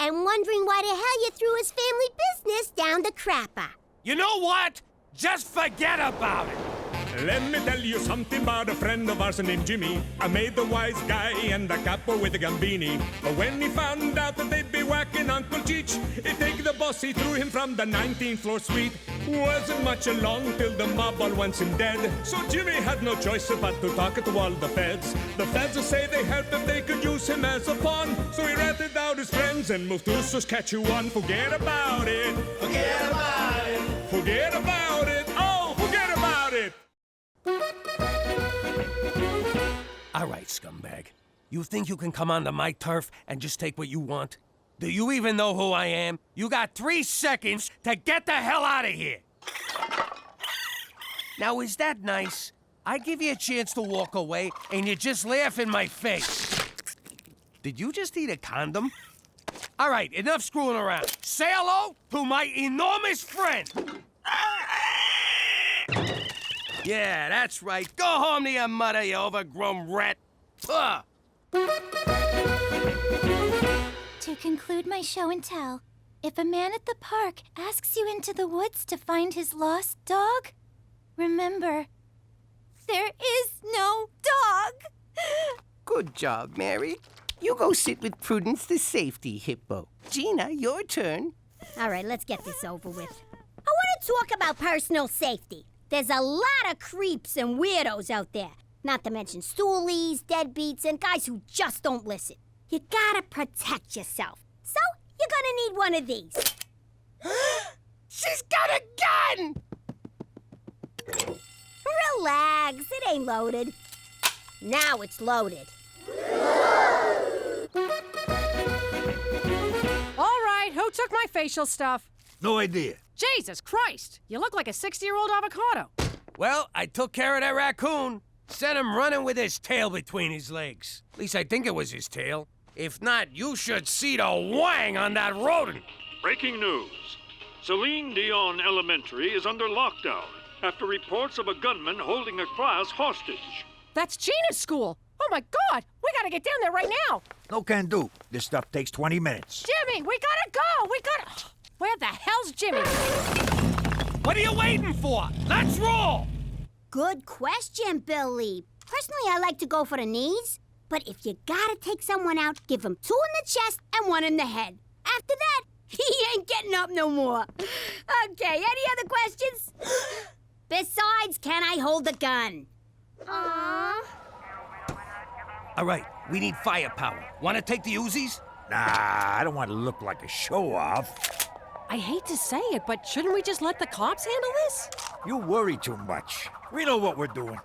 and wondering why the hell you threw his family business down the crapper. You know what? Just forget about it. Let me tell you something about a friend of ours named Jimmy. I made the wise guy and the capo with the gambini. But when he found out that they'd be whacking Uncle Cheech, he'd take the boss, he threw him from the 19th floor suite. Wasn't much along till the mob all wants him dead. So Jimmy had no choice but to talk to all the feds. The feds will say they helped if they could use him as a pawn. So he ratted out his friends and moved to Saskatchewan. Forget about it. Forget about it. Forget about it. Oh, forget about it. All right, scumbag. You think you can come onto my turf and just take what you want? Do you even know who I am? You got 3 seconds to get the hell out of here. Now, is that nice? I give you a chance to walk away, and you just laugh in my face. Did you just eat a condom? All right, enough screwing around. Say hello to my enormous friend. Yeah, that's right. Go home to your mother, you overgrown rat. Ugh. To conclude my show and tell, if a man at the park asks you into the woods to find his lost dog, remember, there is no dog. Good job, Mary. You go sit with Prudence the safety hippo. Gina, your turn. All right, let's get this over with. I want to talk about personal safety. There's a lot of creeps and weirdos out there. Not to mention stoolies, deadbeats, and guys who just don't listen. You gotta protect yourself. So, you're gonna need one of these. She's got a gun! Relax, it ain't loaded. Now it's loaded. All right, who took my facial stuff? No idea. Jesus Christ! You look like a 60-year-old avocado. Well, I took care of that raccoon. Sent him running with his tail between his legs. At least I think it was his tail. If not, you should see the wang on that rodent. Breaking news. Celine Dion Elementary is under lockdown after reports of a gunman holding a class hostage. That's Gina's school. Oh my God! We gotta get down there right now. No can do. This stuff takes 20 minutes. Jimmy, we gotta go. We gotta. Where the hell's Jimmy? What are you waiting for? Let's roll! Good question, Billy. Personally, I like to go for the knees. But if you gotta take someone out, give him 2 in the chest and 1 in the head. After that, he ain't getting up no more. Okay, any other questions? Besides, can I hold the gun? Aww. All right, we need firepower. Want to take the Uzis? Nah, I don't want to look like a show-off. I hate to say it, but shouldn't we just let the cops handle this? You worry too much. We know what we're doing.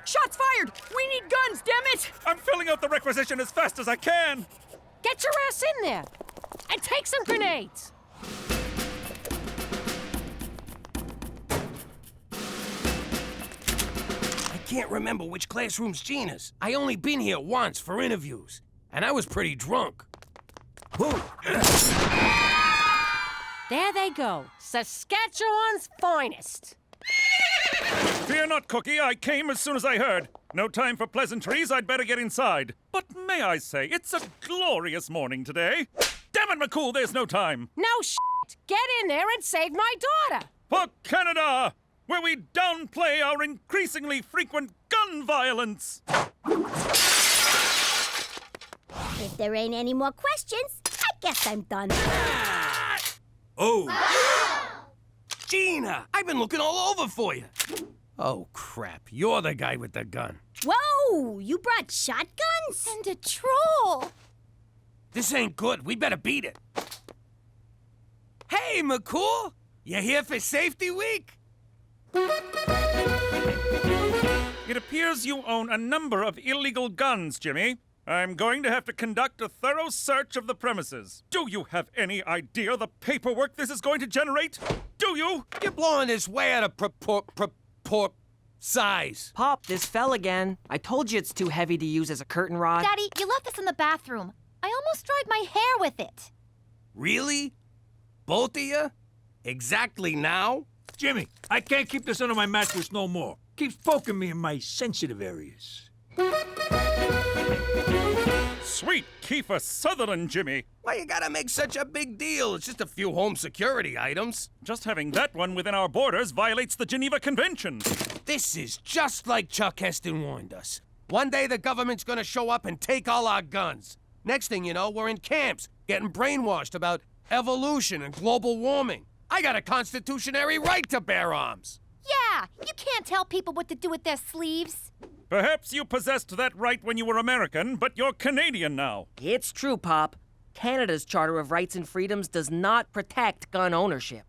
Shots fired! We need guns, damn it! I'm filling out the requisition as fast as I can. Get your ass in there and take some grenades. I can't remember which classroom's Gina's. I only been here once for interviews, and I was pretty drunk. Whoa. There they go, Saskatchewan's finest. Fear not, Cookie. I came as soon as I heard. No time for pleasantries. I'd better get inside. But may I say, it's a glorious morning today. Damn it, McCool, there's no time. No shit. Get in there and save my daughter. For Canada, where we downplay our increasingly frequent gun violence. If there ain't any more questions, I guess I'm done. Oh! Gina! I've been looking all over for you. Oh, crap. You're the guy with the gun. Whoa! You brought shotguns? And a troll. This ain't good. We better beat it. Hey, McCool! You here for Safety Week? It appears you own a number of illegal guns, Jimmy. I'm going to have to conduct a thorough search of the premises. Do you have any idea the paperwork this is going to generate? Do you? You're blowing this way out of size. Pop, this fell again. I told you it's too heavy to use as a curtain rod. Daddy, you left this in the bathroom. I almost dried my hair with it. Really? Both of you? Exactly now? Jimmy, I can't keep this under my mattress no more. Keeps poking me in my sensitive areas. sweet Kiefer Sutherland, Jimmy. Why you gotta make such a big deal? It's just a few home security items. Just having that one within our borders violates the Geneva Convention. This is just like Chuck Heston warned us. One day the government's gonna show up and take all our guns. Next thing you know, we're in camps, getting brainwashed about evolution and global warming. I got a constitutionary right to bear arms. Yeah, you can't tell people what to do with their sleeves. Perhaps you possessed that right when you were American, but you're Canadian now. It's true, Pop. Canada's Charter of Rights and Freedoms does not protect gun ownership.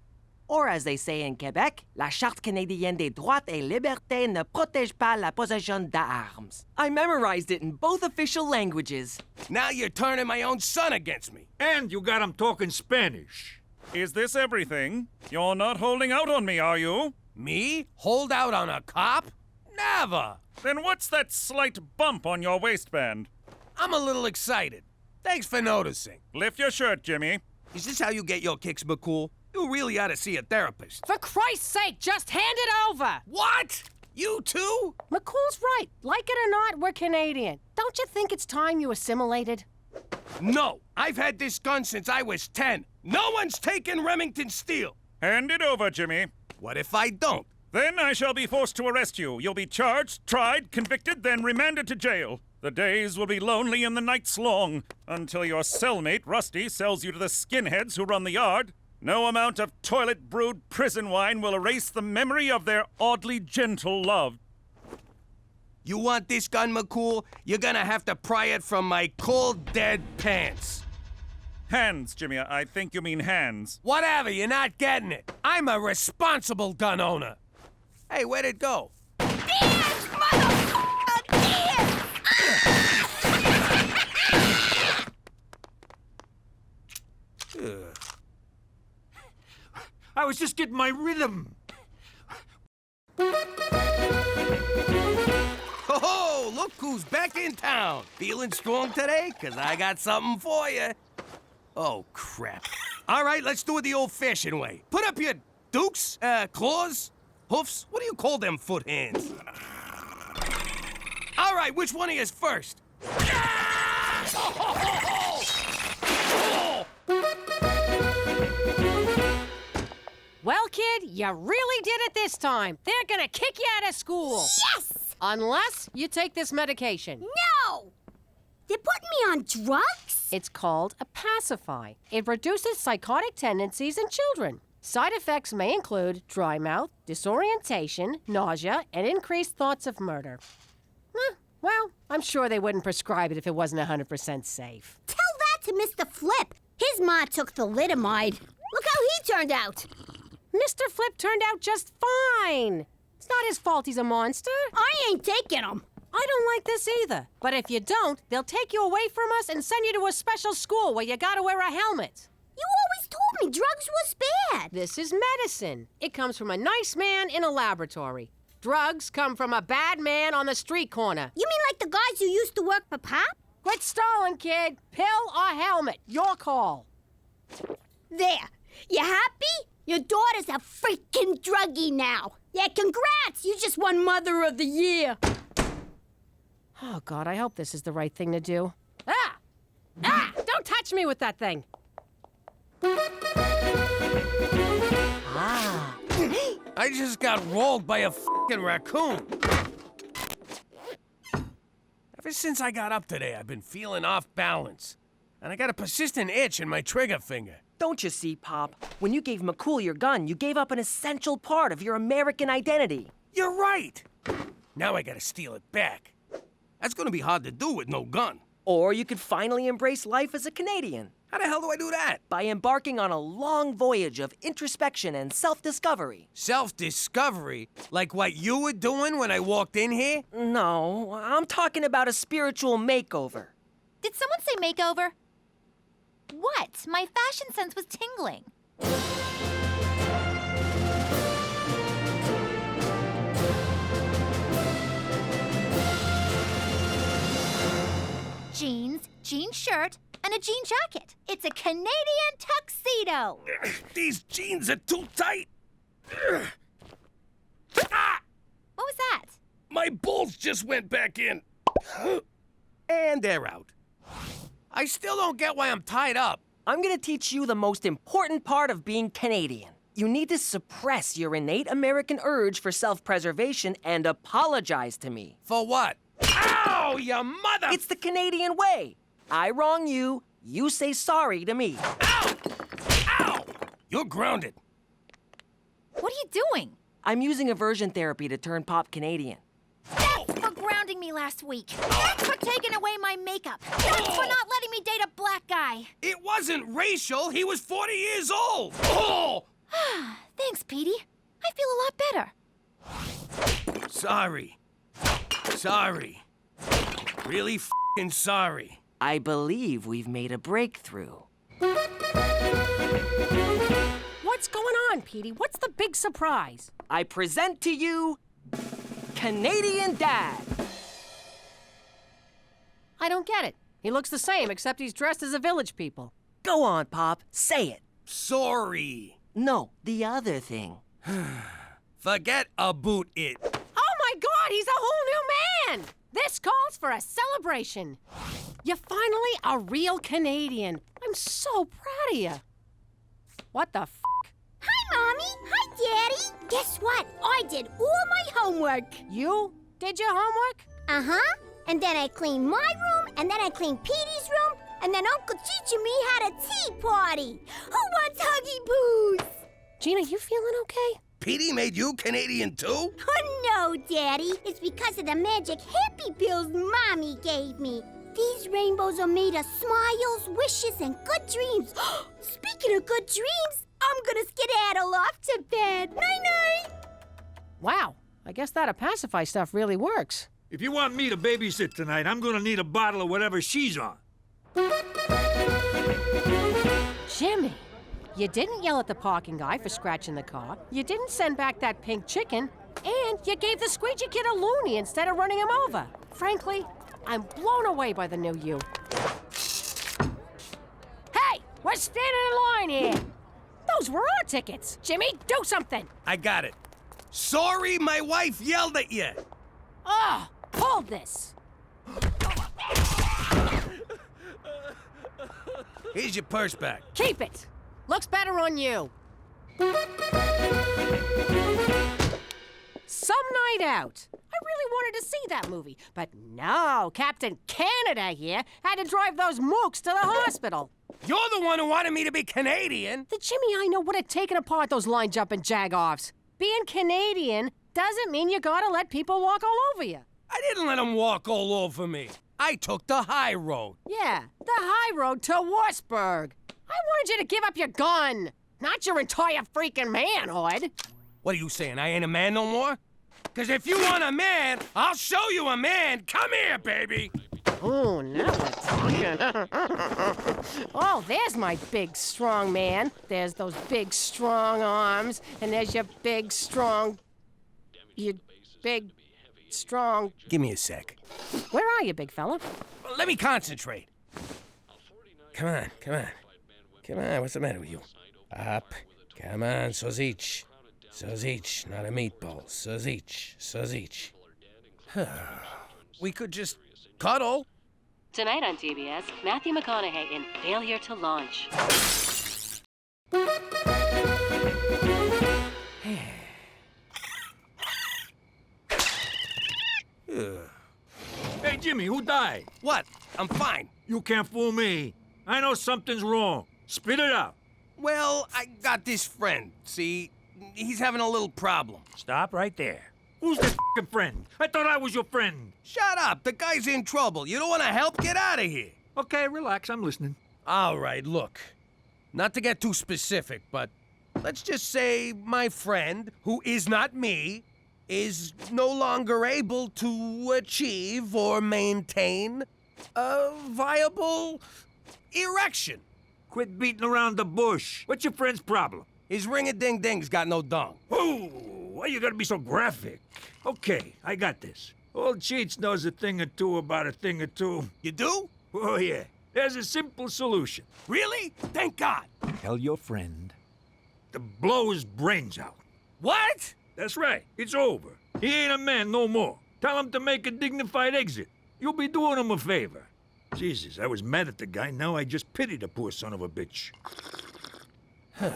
Or as they say in Quebec, la Charte canadienne des droits et libertés ne protège pas la possession d'armes. I memorized it in both official languages. Now you're turning my own son against me. And you got him talking Spanish. Is this everything? You're not holding out on me, are you? Me? Hold out on a cop? Never! Then what's that slight bump on your waistband? I'm a little excited. Thanks for noticing. Lift your shirt, Jimmy. Is this how you get your kicks, McCool? You really ought to see a therapist. For Christ's sake, just hand it over! What? You too? McCool's right. Like it or not, we're Canadian. Don't you think it's time you assimilated? No, I've had this gun since I was 10. No one's taken Remington Steel. Hand it over, Jimmy. What if I don't? Then I shall be forced to arrest you. You'll be charged, tried, convicted, then remanded to jail. The days will be lonely and the nights long, until your cellmate, Rusty, sells you to the skinheads who run the yard. No amount of toilet-brewed prison wine will erase the memory of their oddly gentle love. You want this gun, McCool? You're gonna have to pry it from my cold, dead pants. Hands, Jimmy. I think you mean hands. Whatever, you're not getting it. I'm a responsible gun owner. Hey, where'd it go? Dance, motherfucker! Dance! I was just getting my rhythm. Ho-ho! Look who's back in town. Feeling strong today? 'Cause I got something for you. Oh, crap. All right, let's do it the old-fashioned way. Put up your dukes, claws, hoofs. What do you call them foot hands? All right, which one of you's first? Well, kid, you really did it this time. They're gonna kick you out of school. Yes! Unless you take this medication. No! They're putting me on drugs? It's called a pacify. It reduces psychotic tendencies in children. Side effects may include dry mouth, disorientation, nausea, and increased thoughts of murder. Well, I'm sure they wouldn't prescribe it if it wasn't 100% safe. Tell that to Mr. Flip. His ma took thalidomide. Look how he turned out. Mr. Flip turned out just fine. It's not his fault he's a monster. I ain't taking him. I don't like this either. But if you don't, they'll take you away from us and send you to a special school where you gotta wear a helmet. You always told me drugs was bad. This is medicine. It comes from a nice man in a laboratory. Drugs come from a bad man on the street corner. You mean like the guys who used to work for Pop? Quit stalling, kid. Pill or helmet. Your call. There. You happy? Your daughter's a freaking druggie now. Yeah, congrats. You just won Mother of the Year. Oh, God, I hope this is the right thing to do. Ah! Ah! Don't touch me with that thing. Ah. I just got rolled by a f***ing raccoon. Ever since I got up today, I've been feeling off balance. And I got a persistent itch in my trigger finger. Don't you see, Pop? When you gave McCool your gun, you gave up an essential part of your American identity. You're right. Now I gotta steal it back. That's gonna be hard to do with no gun. Or you could finally embrace life as a Canadian. How the hell do I do that? By embarking on a long voyage of introspection and self-discovery. Self-discovery? Like what you were doing when I walked in here? No, I'm talking about a spiritual makeover. Did someone say makeover? What? My fashion sense was tingling. Jeans, jean shirt, and a jean jacket. It's a Canadian tuxedo. These jeans are too tight. Ah! What was that? My balls just went back in. And they're out. I still don't get why I'm tied up. I'm gonna teach you the most important part of being Canadian. You need to suppress your innate American urge for self-preservation and apologize to me. For what? Ow, you mother! It's the Canadian way. I wrong you, you say sorry to me. Ow! Ow! You're grounded. What are you doing? I'm using aversion therapy to turn Pop Canadian. Thanks for grounding me last week. Thanks for taking away my makeup. Thanks for not letting me date a black guy. It wasn't racial. He was 40 years old. Oh! Thanks, Petey. I feel a lot better. Sorry. Sorry. Really f***ing sorry. I believe we've made a breakthrough. What's going on, Petey? What's the big surprise? I present to you Canadian Dad. I don't get it. He looks the same, except he's dressed as a village people. Go on, Pop. Say it. Sorry. No, the other thing. Forget about it. Oh my God, he's a whole new man! This calls for a celebration. You're finally a real Canadian. I'm so proud of you. What the f***? Hi, Mommy. Hi, Daddy. Guess what? I did all my homework. You did your homework? Uh-huh. And then I cleaned my room, and then I cleaned Petey's room, and then Uncle Cheech and me had a tea party. Who wants Huggy Boos? Gina, you feeling okay? Petey made you Canadian too? Oh, no, Daddy. It's because of the magic happy pills Mommy gave me. These rainbows are made of smiles, wishes, and good dreams. Speaking of good dreams, I'm gonna skedaddle off to bed. Night-night. Wow, I guess that Pacify stuff really works. If you want me to babysit tonight, I'm gonna need a bottle of whatever she's on. Jimmy, you didn't yell at the parking guy for scratching the car. You didn't send back that pink chicken. And you gave the squeegee kid a loony instead of running him over. Frankly, I'm blown away by the new you. Hey, we're standing in line here. Those were our tickets. Jimmy, do something. I got it. Sorry my wife yelled at you. Ah, hold this. Here's your purse back. Keep it. Looks better on you. Some night out. I really wanted to see that movie, but no, Captain Canada here had to drive those mooks to the hospital. You're the one who wanted me to be Canadian. The Jimmy I know would have taken apart those line-jumping jag-offs. Being Canadian doesn't mean you gotta let people walk all over you. I didn't let them walk all over me. I took the high road. Yeah, the high road to Wartburg. I wanted you to give up your gun, not your entire freaking manhood. What are you saying, I ain't a man no more? Because if you want a man, I'll show you a man. Come here, baby. Oh, now we're talking. Oh, there's my big, strong man. There's those big, strong arms. And there's your big, strong... You big, strong... Give me a sec. Where are you, big fella? Well, let me concentrate. Come on, come on. Come on, what's the matter with you? Up. Come on, Sozich. Sozich, not a meatball. Sozich, Sozich. We could just cuddle. Tonight on TBS, Matthew McConaughey in Failure to Launch. Hey, Jimmy, who died? What? I'm fine. You can't fool me. I know something's wrong. Spit it out. Well, I got this friend, see? He's having a little problem. Stop right there. Who's that f***ing friend? I thought I was your friend. Shut up. The guy's in trouble. You don't want to help? Get out of here. Okay, relax. I'm listening. All right, look. Not to get too specific, but let's just say my friend, who is not me, is no longer able to achieve or maintain a viable erection. Quit beating around the bush. What's your friend's problem? His ring-a-ding-ding's got no dong. Ooh, why you gotta be so graphic? Okay, I got this. Old Cheech knows a thing or two about a thing or two. You do? Oh, yeah. There's a simple solution. Really? Thank God. Tell your friend to blow his brains out. What? That's right. It's over. He ain't a man no more. Tell him to make a dignified exit. You'll be doing him a favor. Jesus, I was mad at the guy. Now I just pity the poor son of a bitch. Hi,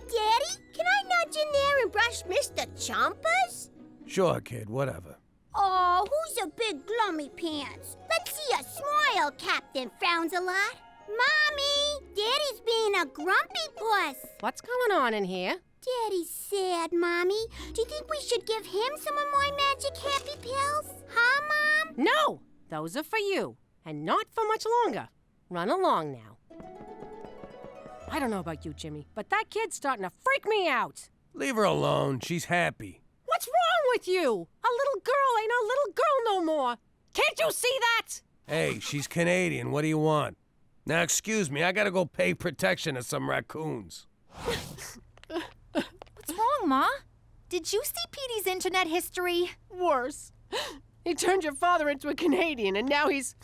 Daddy. Can I nudge in there and brush Mr. Chompers? Sure, kid, whatever. Oh, who's a big glummy pants? Let's see a smile, Captain Frowns a lot. Mommy, Daddy's being a grumpy puss. What's going on in here? Daddy's sad, Mommy. Do you think we should give him some of my magic happy pills? Huh, Mom? No! Those are for you, and not for much longer. Run along now. I don't know about you, Jimmy, but that kid's starting to freak me out. Leave her alone. She's happy. What's wrong with you? A little girl ain't a little girl no more. Can't you see that? Hey, she's Canadian. What do you want? Now, excuse me, I gotta go pay protection to some raccoons. What's wrong, Ma? Did you see Petey's internet history? Worse. He turned your father into a Canadian, and now he's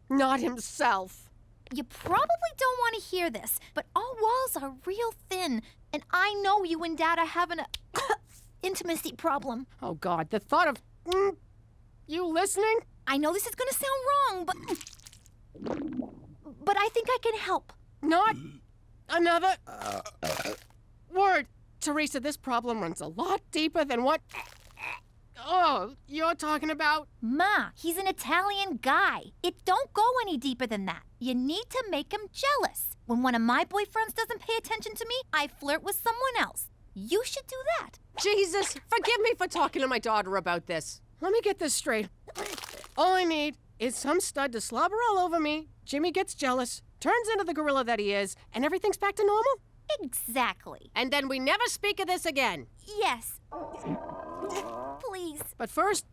not himself. You probably don't want to hear this, but our walls are real thin, and I know you and Dad are having a intimacy problem. Oh, God, the thought of... you listening? I know this is going to sound wrong, but I think I can help. Not another word. Teresa, this problem runs a lot deeper than what... Oh, you're talking about? Ma, he's an Italian guy. It don't go any deeper than that. You need to make him jealous. When one of my boyfriends doesn't pay attention to me, I flirt with someone else. You should do that. Jesus, forgive me for talking to my daughter about this. Let me get this straight. All I need is some stud to slobber all over me, Jimmy gets jealous, turns into the gorilla that he is, and everything's back to normal? Exactly. And then we never speak of this again. Yes. Please. But first,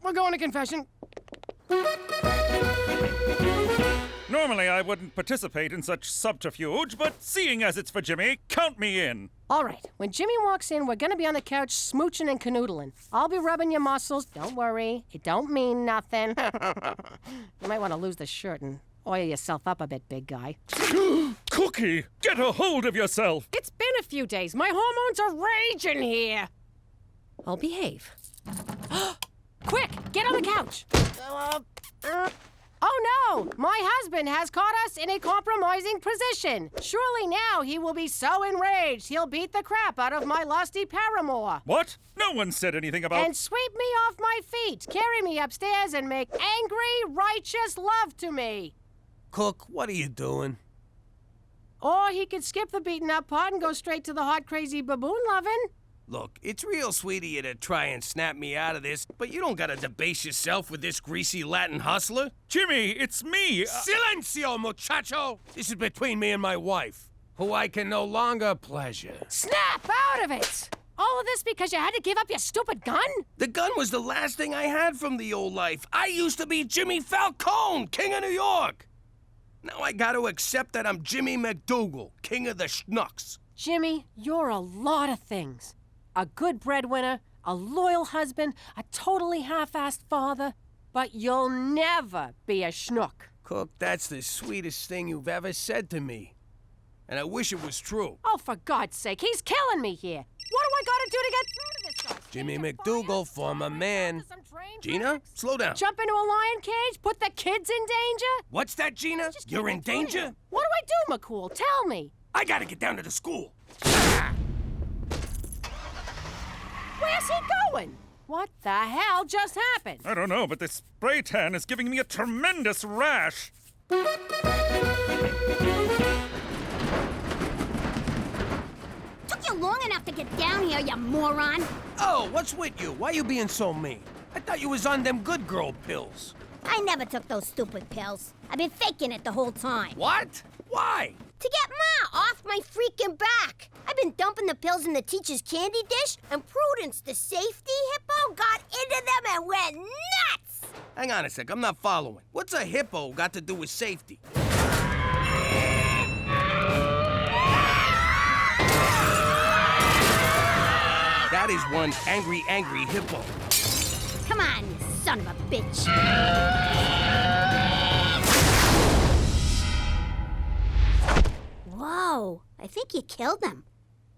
we're going to confession. Normally I wouldn't participate in such subterfuge, but seeing as it's for Jimmy, count me in. All right, when Jimmy walks in, we're gonna be on the couch smooching and canoodling. I'll be rubbing your muscles. Don't worry, it don't mean nothing. You might want to lose the shirt and oil yourself up a bit, big guy. Cookie, get a hold of yourself. It's been a few days. My hormones are raging here. I'll behave. Quick, get on the couch. Oh no! My husband has caught us in a compromising position. Surely now he will be so enraged he'll beat the crap out of my lusty paramour. What? No one said anything about... And sweep me off my feet, carry me upstairs, and make angry, righteous love to me. Cook, what are you doing? Or he could skip the beaten up part and go straight to the hot, crazy baboon loving. Look, it's real sweet of you to try and snap me out of this, but you don't gotta debase yourself with this greasy Latin hustler. Jimmy, it's me! Silencio, muchacho! This is between me and my wife, who I can no longer pleasure. Snap out of it! All of this because you had to give up your stupid gun? The gun was the last thing I had from the old life. I used to be Jimmy Falcone, King of New York. Now I gotta accept that I'm Jimmy McDougal, King of the Schnooks. Jimmy, you're a lot of things. A good breadwinner, a loyal husband, a totally half-assed father, but you'll never be a schnook. Cook, that's the sweetest thing you've ever said to me. And I wish it was true. Oh, for God's sake, he's killing me here. What do I gotta do to get through to this guy? Jimmy McDougal, former man. Gina, slow down. Jump into a lion cage? Put the kids in danger? What's that, Gina? You're in danger? What do I do, McCool? Tell me. I gotta get down to the school. Where's he going? What the hell just happened? I don't know, but this spray tan is giving me a tremendous rash. Took you long enough to get down here, you moron. Oh, what's with you? Why you being so mean? I thought you was on them good girl pills. I never took those stupid pills. I've been faking it the whole time. What? Why? To get Ma off my freaking back. I've been dumping the pills in the teacher's candy dish, and Prudence, the safety hippo, got into them and went nuts! Hang on a sec, I'm not following. What's a hippo got to do with safety? That is one angry, angry hippo. Come on, you son of a bitch. Whoa, I think you killed him.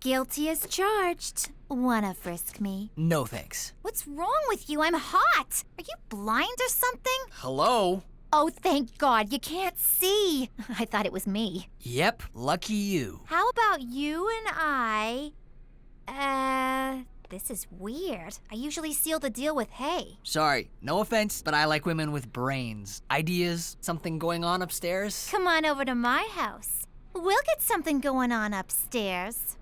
Guilty as charged. Wanna frisk me? No thanks. What's wrong with you? I'm hot. Are you blind or something? Hello? Oh, thank God, you can't see. I thought it was me. Yep, lucky you. How about you and I? This is weird. I usually seal the deal with hay. Sorry, no offense, but I like women with brains. Ideas, something going on upstairs? Come on over to my house. We'll get something going on upstairs.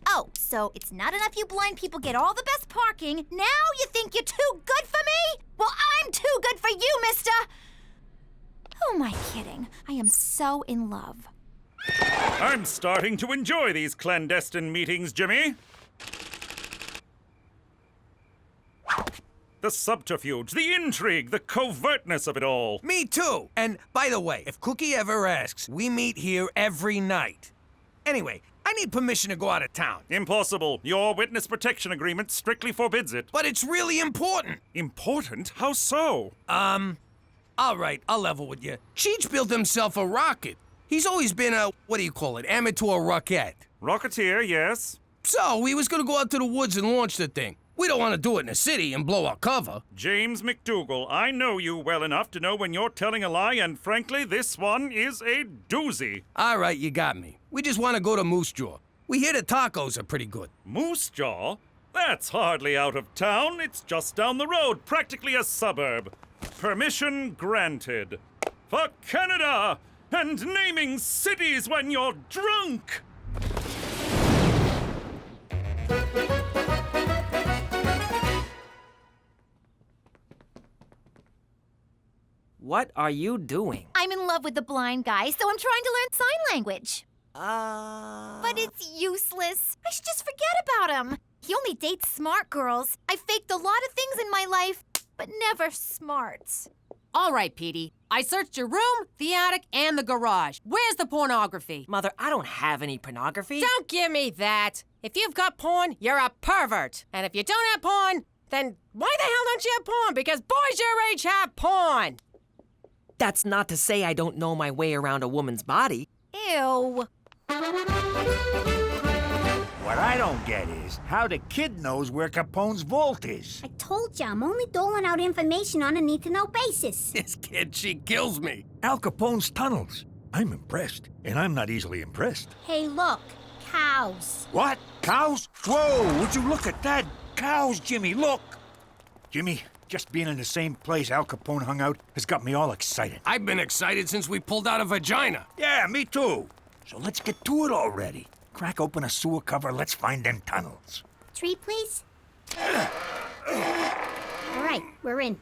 Oh, so it's not enough you blind people get all the best parking. Now you think you're too good for me? Well, I'm too good for you, mister! Who am I kidding? I am so in love. I'm starting to enjoy these clandestine meetings, Jimmy. The subterfuge, the intrigue, the covertness of it all. Me too. And by the way, if Cookie ever asks, we meet here every night. Anyway, I need permission to go out of town. Impossible. Your witness protection agreement strictly forbids it. But it's really important. Important? How so? All right, I'll level with you. Cheech built himself a rocket. He's always been a, amateur rocket. Rocketeer, yes. So, he was gonna go out to the woods and launch the thing. We don't want to do it in the city and blow our cover. James McDougal, I know you well enough to know when you're telling a lie, and frankly, this one is a doozy. All right, you got me. We just want to go to Moose Jaw. We hear the tacos are pretty good. Moose Jaw? That's hardly out of town. It's just down the road, practically a suburb. Permission granted. For Canada! And naming cities when you're drunk! What are you doing? I'm in love with the blind guy, so I'm trying to learn sign language. But it's useless. I should just forget about him. He only dates smart girls. I faked a lot of things in my life, but never smart. All right, Petey. I searched your room, the attic, and the garage. Where's the pornography? Mother, I don't have any pornography. Don't give me that. If you've got porn, you're a pervert. And if you don't have porn, then why the hell don't you have porn? Because boys your age have porn. That's not to say I don't know my way around a woman's body. Ew. What I don't get is how the kid knows where Capone's vault is. I told you, I'm only doling out information on a need-to-know basis. This kid, she kills me. Al Capone's tunnels. I'm impressed, and I'm not easily impressed. Hey, look, cows. What? Cows? Whoa, would you look at that? Cows, Jimmy, look. Jimmy, just being in the same place Al Capone hung out has got me all excited. I've been excited since we pulled out a vagina. Yeah, me too. So let's get to it already. Crack open a sewer cover, let's find them tunnels. Tree, please. All right, we're in.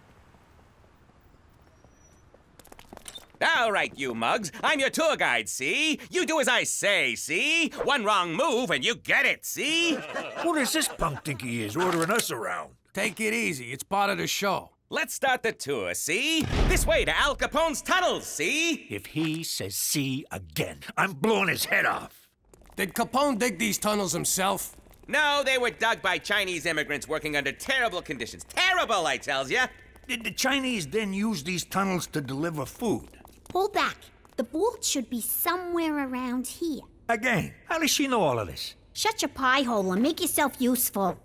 All right, you mugs. I'm your tour guide, see? You do as I say, see? One wrong move and you get it, see? Who does this punk think he is, ordering us around? Take it easy. It's part of the show. Let's start the tour, see? This way to Al Capone's tunnels, see? If he says see again, I'm blowing his head off. Did Capone dig these tunnels himself? No, they were dug by Chinese immigrants working under terrible conditions. Terrible, I tells ya. Did the Chinese then use these tunnels to deliver food? Pull back. The vault should be somewhere around here. Again, how does she know all of this? Shut your pie hole and make yourself useful.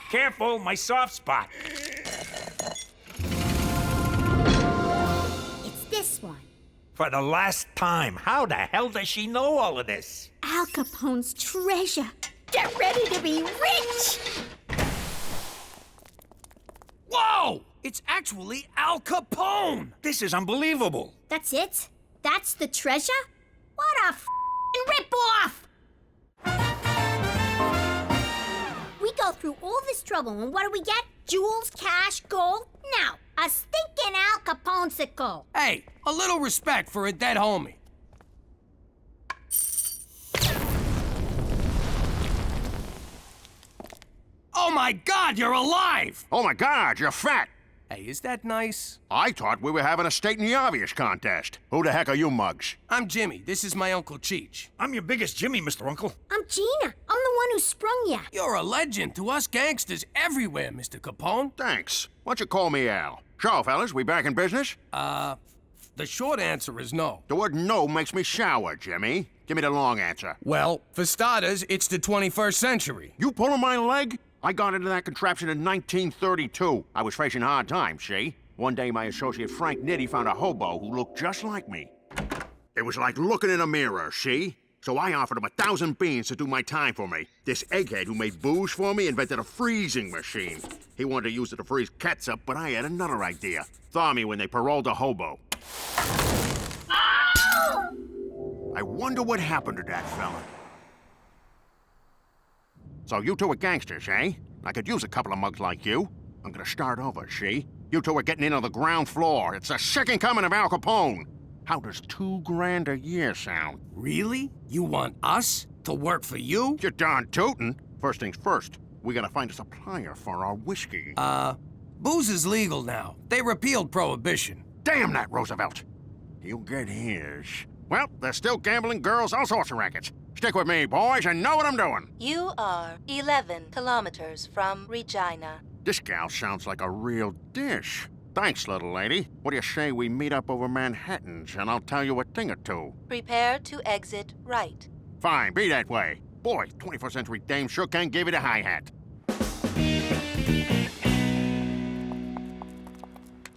Careful, my soft spot. It's this one. For the last time, how the hell does she know all of this? Al Capone's treasure. Get ready to be rich! Whoa! It's actually Al Capone! This is unbelievable. That's it? That's the treasure? What a f***ing rip-off! We go through all this trouble, and what do we get? Jewels, cash, gold? No, a stinking Al Capone-sicle. Hey, a little respect for a dead homie. Oh my God, you're alive! Oh my God, you're fat! Hey, is that nice? I thought we were having a stating the obvious contest. Who the heck are you mugs? I'm Jimmy. This is my Uncle Cheech. I'm your biggest Jimmy, Mr. Uncle. I'm Gina. I'm the one who sprung ya. You're a legend to us gangsters everywhere, Mr. Capone. Thanks. Why don't you call me Al? So, fellas, we back in business? The The short answer is no. The word no makes me shower, Jimmy. Give me the long answer. Well, for starters, it's the 21st century. You pulling my leg? I got into that contraption in 1932. I was facing hard times, see? One day, my associate Frank Nitti found a hobo who looked just like me. It was like looking in a mirror, see? So I offered him 1,000 beans to do my time for me. This egghead who made booze for me invented a freezing machine. He wanted to use it to freeze ketchup, but I had another idea. Thaw me when they paroled a hobo. I wonder what happened to that fella. So you two are gangsters, eh? I could use a couple of mugs like you. I'm gonna start over, see? You two are getting in on the ground floor. It's the second coming of Al Capone. How does $2 grand a year sound? Really? You want us to work for you? You're darn tootin'. First things first, we gotta find a supplier for our whiskey. Booze is legal now. They repealed Prohibition. Damn that Roosevelt! He'll get his. Well, there's still gambling, girls, all sorts of rackets. Stick with me, boys, and know what I'm doing. You are 11 kilometers from Regina. This gal sounds like a real dish. Thanks, little lady. What do you say we meet up over Manhattan's, and I'll tell you a thing or two? Prepare to exit right. Fine, be that way. Boy, 21st century dame sure can give you the hi-hat.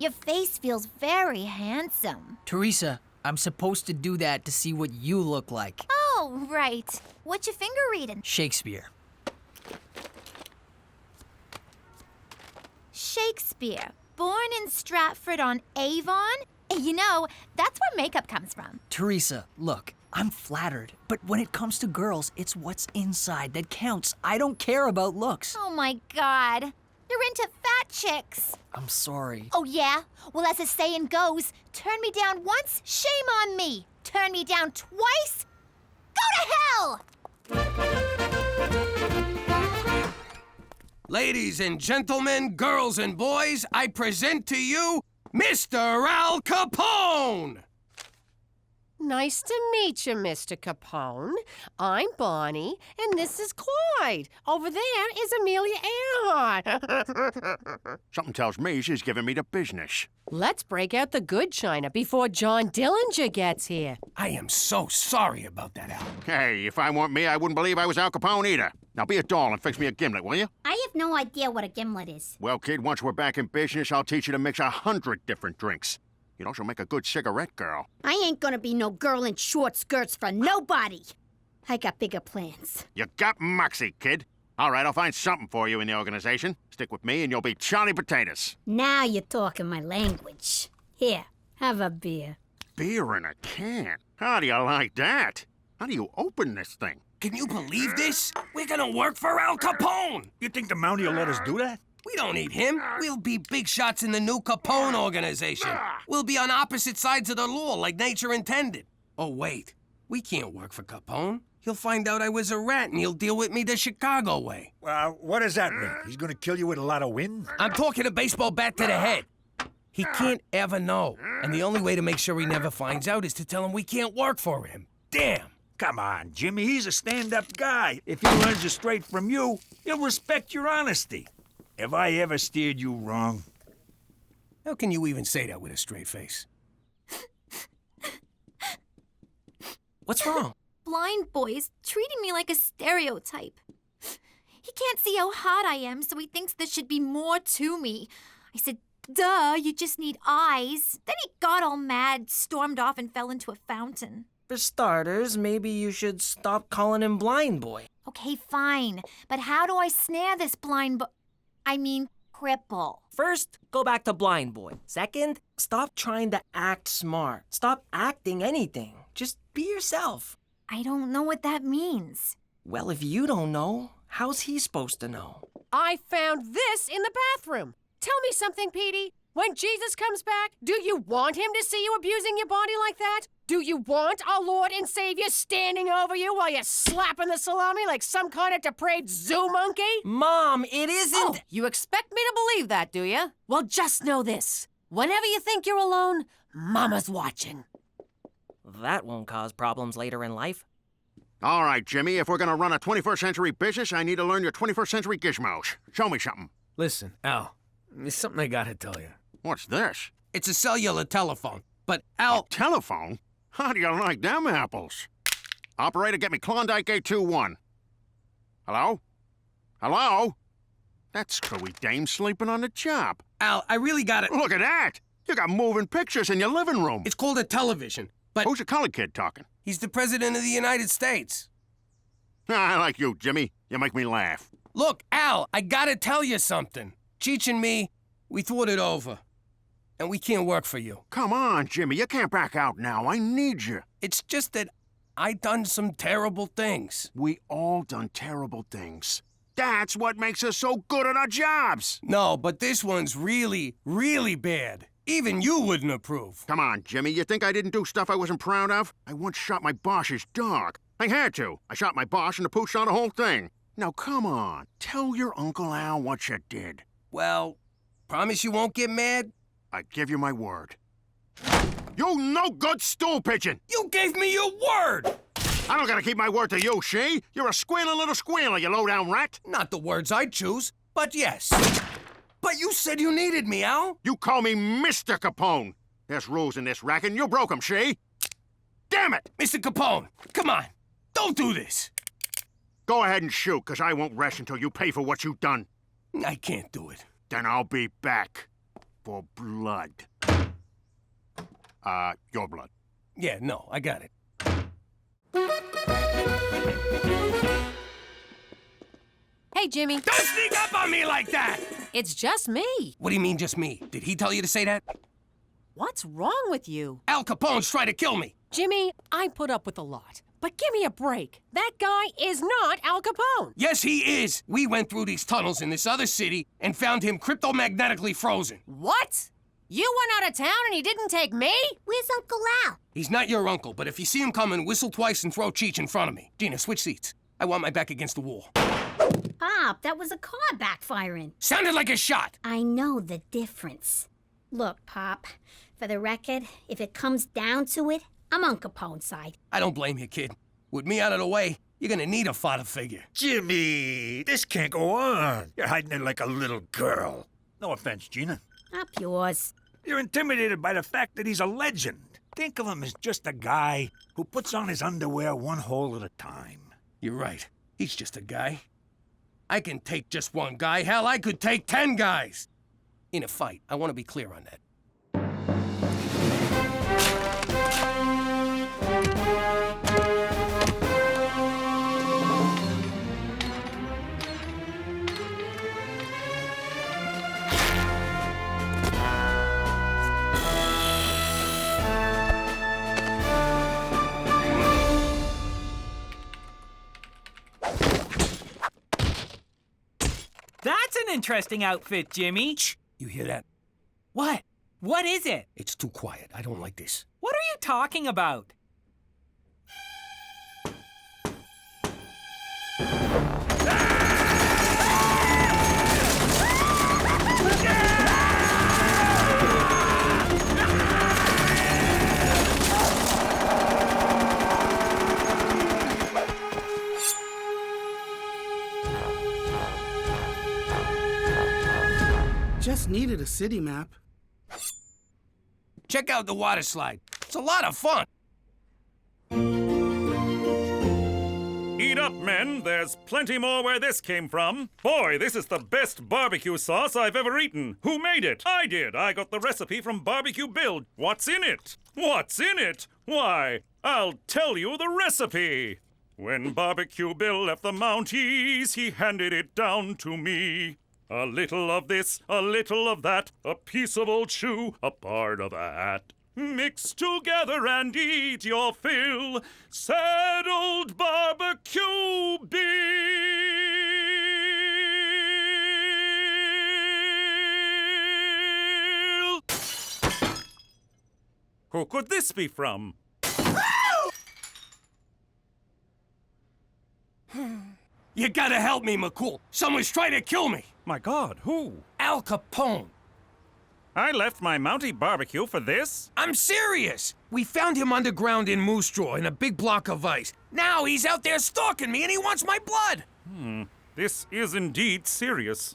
Your face feels very handsome. Teresa, I'm supposed to do that to see what you look like. Oh, right. What's your finger reading? Shakespeare. Shakespeare. Born in Stratford-on-Avon? You know, that's where makeup comes from. Teresa, look, I'm flattered, but when it comes to girls, it's what's inside that counts. I don't care about looks. Oh my God. You're into fat chicks. I'm sorry. Oh yeah? Well, as the saying goes, turn me down once, shame on me. Turn me down twice, go to hell! Ladies and gentlemen, girls and boys, I present to you Mr. Al Capone! Nice to meet you, Mr. Capone. I'm Bonnie, and this is Clyde. Over there is Amelia Earhart. Something tells me she's giving me the business. Let's break out the good china before John Dillinger gets here. I am so sorry about that, Al. Hey, if I weren't me, I wouldn't believe I was Al Capone either. Now be a doll and fix me a gimlet, will you? I have no idea what a gimlet is. Well, kid, once we're back in business, I'll teach you to mix 100 different drinks. You'd also make a good cigarette girl. I ain't gonna be no girl in short skirts for nobody. I got bigger plans. You got moxie, kid. All right, I'll find something for you in the organization. Stick with me and you'll be Charlie Potatoes. Now you're talking my language. Here, have a beer. Beer in a can? How do you like that? How do you open this thing? Can you believe this? We're gonna work for Al Capone! You think the Mountie will let us do that? We don't need him. We'll be big shots in the new Capone organization. We'll be on opposite sides of the law like nature intended. Oh, wait. We can't work for Capone. He'll find out I was a rat and he'll deal with me the Chicago way. What does that mean? He's gonna kill you with a lot of wind? I'm talking a baseball bat to the head. He can't ever know. And the only way to make sure he never finds out is to tell him we can't work for him. Damn. Come on, Jimmy. He's a stand-up guy. If he learns it straight from you, he'll respect your honesty. Have I ever steered you wrong? How can you even say that with a straight face? What's wrong? Blind boy's treating me like a stereotype. He can't see how hot I am, so he thinks there should be more to me. I said, duh, you just need eyes. Then he got all mad, stormed off, and fell into a fountain. For starters, maybe you should stop calling him Blind Boy. Okay, fine. But how do I snare this cripple? First, go back to Blind Boy. Second, stop trying to act smart. Stop acting anything. Just be yourself. I don't know what that means. Well, if you don't know, how's he supposed to know? I found this in the bathroom. Tell me something, Petey. When Jesus comes back, do you want him to see you abusing your body like that? Do you want our Lord and Savior standing over you while you're slapping the salami like some kind of depraved zoo monkey? Mom, it isn't... Oh, you expect me to believe that, do you? Well, just know this. Whenever you think you're alone, Mama's watching. That won't cause problems later in life. All right, Jimmy, if we're gonna run a 21st century business, I need to learn your 21st century gizmos. Show me something. Listen, Al, there's something I gotta tell you. What's this? It's a cellular telephone. But Al... Telephone? How do you like them apples? Operator, get me Klondike 821. Hello? Hello? That screwy dame sleeping on the job. Al, I really got it. Look at that! You got moving pictures in your living room. It's called a television, but... Who's the colored kid talking? He's the President of the United States. I like you, Jimmy. You make me laugh. Look, Al, I gotta tell you something. Cheech and me, we thought it over. And we can't work for you. Come on, Jimmy. You can't back out now. I need you. It's just that I done some terrible things. We all done terrible things. That's what makes us so good at our jobs. No, but this one's really, really bad. Even you wouldn't approve. Come on, Jimmy. You think I didn't do stuff I wasn't proud of? I once shot my boss's dog. I had to. I shot my boss and the pooch saw the whole thing. Now, come on. Tell your Uncle Al what you did. Well, promise you won't get mad? I give you my word. You no-good stool pigeon! You gave me your word! I don't gotta keep my word to you, she. You're a squealing little squealer, you low-down rat. Not the words I'd choose, but yes. But you said you needed me, Al. You call me Mr. Capone. There's rules in this racket, and you broke them, she. Damn it! Mr. Capone, come on. Don't do this. Go ahead and shoot, because I won't rest until you pay for what you've done. I can't do it. Then I'll be back. For blood. Your blood. Yeah, no, I got it. Hey, Jimmy. Don't sneak up on me like that! It's just me. What do you mean, just me? Did he tell you to say that? What's wrong with you? Al Capone's trying to kill me. Jimmy, I put up with a lot. But give me a break. That guy is not Al Capone. Yes, he is. We went through these tunnels in this other city and found him cryptomagnetically frozen. What? You went out of town and he didn't take me? Where's Uncle Al? He's not your uncle, but if you see him coming, whistle twice and throw Cheech in front of me. Gina, switch seats. I want my back against the wall. Pop, that was a car backfiring. Sounded like a shot. I know the difference. Look, Pop, for the record, if it comes down to it, I'm on Capone's side. I don't blame you, kid. With me out of the way, you're gonna need a father figure. Jimmy, this can't go on. You're hiding it like a little girl. No offense, Gina. Up yours. You're intimidated by the fact that he's a legend. Think of him as just a guy who puts on his underwear one hole at a time. You're right. He's just a guy. I can take just one guy. Hell, I could take 10 guys. In a fight, I want to be clear on that. That's an interesting outfit, Jimmy. Shh! You hear that? What? What is it? It's too quiet. I don't like this. What are you talking about? Just needed a city map. Check out the water slide. It's a lot of fun. Eat up, men. There's plenty more where this came from. Boy, this is the best barbecue sauce I've ever eaten. Who made it? I did. I got the recipe from Barbecue Bill. What's in it? What's in it? Why, I'll tell you the recipe. When Barbecue Bill left the Mounties, he handed it down to me. A little of this, a little of that, a piece of old shoe, a part of a hat. Mix together and eat your fill. Sad old Barbecue Bill. Who could this be from? You gotta help me, McCool. Someone's trying to kill me. My God, who? Al Capone. I left my Mountie barbecue for this? I'm serious. We found him underground in Moose Jaw in a big block of ice. Now he's out there stalking me and he wants my blood. This is indeed serious.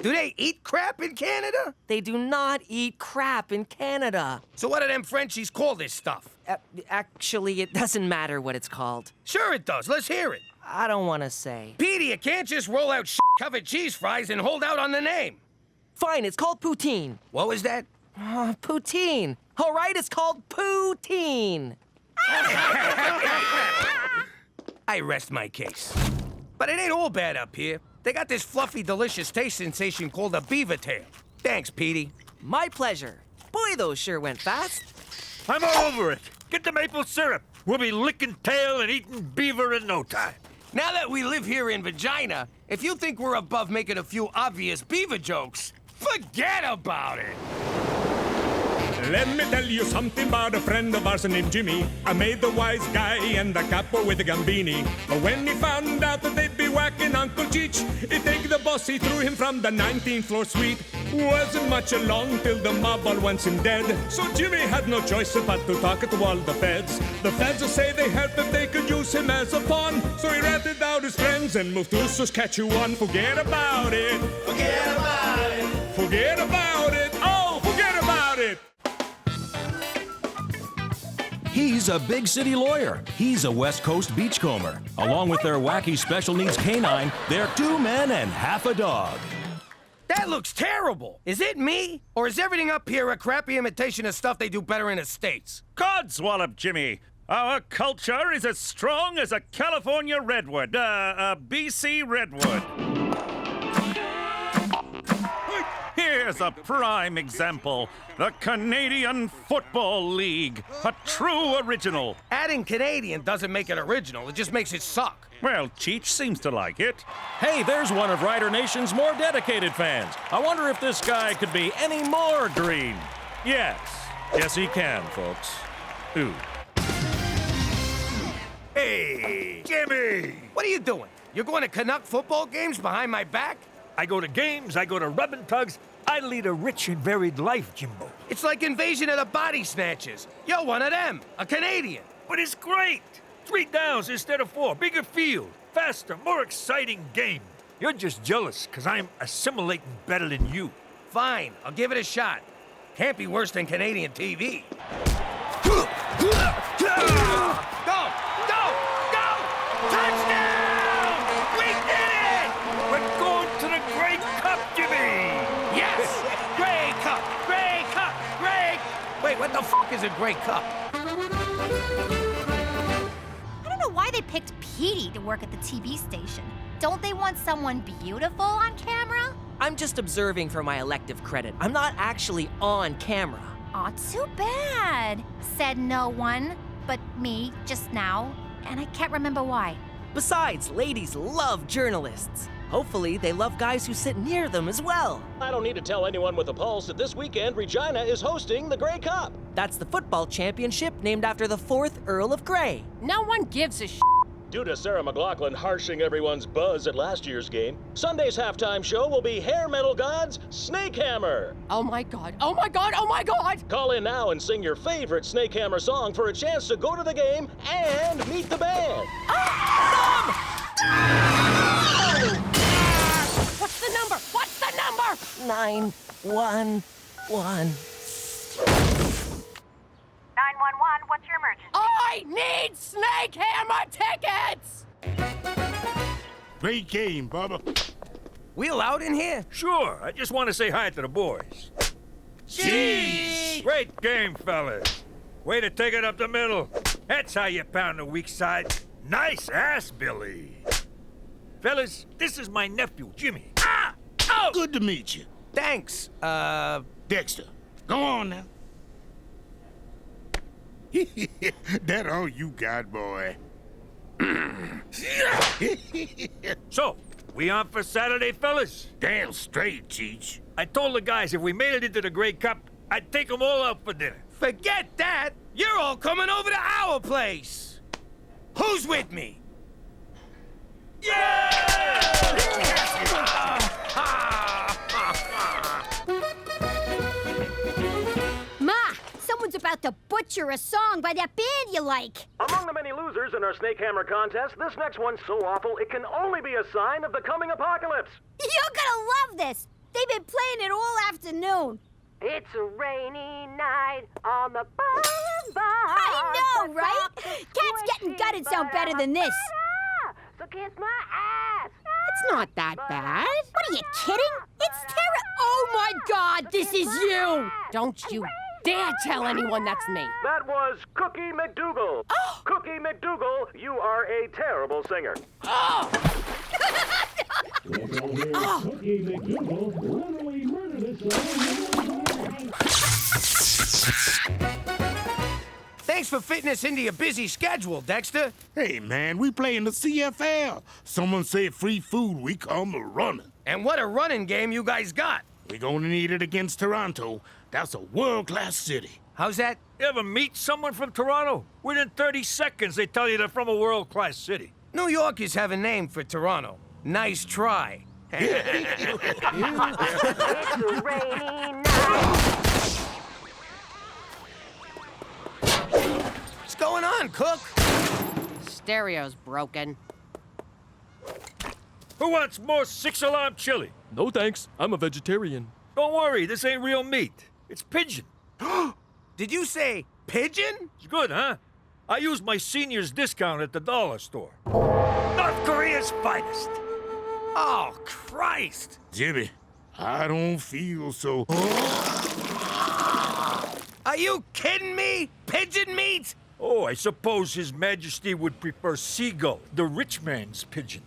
Do they eat crap in Canada? They do not eat crap in Canada. So what do them Frenchies call this stuff? Actually, it doesn't matter what it's called. Sure it does. Let's hear it. I don't want to say. Petey, you can't just roll out covered cheese fries and hold out on the name. Fine, it's called poutine. What was that? Poutine. All right, it's called poutine. I rest my case. But it ain't all bad up here. They got this fluffy, delicious taste sensation called a beaver tail. Thanks, Petey. My pleasure. Boy, those sure went fast. I'm all over it. Get the maple syrup. We'll be licking tail and eating beaver in no time. Now that we live here in Vagina, if you think we're above making a few obvious beaver jokes, forget about it. Let me tell you something about a friend of ours named Jimmy. I made the wise guy and the capo with the gambini. But when he found out that they'd be whacking Uncle Cheech, he'd take the boss, he threw him from the 19th floor suite. Wasn't much along till the mob all wants him dead. So Jimmy had no choice but to talk to all the feds. The feds say they heard that they could use him as a pawn. So he ratted out his friends and moved to Saskatchewan. Forget about it. Forget about it. Forget about it. Oh, forget about it. He's a big city lawyer. He's a West Coast beachcomber. Along with their wacky special needs canine, they're 2 men and half a dog. That looks terrible. Is it me? Or is everything up here a crappy imitation of stuff they do better in the States? Codswallop, Jimmy. Our culture is as strong as a California redwood, a BC redwood. Here's a prime example. The Canadian Football League. A true original. Adding Canadian doesn't make it original. It just makes it suck. Well, Cheech seems to like it. Hey, there's one of Rider Nation's more dedicated fans. I wonder if this guy could be any more green. Yes. Yes, he can, folks. Ooh. Hey, Jimmy! What are you doing? You're going to Canuck football games behind my back? I go to games, I go to rubbing tugs. I lead a rich and varied life, Jimbo. It's like Invasion of the Body Snatchers. You're one of them, a Canadian. But it's great. 3 downs instead of 4. Bigger field, faster, more exciting game. You're just jealous because I'm assimilating better than you. Fine, I'll give it a shot. Can't be worse than Canadian TV. Go! Go! Go! Touchdown! We did it! We're going to the Grey Cup, Jimmy! Yes! Grey Cup! Grey Cup! Grey... Wait, what the f*** is a Grey Cup? I don't know why they picked Petey to work at the TV station. Don't they want someone beautiful on camera? I'm just observing for my elective credit. I'm not actually on camera. Aw, too bad. Said no one, but me just now, and I can't remember why. Besides, ladies love journalists. Hopefully, they love guys who sit near them as well. I don't need to tell anyone with a pulse that this weekend Regina is hosting the Grey Cup. That's the football championship named after the 4th Earl of Grey. No one gives a Due to Sarah McLachlan harshing everyone's buzz at last year's game, Sunday's halftime show will be hair metal gods Snakehammer. Oh my god, oh my god, oh my god! Call in now and sing your favorite Snakehammer song for a chance to go to the game and meet the band. What's the number? What's the number? 911. 911, what's your emergency? I need Snakehammer tickets! Great game, Bubba. We allowed in here? Sure, I just want to say hi to the boys. Jeez! Great game, fellas. Way to take it up the middle. That's how you pound the weak side. Nice ass, Billy. Fellas, this is my nephew, Jimmy. Ah! Oh! Good to meet you. Thanks, Dexter. Go on now. That all you got, boy. So, we on for Saturday, fellas? Damn straight, Cheech. I told the guys if we made it into the Grey Cup, I'd take them all out for dinner. Forget that! You're all coming over to our place! Who's with me? Ma, someone's about to butcher a song by that band you like. Among the many losers in our Snakehammer contest, this next one's so awful it can only be a sign of the coming apocalypse. You're gonna love this. They've been playing it all afternoon. It's a rainy night on the bottom bar. I know, right? Cats Getting Gutted sound better than this. So kiss my ass. It's not that bad. What are you kidding? It's terrible. Oh my God, this is you. Don't you dare tell anyone that's me. That was Cookie McDougal. Cookie McDougal, you are a terrible singer. Thanks for fitting us into your busy schedule, Dexter. Hey, man, we play in the CFL. Someone said free food, we come running. And what a running game you guys got. We're gonna need it against Toronto. That's a world-class city. How's that? You ever meet someone from Toronto? Within 30 seconds, they tell you they're from a world-class city. New Yorkers have a name for Toronto. Nice try. It's a rainy night. What's going on, Cook? Stereo's broken. Who wants more six-alarm chili? No thanks, I'm a vegetarian. Don't worry, this ain't real meat. It's pigeon. Did you say pigeon? It's good, huh? I used my senior's discount at the dollar store. North Korea's finest. Oh, Christ! Jimmy, I don't feel so... Are you kidding me? Pigeon meat? Oh, I suppose His Majesty would prefer seagull, the rich man's pigeon.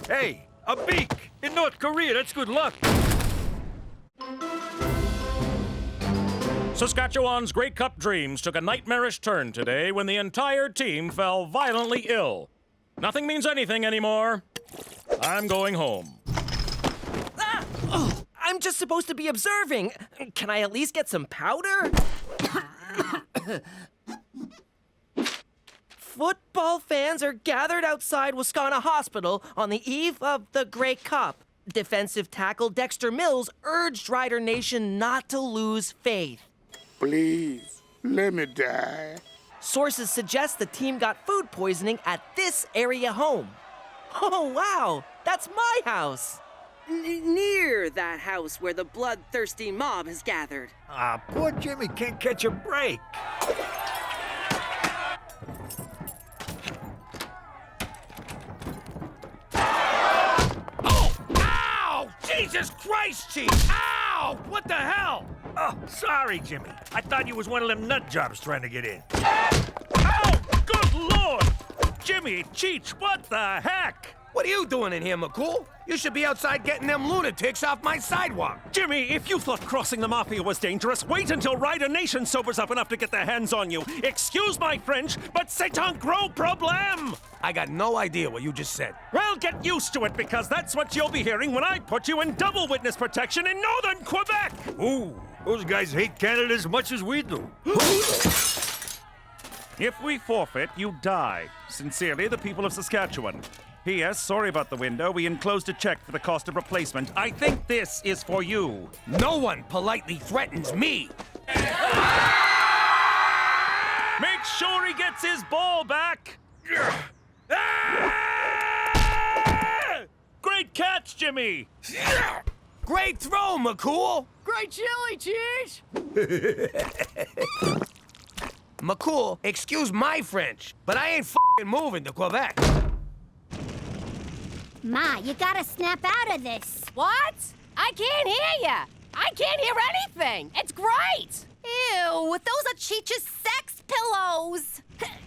Hey, a beak! In North Korea, that's good luck. Saskatchewan's Grey Cup dreams took a nightmarish turn today when the entire team fell violently ill. Nothing means anything anymore. I'm going home. I'm just supposed to be observing. Can I at least get some powder? Football fans are gathered outside Wascana Hospital on the eve of the Grey Cup. Defensive tackle Dexter Mills urged Rider Nation not to lose faith. Please, let me die. Sources suggest the team got food poisoning at this area home. Oh, wow, that's my house. Near that house where the bloodthirsty mob has gathered. Ah, poor Jimmy can't catch a break. Ow! Jesus Christ, Chief! Ow! What the hell? Oh, sorry, Jimmy. I thought you was one of them nut jobs trying to get in. Oh, good Lord! Jimmy, Cheech, what the heck? What are you doing in here, McCool? You should be outside getting them lunatics off my sidewalk. Jimmy, if you thought crossing the Mafia was dangerous, wait until Rider Nation sobers up enough to get their hands on you. Excuse my French, but c'est un gros problème! I got no idea what you just said. Well, get used to it, because that's what you'll be hearing when I put you in double witness protection in northern Quebec! Ooh, those guys hate Canada as much as we do. If we forfeit, you die. Sincerely, the people of Saskatchewan. P.S. Sorry about the window. We enclosed a check for the cost of replacement. I think this is for you. No one politely threatens me. Make sure he gets his ball back. Great catch, Jimmy. Great throw, McCool. Great chili, cheese! McCool, excuse my French, but I ain't f***ing moving to Quebec. Ma, you gotta snap out of this. What? I can't hear ya. I can't hear anything. It's great. Ew, those are Cheech's sex pillows.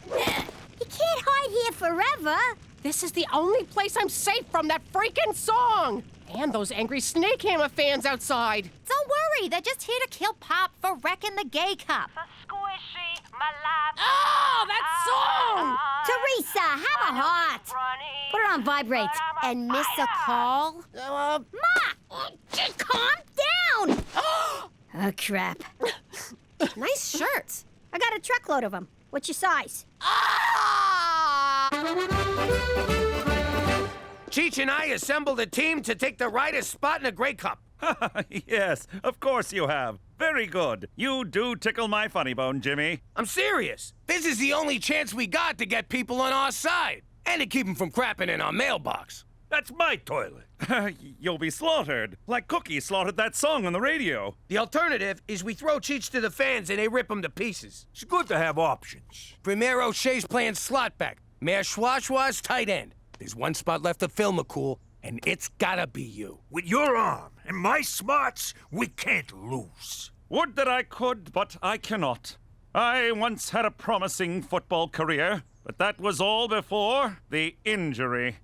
You can't hide here forever. This is the only place I'm safe from that freaking song! And those angry Snakehammer fans outside. Don't worry, they're just here to kill Pop for wrecking the gay cup. Oh, that song! Teresa, have a heart. Put it on vibrate and miss a call. Ma! Calm down! Oh, crap. Nice shirt. I got a truckload of them. What's your size? Cheech and I assembled a team to take the rightest spot in the Grey Cup. Yes, of course you have. Very good. You do tickle my funny bone, Jimmy. I'm serious. This is the only chance we got to get people on our side. And to keep them from crapping in our mailbox. That's my toilet. You'll be slaughtered, like Cookie slaughtered that song on the radio. The alternative is we throw Cheech to the fans and they rip him to pieces. It's good to have options. Premier O'Shea's playing slot back. Mayor Schwa's tight end. There's one spot left to fill McCool, and it's gotta be you. With your arm and my smarts, we can't lose. Would that I could, but I cannot. I once had a promising football career, but that was all before the injury.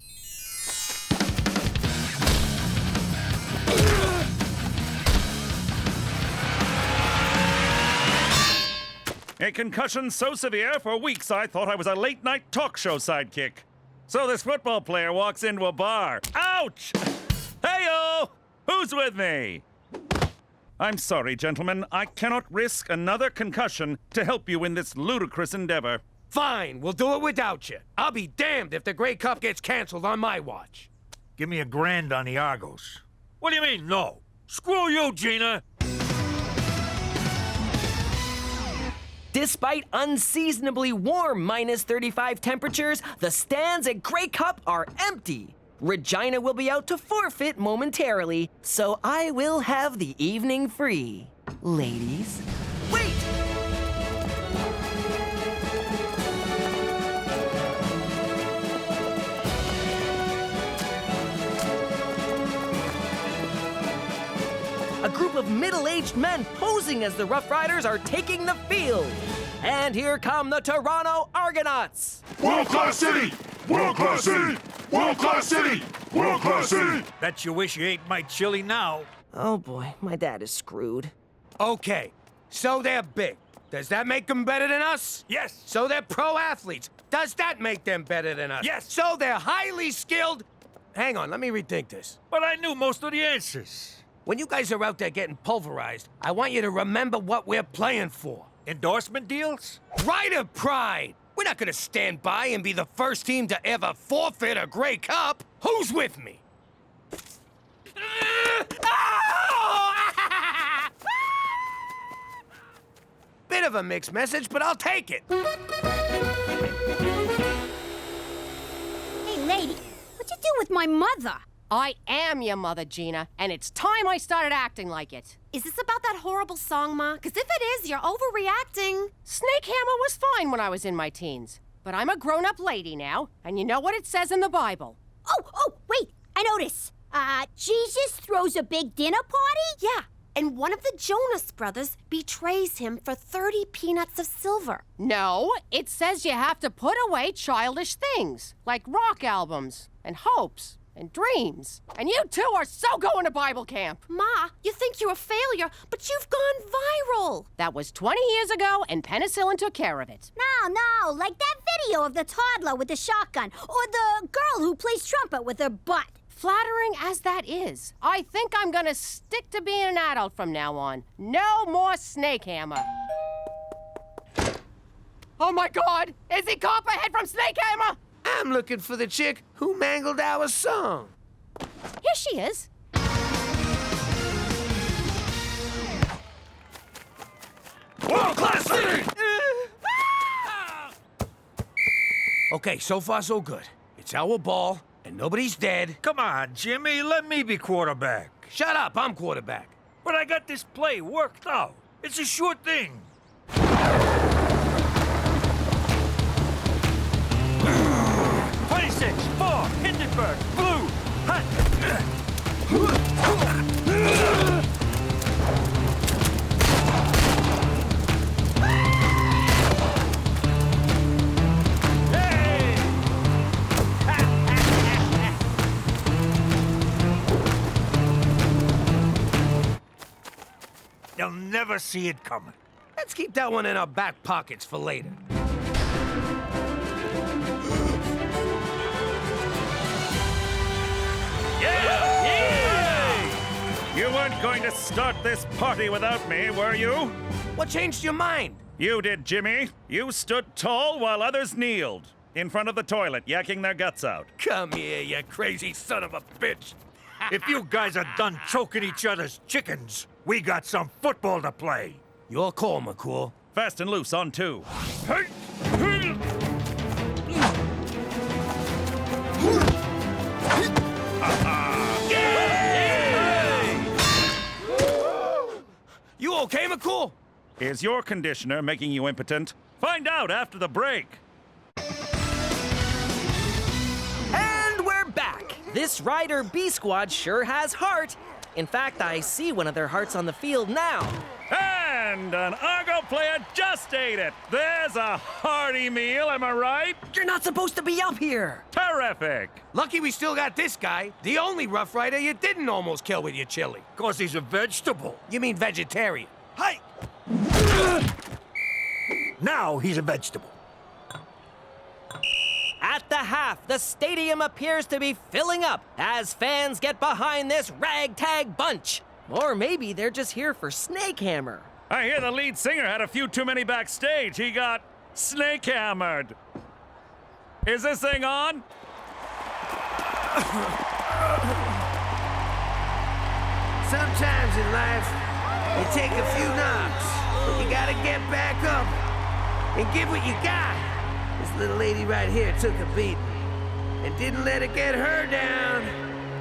A concussion so severe, for weeks I thought I was a late-night talk show sidekick. So this football player walks into a bar. Ouch! Hey-o! Who's with me? I'm sorry, gentlemen. I cannot risk another concussion to help you in this ludicrous endeavor. Fine, we'll do it without you. I'll be damned if the Grey Cup gets canceled on my watch. Give me $1,000 on the Argos. What do you mean, no? Screw you, Gina! Despite unseasonably warm -35 temperatures, the stands at Grey Cup are empty. Regina will be out to forfeit momentarily, so I will have the evening free. Ladies, wait! A group of middle-aged men posing as the Rough Riders are taking the field. And here come the Toronto Argonauts. World-class city! World-class city! World-class city! World-class city! Bet you wish you ate my chili now. Oh boy, my dad is screwed. Okay, so they're big. Does that make them better than us? Yes. So they're pro athletes. Does that make them better than us? Yes. So they're highly skilled. Hang on, let me rethink this. But I knew most of the answers. When you guys are out there getting pulverized, I want you to remember what we're playing for. Endorsement deals? Rider pride! We're not gonna stand by and be the first team to ever forfeit a Grey Cup. Who's with me? Bit of a mixed message, but I'll take it. Hey, lady, what'd you do with my mother? I am your mother, Gina, and it's time I started acting like it. Is this about that horrible song, Ma? Because if it is, you're overreacting. Snakehammer was fine when I was in my teens, but I'm a grown-up lady now, and you know what it says in the Bible. Oh, wait, I notice. Jesus throws a big dinner party? Yeah, and one of the Jonas brothers betrays him for 30 peanuts of silver. No, it says you have to put away childish things, like rock albums and hopes and dreams. And you two are so going to Bible camp. Ma, you think you're a failure, but you've gone viral. That was 20 years ago, and penicillin took care of it. No, like that video of the toddler with the shotgun, or the girl who plays trumpet with her butt. Flattering as that is, I think I'm gonna stick to being an adult from now on. No more Snakehammer. Oh my God! Is he Copperhead from Snakehammer? I'm looking for the chick who mangled our song. Here she is. World-class city! Okay, so far so good. It's our ball, and nobody's dead. Come on, Jimmy, let me be quarterback. Shut up, I'm quarterback. But I got this play worked out. It's a sure thing. 26, 4, Hindenburg, blue, hot. Hey! They'll never see it coming. Let's keep that one in our back pockets for later. You weren't going to start this party without me, were you? What changed your mind? You did, Jimmy. You stood tall while others kneeled in front of the toilet, yakking their guts out. Come here, you crazy son of a bitch. If you guys are done choking each other's chickens, we got some football to play. Your call, McCool. Fast and loose on 2. You okay, McCool? Is your conditioner making you impotent? Find out after the break. And we're back. This Rider B Squad sure has heart. In fact, I see one of their hearts on the field now. And an Argo player just ate it. There's a hearty meal, am I right? You're not supposed to be up here. Terrific. Lucky we still got this guy, the only Rough Rider you didn't almost kill with your chili. 'Cause he's a vegetable. You mean vegetarian? Hey! Now he's a vegetable. At the half, the stadium appears to be filling up as fans get behind this ragtag bunch. Or maybe they're just here for Snake Hammer. I hear the lead singer had a few too many backstage. He got snake hammered. Is this thing on? Sometimes in life, you take a few knocks, but you gotta get back up and give what you got. This little lady right here took a beating and didn't let it get her down.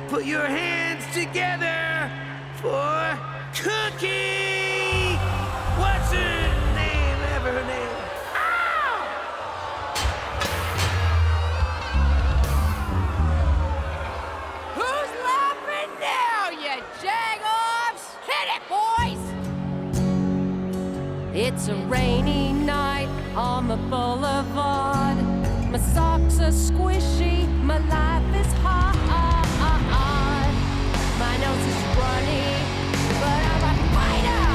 Put your hands together for Cookie! What's her name? Ever her name? Who's laughing now, you jagoffs? Hit it, boys! It's a rainy night on the boulevard. My socks are squishy, my life is hard. My nose is runny, but I'm a fighter.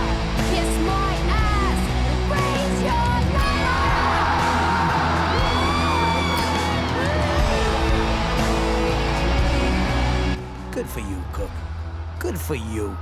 Kiss my ass and raise your leg. Good for you, Cook. Good for you.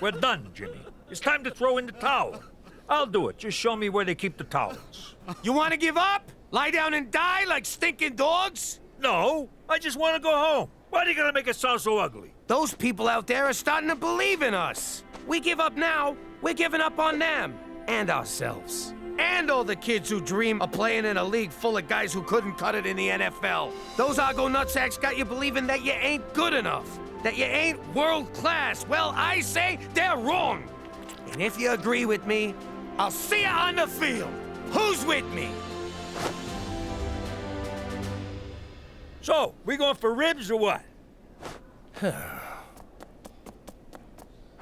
We're done, Jimmy. It's time to throw in the towel. I'll do it. Just show me where they keep the towels. You want to give up? Lie down and die like stinking dogs? No, I just want to go home. Why are you gonna make it sound so ugly? Those people out there are starting to believe in us. We give up now, we're giving up on them. And ourselves. And all the kids who dream of playing in a league full of guys who couldn't cut it in the NFL. Those Argo nutsacks got you believing that you ain't good enough. That you ain't world class. Well, I say they're wrong. And if you agree with me, I'll see you on the field. Who's with me? So, we going for ribs or what?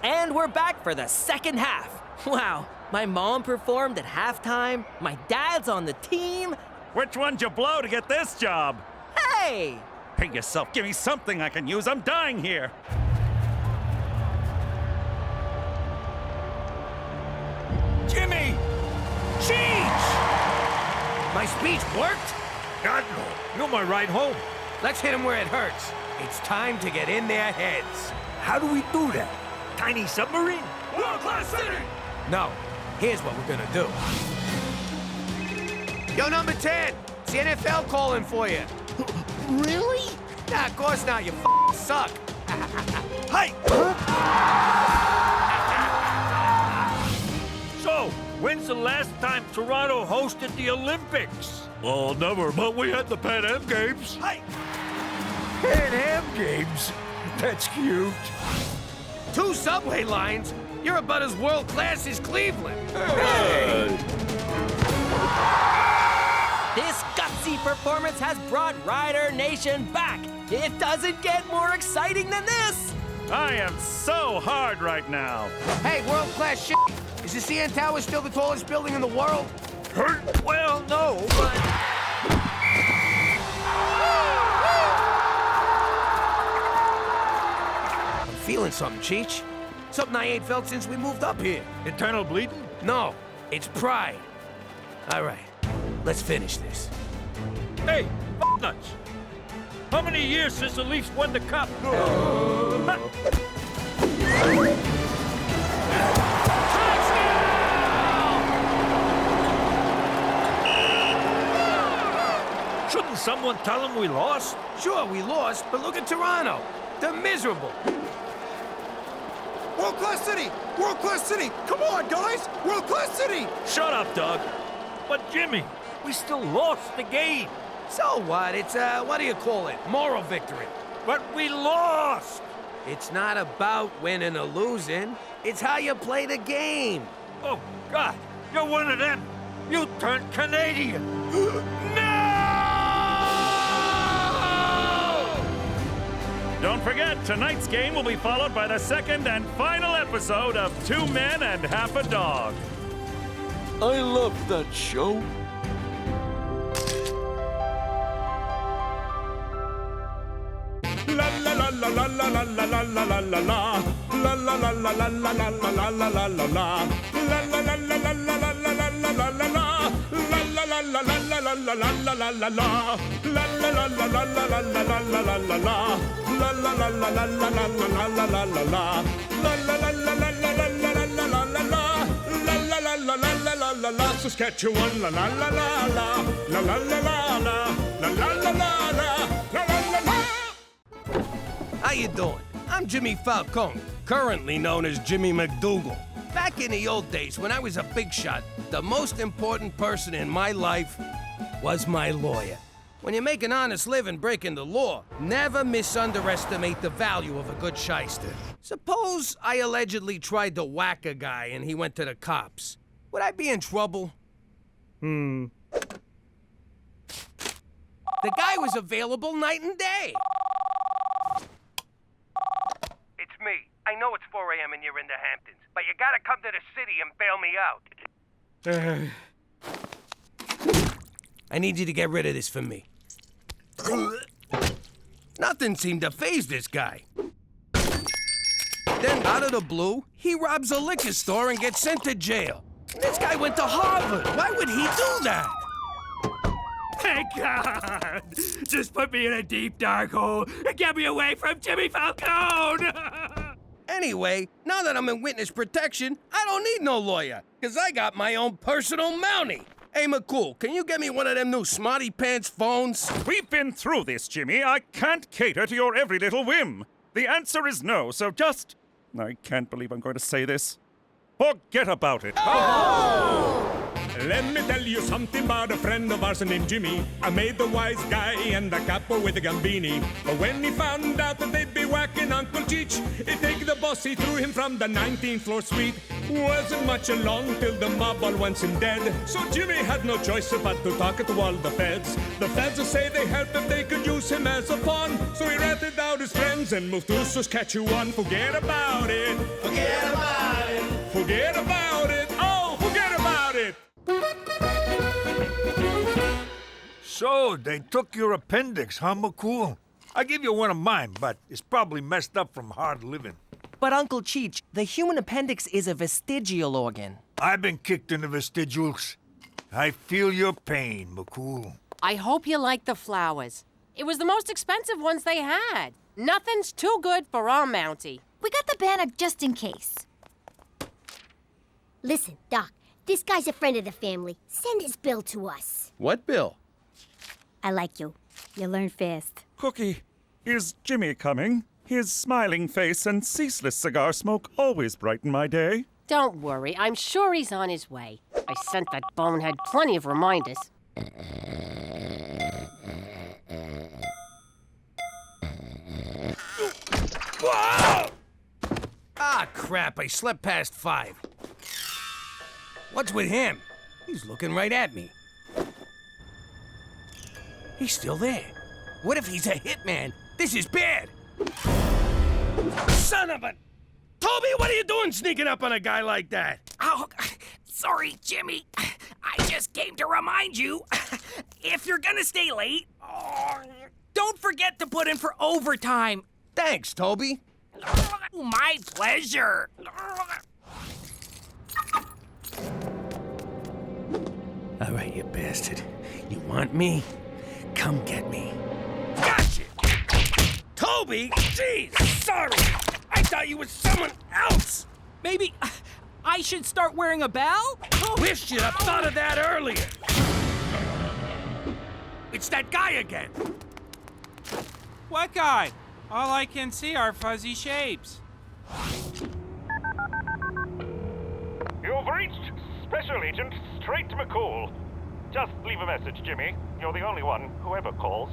And we're back for the second half. Wow, my mom performed at halftime. My dad's on the team. Which one'd you blow to get this job? Hey! Hey yourself, give me something I can use. I'm dying here. Jimmy! Cheech! My speech worked? God, no. You're my ride home. Let's hit them where it hurts. It's time to get in their heads. How do we do that? Tiny submarine? World-class city! No. Here's what we're gonna do. Yo, number 10. It's the NFL calling for you. Really? Nah, of course not. You suck. Hey! So, when's the last time Toronto hosted the Olympics? Oh, never, but we had the Pan Am Games. Hey! Pan Am Games? That's cute. 2 subway lines? You're about as world class as Cleveland. Hey! This gutsy performance has brought Rider Nation back. It doesn't get more exciting than this. I am so hard right now. Hey, world class shit. Is the CN Tower still the tallest building in the world? Well, no, but... something, Cheech. Something I ain't felt since we moved up here. Internal bleeding? No, it's pride. All right, let's finish this. Hey, nuts! How many years since the Leafs won the cup? Shouldn't someone tell them we lost? Sure, we lost, but look at Toronto. They're miserable. World-class city! World-class city! Come on, guys! World-class city! Shut up, Doug. But Jimmy, we still lost the game. So what? It's what do you call it? Moral victory. But we lost! It's not about winning or losing. It's how you play the game. Oh, God. You're one of them. You turned Canadian. Don't forget, tonight's game will be followed by the second and final episode of 2 Men and Half a Dog. I love that show. La la la la la la la la la la la la la. La la la la la la la la la la la la la. La la la la la la la la la la la la la. La la la la la la la la la la la la la. La la la la la la la la la la la la la. La la la la la la la la la la la la. La la la la la la la la la la la la. La la la la la la la la la. Saskatchewan, la la la la la. La la la la la. La la la la la. La la la la. How you doing? I'm Jimmy Falcone, currently known as Jimmy McDougal. Back in the old days, when I was a big shot, the most important person in my life was my lawyer. When you make an honest living breaking the law, never misunderestimate the value of a good shyster. Suppose I allegedly tried to whack a guy and he went to the cops. Would I be in trouble? The guy was available night and day. It's me. I know it's 4 a.m. and you're in the Hamptons, but you gotta come to the city and bail me out. I need you to get rid of this for me. Nothing seemed to faze this guy. Then, out of the blue, he robs a liquor store and gets sent to jail. This guy went to Harvard. Why would he do that? Thank God! Just put me in a deep, dark hole and get me away from Jimmy Falcone! Anyway, now that I'm in witness protection, I don't need no lawyer, because I got my own personal Mountie. Hey, McCool, can you get me one of them new Smarty Pants phones? We've been through this, Jimmy. I can't cater to your every little whim. The answer is no, so just... I can't believe I'm going to say this. Forget about it. Let me tell you something about a friend of ours named Jimmy. I made the wise guy and the capo with the gambini. But when he found out that they'd be whacking Uncle Cheech, he'd take the boss, he threw him from the 19th floor suite. Wasn't much along till the mob all wants him dead. So Jimmy had no choice but to talk to all the feds. The feds say they help if they could use him as a pawn. So he ratted out his friends and moved to Saskatchewan. Forget about it. Forget about it. Forget about it. Oh, forget about it. So, they took your appendix, huh, McCool? I give you one of mine, but it's probably messed up from hard living. But Uncle Cheech, the human appendix is a vestigial organ. I've been kicked in the vestigials. I feel your pain, McCool. I hope you like the flowers. It was the most expensive ones they had. Nothing's too good for our Mountie. We got the banner just in case. Listen, Doc, this guy's a friend of the family. Send his bill to us. What bill? I like you. You learn fast. Cookie, is Jimmy coming? His smiling face and ceaseless cigar smoke always brighten my day. Don't worry, I'm sure he's on his way. I sent that bonehead plenty of reminders. Ah, crap, I slept past 5. What's with him? He's looking right at me. He's still there. What if he's a hitman? This is bad. Son of a... Toby, what are you doing sneaking up on a guy like that? Oh, sorry, Jimmy. I just came to remind you, if you're gonna stay late, don't forget to put in for overtime. Thanks, Toby. My pleasure. All right, you bastard. You want me? Come get me. Gotcha! Toby? Jeez, sorry. I thought you were someone else. Maybe I should start wearing a bell? Wish you'd have thought of that earlier. It's that guy again. What guy? All I can see are fuzzy shapes. You've reached Special Agent Straight McCool. Just leave a message, Jimmy. You're the only one who ever calls.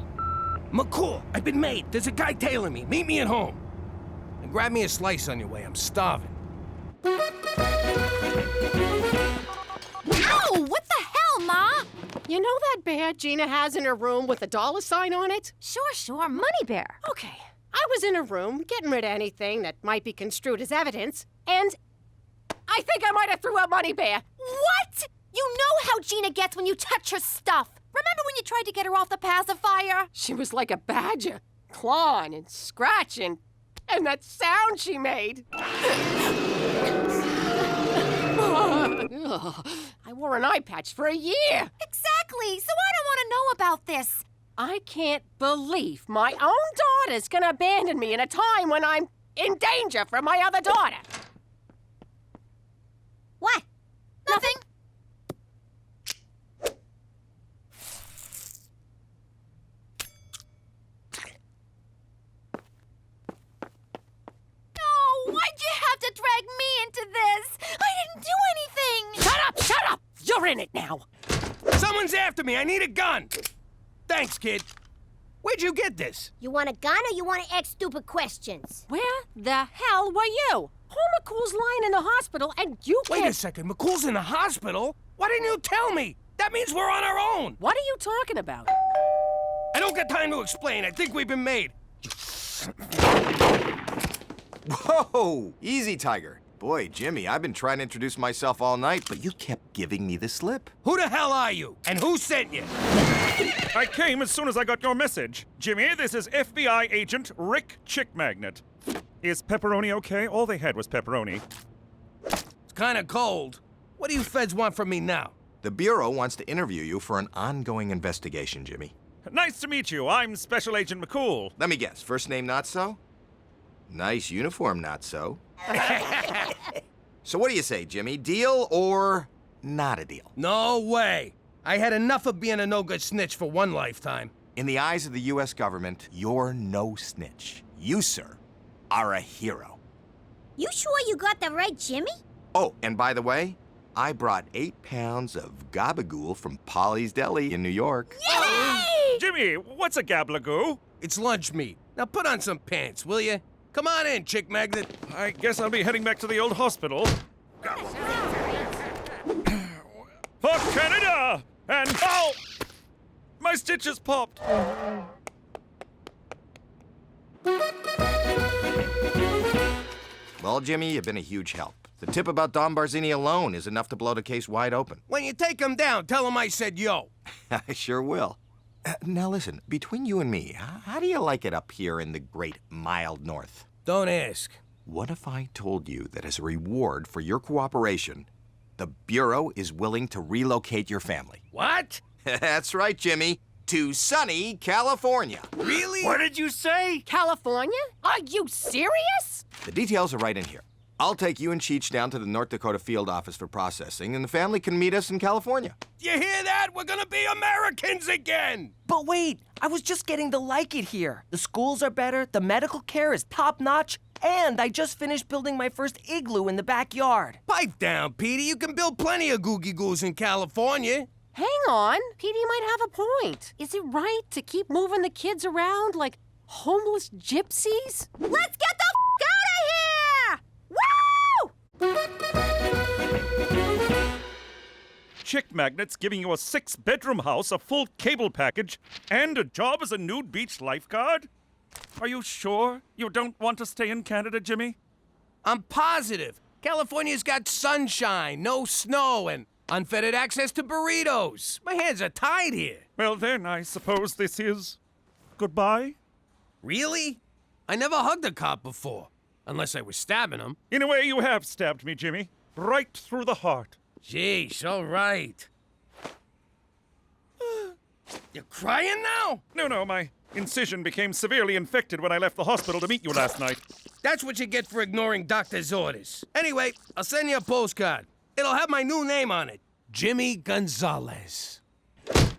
McCool, I've been made. There's a guy tailing me. Meet me at home. And grab me a slice on your way. I'm starving. Ow! What the hell, Ma? You know that bear Gina has in her room with a $ sign on it? Sure, Money Bear. Okay. I was in her room getting rid of anything that might be construed as evidence, and I think I might have threw a Money Bear. What? You know how Gina gets when you touch her stuff. Remember when you tried to get her off the pacifier? She was like a badger, clawing and scratching, and that sound she made. I wore an eye patch for a year. Exactly, so I don't want to know about this. I can't believe my own daughter's gonna abandon me in a time when I'm in danger from my other daughter. What? Nothing. Why'd you have to drag me into this? I didn't do anything! Shut up! You're in it now! Someone's after me! I need a gun! Thanks, kid. Where'd you get this? You want a gun or you want to ask stupid questions? Where the hell were you? Paul McCool's lying in the hospital and you can't... Wait a second, McCool's in the hospital? Why didn't you tell me? That means we're on our own! What are you talking about? I don't got time to explain. I think we've been made. Whoa! Easy, Tiger. Boy, Jimmy, I've been trying to introduce myself all night, but you kept giving me the slip. Who the hell are you? And who sent you? I came as soon as I got your message. Jimmy, this is FBI agent Rick Chick Magnet. Is pepperoni okay? All they had was pepperoni. It's kind of cold. What do you feds want from me now? The Bureau wants to interview you for an ongoing investigation, Jimmy. Nice to meet you. I'm Special Agent McCool. Let me guess. First name, not so? Nice uniform, not so. So what do you say, Jimmy? Deal or not a deal? No way. I had enough of being a no-good snitch for one lifetime. In the eyes of the U.S. government, you're no snitch. You, sir, are a hero. You sure you got that right, Jimmy? Oh, and by the way, I brought 8 pounds of gabagool from Polly's Deli in New York. Yay! Jimmy, what's a gablagoo? It's lunch meat. Now put on some pants, will you? Come on in, Chick Magnet. I guess I'll be heading back to the old hospital. For Canada! And ow! My stitches popped. Well, Jimmy, you've been a huge help. The tip about Don Barzini alone is enough to blow the case wide open. When you take him down, tell him I said yo. I sure will. Now listen, between you and me, how do you like it up here in the great mild north? Don't ask. What if I told you that as a reward for your cooperation, the Bureau is willing to relocate your family? What? That's right, Jimmy. To sunny California. Really? What did you say? California? Are you serious? The details are right in here. I'll take you and Cheech down to the North Dakota field office for processing, and the family can meet us in California. You hear that? We're gonna be Americans again! But wait, I was just getting to like it here. The schools are better, the medical care is top-notch, and I just finished building my first igloo in the backyard. Pipe down, Petey. You can build plenty of googie-goos in California. Hang on. Petey might have a point. Is it right to keep moving the kids around like homeless gypsies? Let's get the out of here! Woo! Chick Magnet's giving you a 6-bedroom house, a full cable package, and a job as a nude beach lifeguard? Are you sure you don't want to stay in Canada, Jimmy? I'm positive. California's got sunshine, no snow, and unfettered access to burritos. My hands are tied here. Well, then, I suppose this is goodbye? Really? I never hugged a cop before. Unless I was stabbing him. In a way, you have stabbed me, Jimmy. Right through the heart. Jeez, all right. You're crying now? No, my incision became severely infected when I left the hospital to meet you last night. That's what you get for ignoring doctor's orders. Anyway, I'll send you a postcard. It'll have my new name on it. Jimmy Gonzalez. What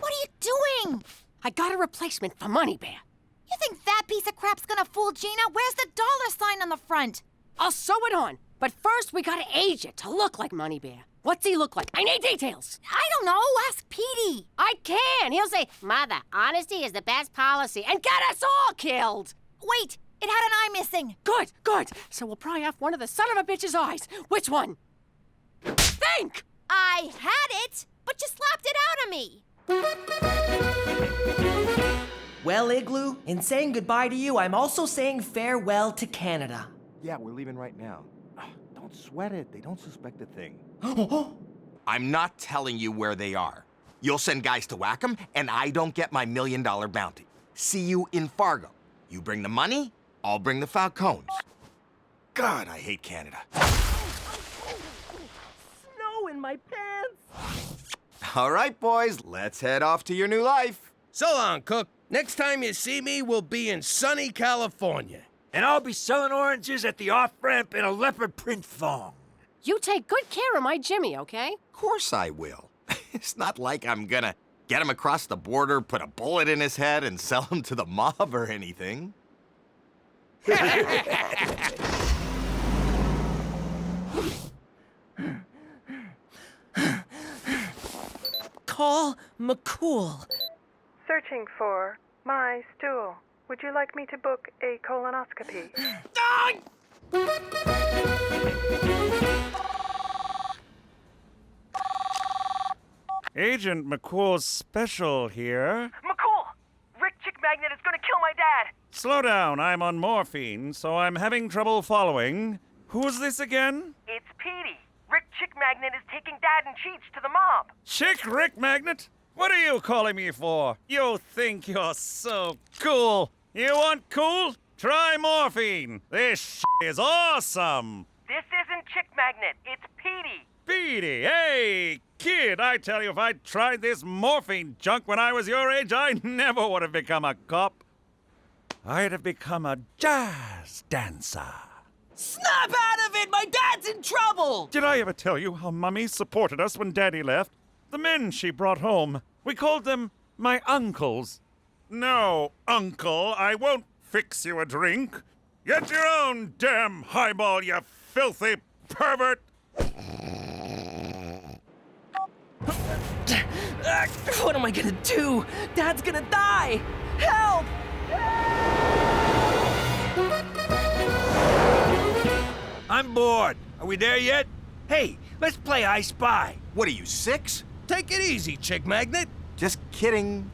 are you doing? I got a replacement for Money Bear. You think that piece of crap's gonna fool Gina? Where's the dollar sign on the front? I'll sew it on. But first, we gotta age it to look like Money Bear. What's he look like? I need details. I don't know. Ask Petey. I can. He'll say, Mother, honesty is the best policy, and get us all killed. Wait, it had an eye missing. Good. So we'll pry off one of the son of a bitch's eyes. Which one? Think! I had it, but you slapped it out of me. Well, Igloo, in saying goodbye to you, I'm also saying farewell to Canada. Yeah, we're leaving right now. Don't sweat it. They don't suspect a thing. I'm not telling you where they are. You'll send guys to whack them, and I don't get my $1 million bounty. See you in Fargo. You bring the money, I'll bring the Falcons. God, I hate Canada. Snow in my pants. All right, boys, let's head off to your new life. So long, Cook. Next time you see me, we'll be in sunny California. And I'll be selling oranges at the off-ramp in a leopard print thong. You take good care of my Jimmy, okay? Of course I will. It's not like I'm gonna get him across the border, put a bullet in his head, and sell him to the mob or anything. Call McCool. Searching for my stool. Would you like me to book a colonoscopy? Agent McCool's special here. McCool! Rick Chick Magnet is gonna kill my dad! Slow down, I'm on morphine, so I'm having trouble following. Who's this again? It's Petey. Rick Chick Magnet is taking Dad and Cheech to the mob. Chick Rick Magnet? What are you calling me for? You think you're so cool. You want cool? Try morphine. This is awesome. This isn't Chick Magnet, it's Petey. Petey, hey, kid, I tell you, if I'd tried this morphine junk when I was your age, I never would have become a cop. I'd have become a jazz dancer. Snap out of it! My dad's in trouble! Did I ever tell you how Mummy supported us when Daddy left? The men she brought home, we called them my uncles. No, Uncle, I won't fix you a drink. Get your own damn highball, you filthy pervert! What am I gonna do? Dad's gonna die! Help! I'm bored. Are we there yet? Hey, let's play I Spy. What are you, 6? Take it easy, Chick Magnet. Just kidding.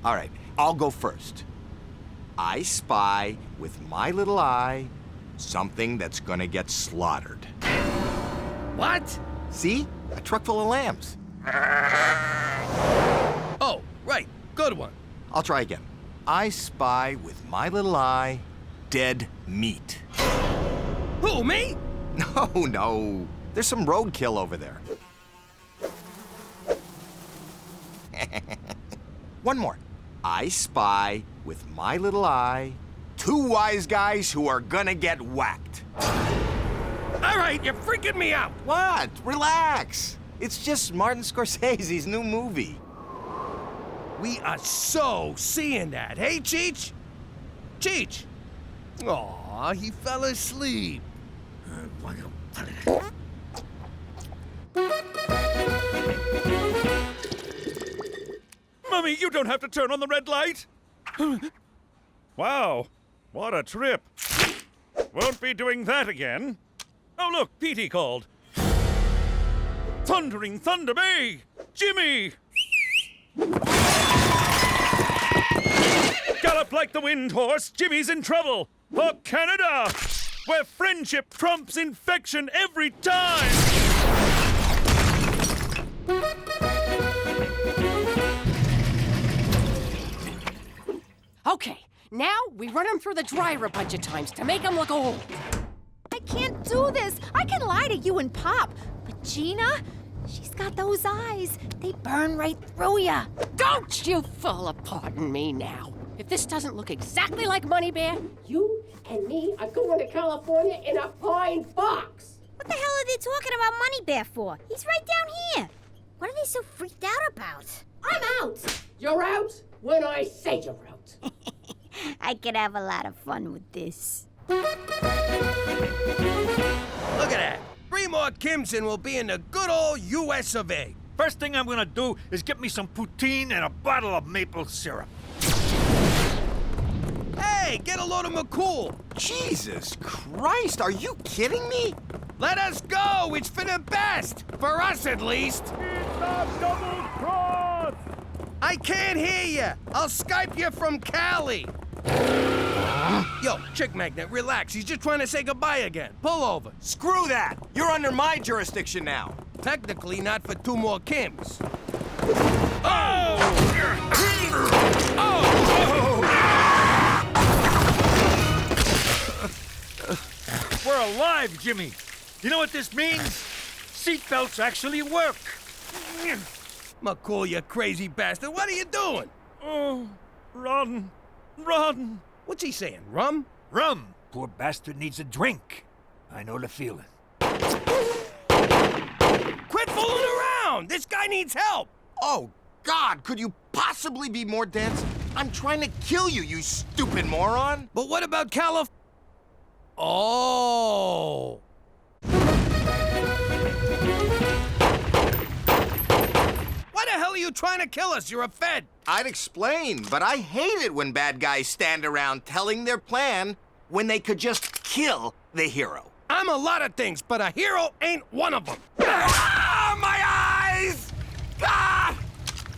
All right, I'll go first. I spy with my little eye something that's gonna get slaughtered. What? See? A truck full of lambs. Oh, right. Good one. I'll try again. I spy with my little eye dead meat. Who, me? No. There's some roadkill over there. One more. I spy with my little eye 2 wise guys who are gonna get whacked. All right, you're freaking me out. What? Relax. It's just Martin Scorsese's new movie. We are so seeing that. Hey, Cheech? Cheech? Aw, he fell asleep. Mummy, you don't have to turn on the red light. Wow, what a trip. Won't be doing that again. Oh, look, Petey called. Thundering Thunder Bay! Jimmy! Gallop like the wind horse, Jimmy's in trouble! For Canada, where friendship trumps infection every time! Okay, now we run him through the dryer a bunch of times to make him look old. I can't do this. I can lie to you and Pop. But Gina, she's got those eyes. They burn right through ya. Don't you fall apart on me now. If this doesn't look exactly like Money Bear, you and me are going to California in a pine box. What the hell are they talking about Money Bear for? He's right down here. What are they so freaked out about? I'm out. You're out when I say you're out. I could have a lot of fun with this. Look at that. 3 more Kimson will be in the good old U.S. of A. First thing I'm gonna do is get me some poutine and a bottle of maple syrup. Hey, get a load of McCool. Jesus Christ, are you kidding me? Let us go. It's for the best. For us, at least. Double-cross! I can't hear you. I'll Skype you from Cali. Yo, Chick Magnet, relax. He's just trying to say goodbye again. Pull over. Screw that. You're under my jurisdiction now. Technically, not for 2 more Kims. We're alive, Jimmy. You know what this means? Seatbelts actually work. McCool, you crazy bastard. What are you doing? Oh, run. Run. What's he saying, rum? Rum. Poor bastard needs a drink. I know the feeling. Quit fooling around! This guy needs help! Oh, God, could you possibly be more dense? I'm trying to kill you, you stupid moron! But what about Calif... Oh... Why the hell are you trying to kill us? You're a Fed! I'd explain, but I hate it when bad guys stand around telling their plan when they could just kill the hero. I'm a lot of things, but a hero ain't one of them. Ah, my eyes! God!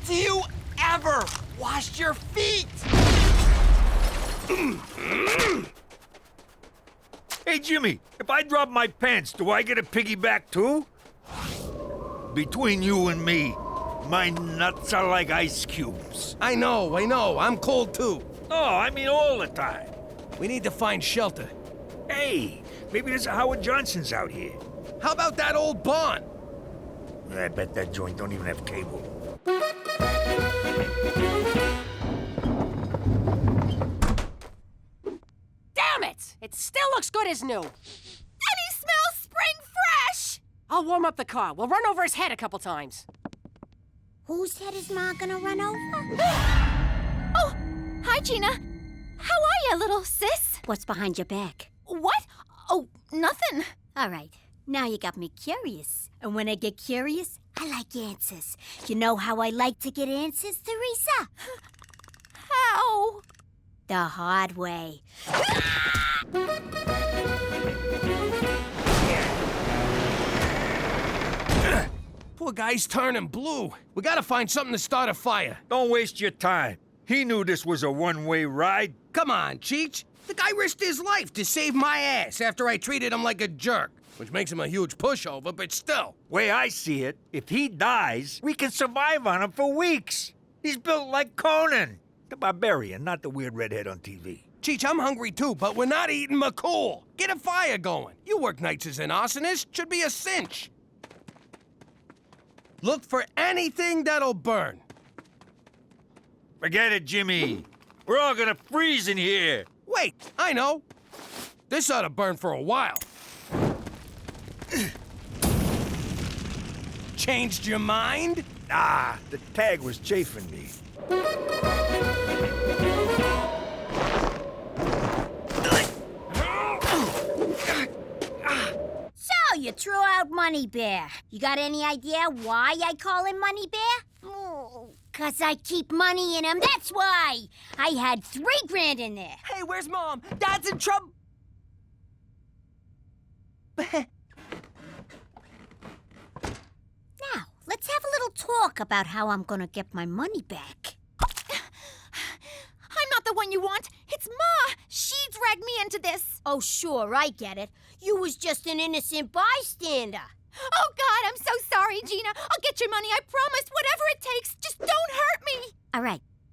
Do you ever wash your feet? Hey, Jimmy, if I drop my pants, do I get a piggyback too? Between you and me, my nuts are like ice cubes. I know. I'm cold too. No, I mean all the time. We need to find shelter. Hey, maybe there's a Howard Johnson's out here. How about that old barn? I bet that joint don't even have cable. Damn it! It still looks good as new. And he smells spring fresh! I'll warm up the car. We'll run over his head a couple times. Whose head is Ma gonna run over? Oh, hi, Gina. How are you, little sis? What's behind your back? What? Oh, nothing. All right, now you got me curious. And when I get curious, I like answers. You know how I like to get answers, Teresa? How? The hard way. Poor guy's turning blue. We gotta find something to start a fire. Don't waste your time. He knew this was a one-way ride. Come on, Cheech. The guy risked his life to save my ass after I treated him like a jerk. Which makes him a huge pushover, but still. Way I see it, if he dies, we can survive on him for weeks. He's built like Conan. The barbarian, not the weird redhead on TV. Cheech, I'm hungry too, but we're not eating McCool. Get a fire going. You work nights as an arsonist. Should be a cinch. Look for anything that'll burn. Forget it, Jimmy. We're all gonna freeze in here. Wait, I know. This ought to burn for a while. Changed your mind? Nah, the tag was chafing me. So, you threw out Money Bear. You got any idea why I call him Money Bear? Oh, 'cause I keep money in him, that's why! I had $3 grand in there. Hey, where's Mom? Dad's in trouble. Now, let's have a little talk about how I'm gonna get my money back. I'm not the one you want. It's Ma. She dragged me into this. Oh, sure, I get it. You was just an innocent bystander. Oh, God, I'm so sorry, Gina. I'll get your money, I promise. Whatever it takes. Just don't hurt me. All right,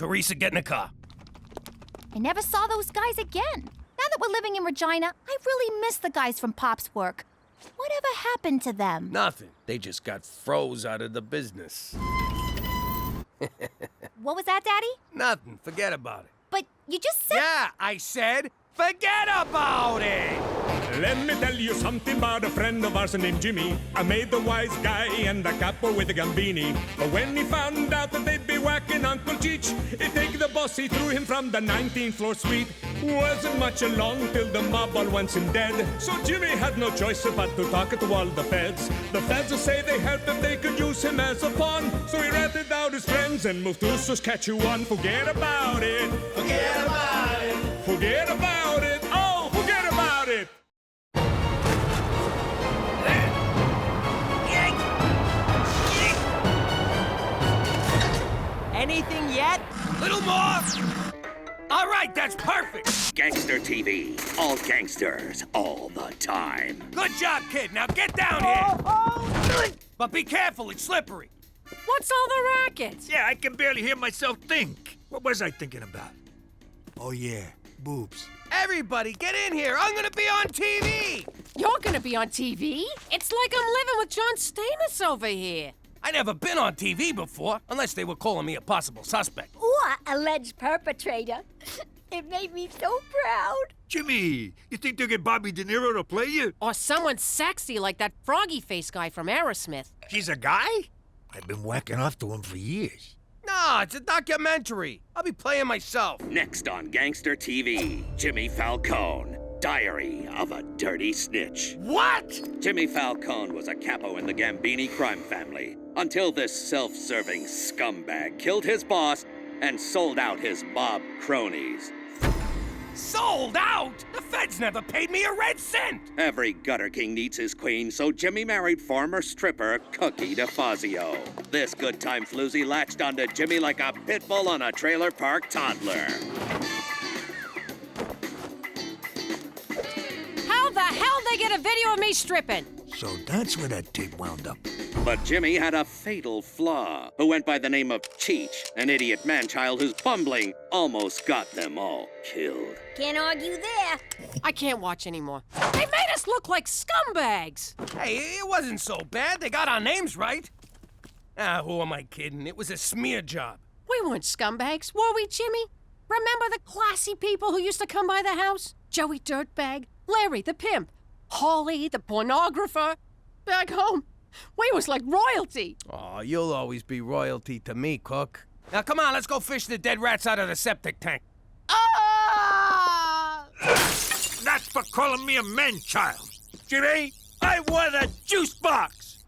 Teresa, get in the car. I never saw those guys again. Now that we're living in Regina, I really miss the guys from Pop's work. Whatever happened to them? Nothing. They just got froze out of the business. What was that, Daddy? Nothing. Forget about it. But you just said... Yeah, I said forget about it! Let me tell you something about a friend of ours named Jimmy. I made the wise guy and the capo with the gambini. But when he found out that they'd be whacking Uncle Cheech, he'd take the boss, he threw him from the 19th floor suite. Wasn't much along till the mob all wants him dead. So Jimmy had no choice but to talk to all the feds. The feds say they helped if they could use him as a pawn. So he ratted out his friends and moved to Saskatchewan. Forget about it. Forget about it. Forget about it. Oh, forget about it. Anything yet? Little more! All right, that's perfect! Gangster TV. All gangsters, all the time. Good job, kid. Now get down here! But be careful, it's slippery. What's all the racket? Yeah, I can barely hear myself think. What was I thinking about? Oh, yeah, boobs. Everybody, get in here! I'm gonna be on TV! You're gonna be on TV? It's like I'm living with John Stamos over here. I never been on TV before, unless they were calling me a possible suspect. Or alleged perpetrator. It made me so proud. Jimmy, you think they'll get Bobby De Niro to play you? Or someone sexy like that froggy face guy from Aerosmith. He's a guy? I've been whacking off to him for years. Nah, it's a documentary. I'll be playing myself. Next on Gangster TV, Jimmy Falcone. Diary of a Dirty Snitch. What? Jimmy Falcone was a capo in the Gambini crime family until this self-serving scumbag killed his boss and sold out his mob cronies. Sold out? The feds never paid me a red cent! Every gutter king needs his queen, so Jimmy married former stripper Cookie DeFazio. This good-time floozy latched onto Jimmy like a pit bull on a trailer park toddler. How the hell they get a video of me stripping? So that's where that tape wound up. But Jimmy had a fatal flaw, who went by the name of Cheech, an idiot man-child whose bumbling almost got them all killed. Can't argue there. I can't watch anymore. They made us look like scumbags. Hey, it wasn't so bad. They got our names right. Ah, who am I kidding? It was a smear job. We weren't scumbags, were we, Jimmy? Remember the classy people who used to come by the house? Joey Dirtbag, Larry the pimp, Holly the pornographer. Back home, we was like royalty. Oh, you'll always be royalty to me, Cook. Now, come on, let's go fish the dead rats out of the septic tank. Ah! That's for calling me a man-child. Jimmy, I want a juice box.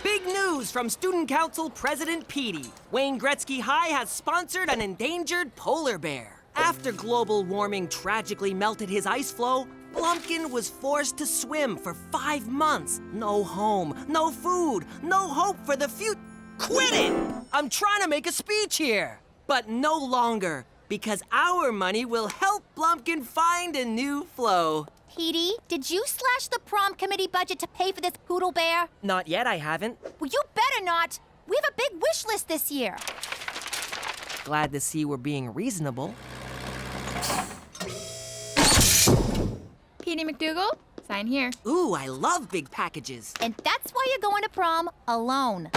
Big news from Student Council President Petey. Wayne Gretzky High has sponsored an endangered polar bear. After global warming tragically melted his ice floe, Blumpkin was forced to swim for 5 months. No home, no food, no hope for the future. Quit it! I'm trying to make a speech here. But no longer, because our money will help Blumpkin find a new flow. Petey, did you slash the prom committee budget to pay for this poodle bear? Not yet, I haven't. Well, you better not. We have a big wish list this year. Glad to see we're being reasonable. Petey McDougal, sign here. Ooh, I love big packages. And that's why you're going to prom alone.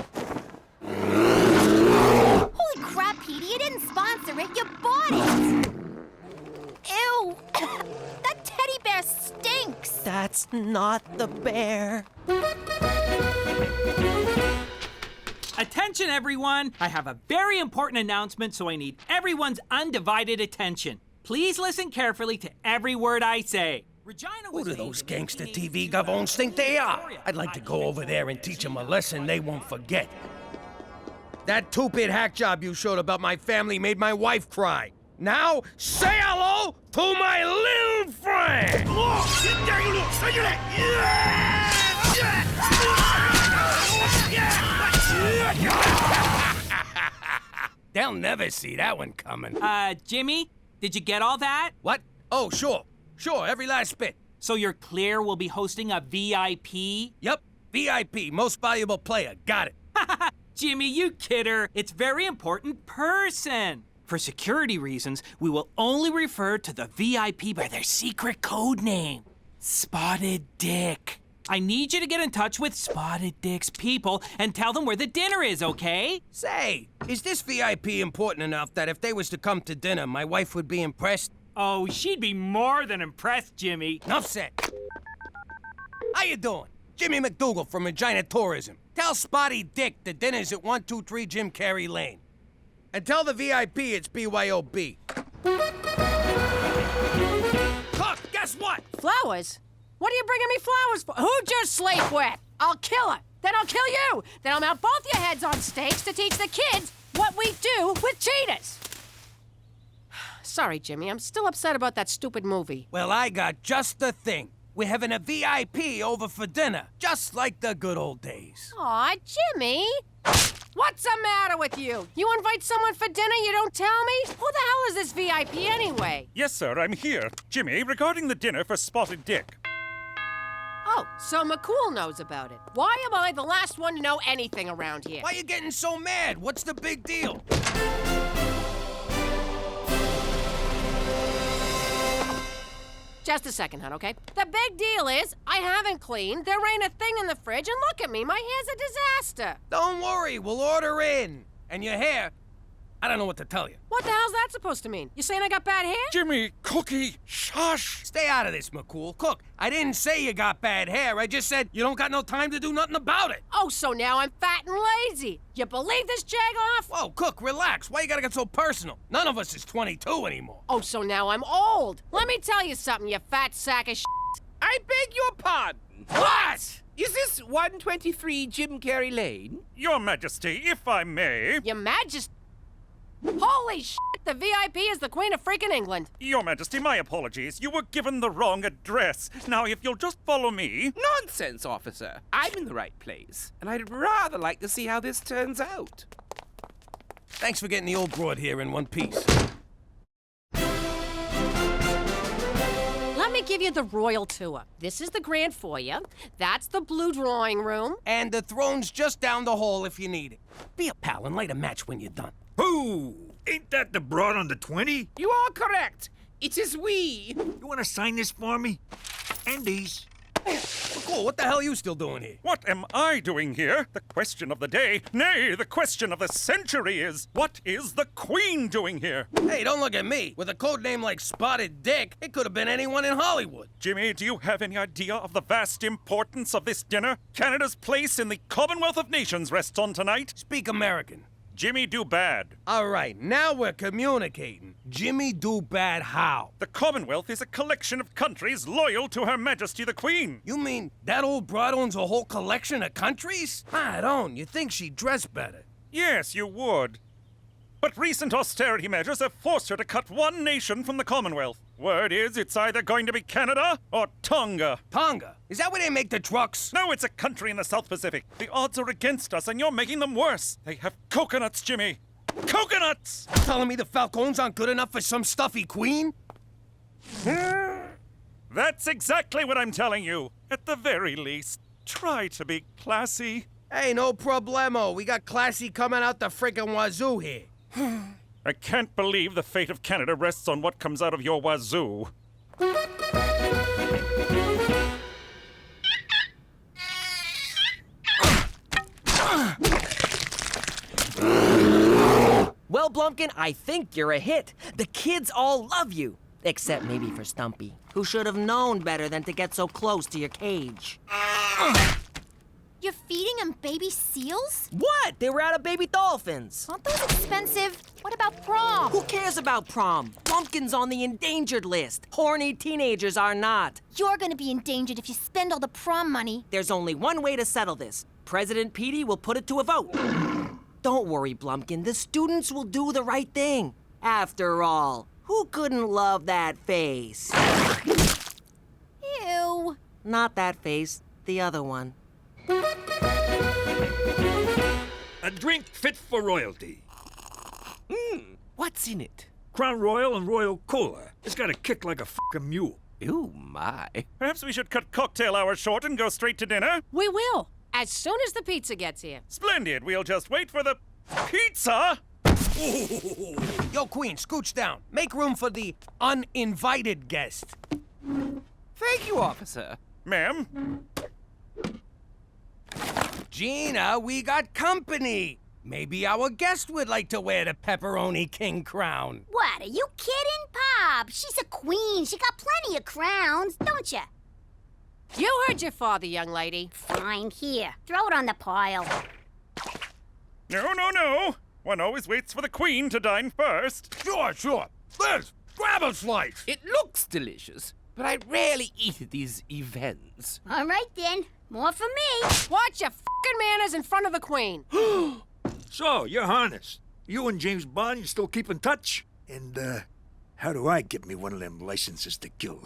Holy crap, Petey, you didn't sponsor it, you bought it! Ew! That teddy bear stinks! That's not the bear. Attention, everyone! I have a very important announcement, so I need everyone's undivided attention. Please listen carefully to every word I say. Who do those gangster TV gavons think they are? I'd like to go over there and teach them a lesson they won't forget. That two-bit hack job you showed about my family made my wife cry. Now, say hello to my little friend! They'll never see that one coming. Jimmy, did you get all that? What? Oh, sure. Sure, every last bit. So you're clear we'll be hosting a VIP? Yep, VIP, most valuable player. Got it. Jimmy, you kid her. It's very important person. For security reasons, we will only refer to the VIP by their secret code name, Spotted Dick. I need you to get in touch with Spotted Dick's people and tell them where the dinner is, okay? Say, is this VIP important enough that if they was to come to dinner, my wife would be impressed? Oh, she'd be more than impressed, Jimmy. Enough said. How you doing? Jimmy McDougal from Regina Tourism. Tell Spotty Dick the dinner's at 123 Jim Carrey Lane. And tell the VIP it's BYOB. Cook, guess what? Flowers? What are you bringing me flowers for? Who'd you sleep with? I'll kill her. Then I'll kill you. Then I'll mount both your heads on stakes to teach the kids what we do with cheetahs. Sorry, Jimmy. I'm still upset about that stupid movie. Well, I got just the thing. We're having a VIP over for dinner, just like the good old days. Aw, Jimmy. What's the matter with you? You invite someone for dinner, you don't tell me? Who the hell is this VIP anyway? Yes, sir, I'm here. Jimmy, regarding the dinner for Spotted Dick. Oh, so McCool knows about it. Why am I the last one to know anything around here? Why you getting so mad? What's the big deal? Just a second, hon, okay? The big deal is, I haven't cleaned, there ain't a thing in the fridge, and look at me, my hair's a disaster. Don't worry, we'll order in. And your hair, I don't know what to tell you. What the hell's that supposed to mean? You saying I got bad hair? Jimmy, Cookie, shush! Stay out of this, McCool. Cook, I didn't say you got bad hair. I just said you don't got no time to do nothing about it. Oh, so now I'm fat and lazy. You believe this, Jagoff? Whoa, Cook, relax. Why you gotta get so personal? None of us is 22 anymore. Oh, so now I'm old. Let me tell you something, you fat sack of shit. I beg your pardon. What? Is this 123 Jim Carrey Lane? Your Majesty, if I may. Your Majesty? Holy shit, the VIP is the Queen of freaking England. Your Majesty, my apologies. You were given the wrong address. Now, if you'll just follow me... Nonsense, officer. I'm in the right place, and I'd rather like to see how this turns out. Thanks for getting the old broad here in one piece. Let me give you the royal tour. This is the grand foyer. That's the blue drawing room. And the throne's just down the hall if you need it. Be a pal and light a match when you're done. Who? Ain't that the broad on the 20? You are correct. It is we. You want to sign this for me? And these. Cool, what the hell are you still doing here? What am I doing here? The question of the day, nay, the question of the century is, what is the Queen doing here? Hey, don't look at me. With a code name like Spotted Dick, it could have been anyone in Hollywood. Jimmy, do you have any idea of the vast importance of this dinner? Canada's place in the Commonwealth of Nations rests on tonight. Speak American. Jimmy do bad. All right, now we're communicating. Jimmy do bad how? The Commonwealth is a collection of countries loyal to Her Majesty the Queen. You mean that old broad owns a whole collection of countries? I don't. You'd think she'd dress better. Yes, you would. But recent austerity measures have forced her to cut one nation from the Commonwealth. Word is it's either going to be Canada or Tonga. Tonga? Is that where they make the trucks? No, it's a country in the South Pacific. The odds are against us, and you're making them worse. They have coconuts, Jimmy. Coconuts! You're telling me the Falcons aren't good enough for some stuffy queen? That's exactly what I'm telling you. At the very least, try to be classy. Hey, no problemo. We got classy coming out the frickin' wazoo here. I can't believe the fate of Canada rests on what comes out of your wazoo. Well, Blumpkin, I think you're a hit. The kids all love you. Except maybe for Stumpy, who should have known better than to get so close to your cage. You're feeding them baby seals? What? They were out of baby dolphins. Aren't those expensive? What about prom? Who cares about prom? Blumpkin's on the endangered list. Horny teenagers are not. You're gonna be endangered if you spend all the prom money. There's only one way to settle this. President Petey will put it to a vote. Don't worry, Blumpkin. The students will do the right thing. After all, who couldn't love that face? Ew. Not that face, the other one. A drink fit for royalty. What's in it? Crown Royal and Royal Cola. It's got a kick like a fucking mule. Ooh, my. Perhaps we should cut cocktail hour short and go straight to dinner? We will. as soon as the pizza gets here. Splendid. We'll just wait for the pizza. Yo, Queen, scooch down. Make room for the uninvited guest. Thank you, officer. Ma'am? Gina, we got company. Maybe our guest would like to wear the Pepperoni King crown. What, are you kidding, Pop? She's a queen. She got plenty of crowns, don't you? You heard your father, young lady. Fine, here. Throw it on the pile. No, no, no. One always waits for the queen to dine first. Sure. Liz, grab a slice. It looks delicious, but I rarely eat at these events. All right, then. More for me. Watch your fucking manners in front of the queen. So, Your Highness, you and James Bond, you still keep in touch? And, how do I get me one of them licenses to kill?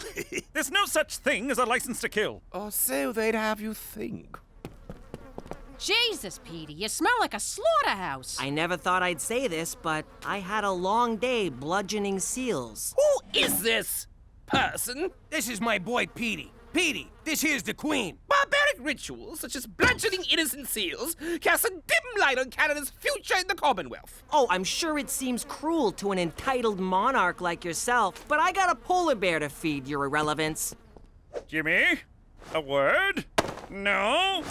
There's no such thing as a license to kill. Or so they'd have you think. Jesus, Petey, you smell like a slaughterhouse. I never thought I'd say this, but I had a long day bludgeoning seals. Who is this person? This is my boy, Petey. Petey, this here's the Queen. Barbaric rituals, such as bludgeoning innocent seals, cast a dim light on Canada's future in the Commonwealth. Oh, I'm sure it seems cruel to an entitled monarch like yourself, but I got a polar bear to feed, your irrelevance. Jimmy? A word? No?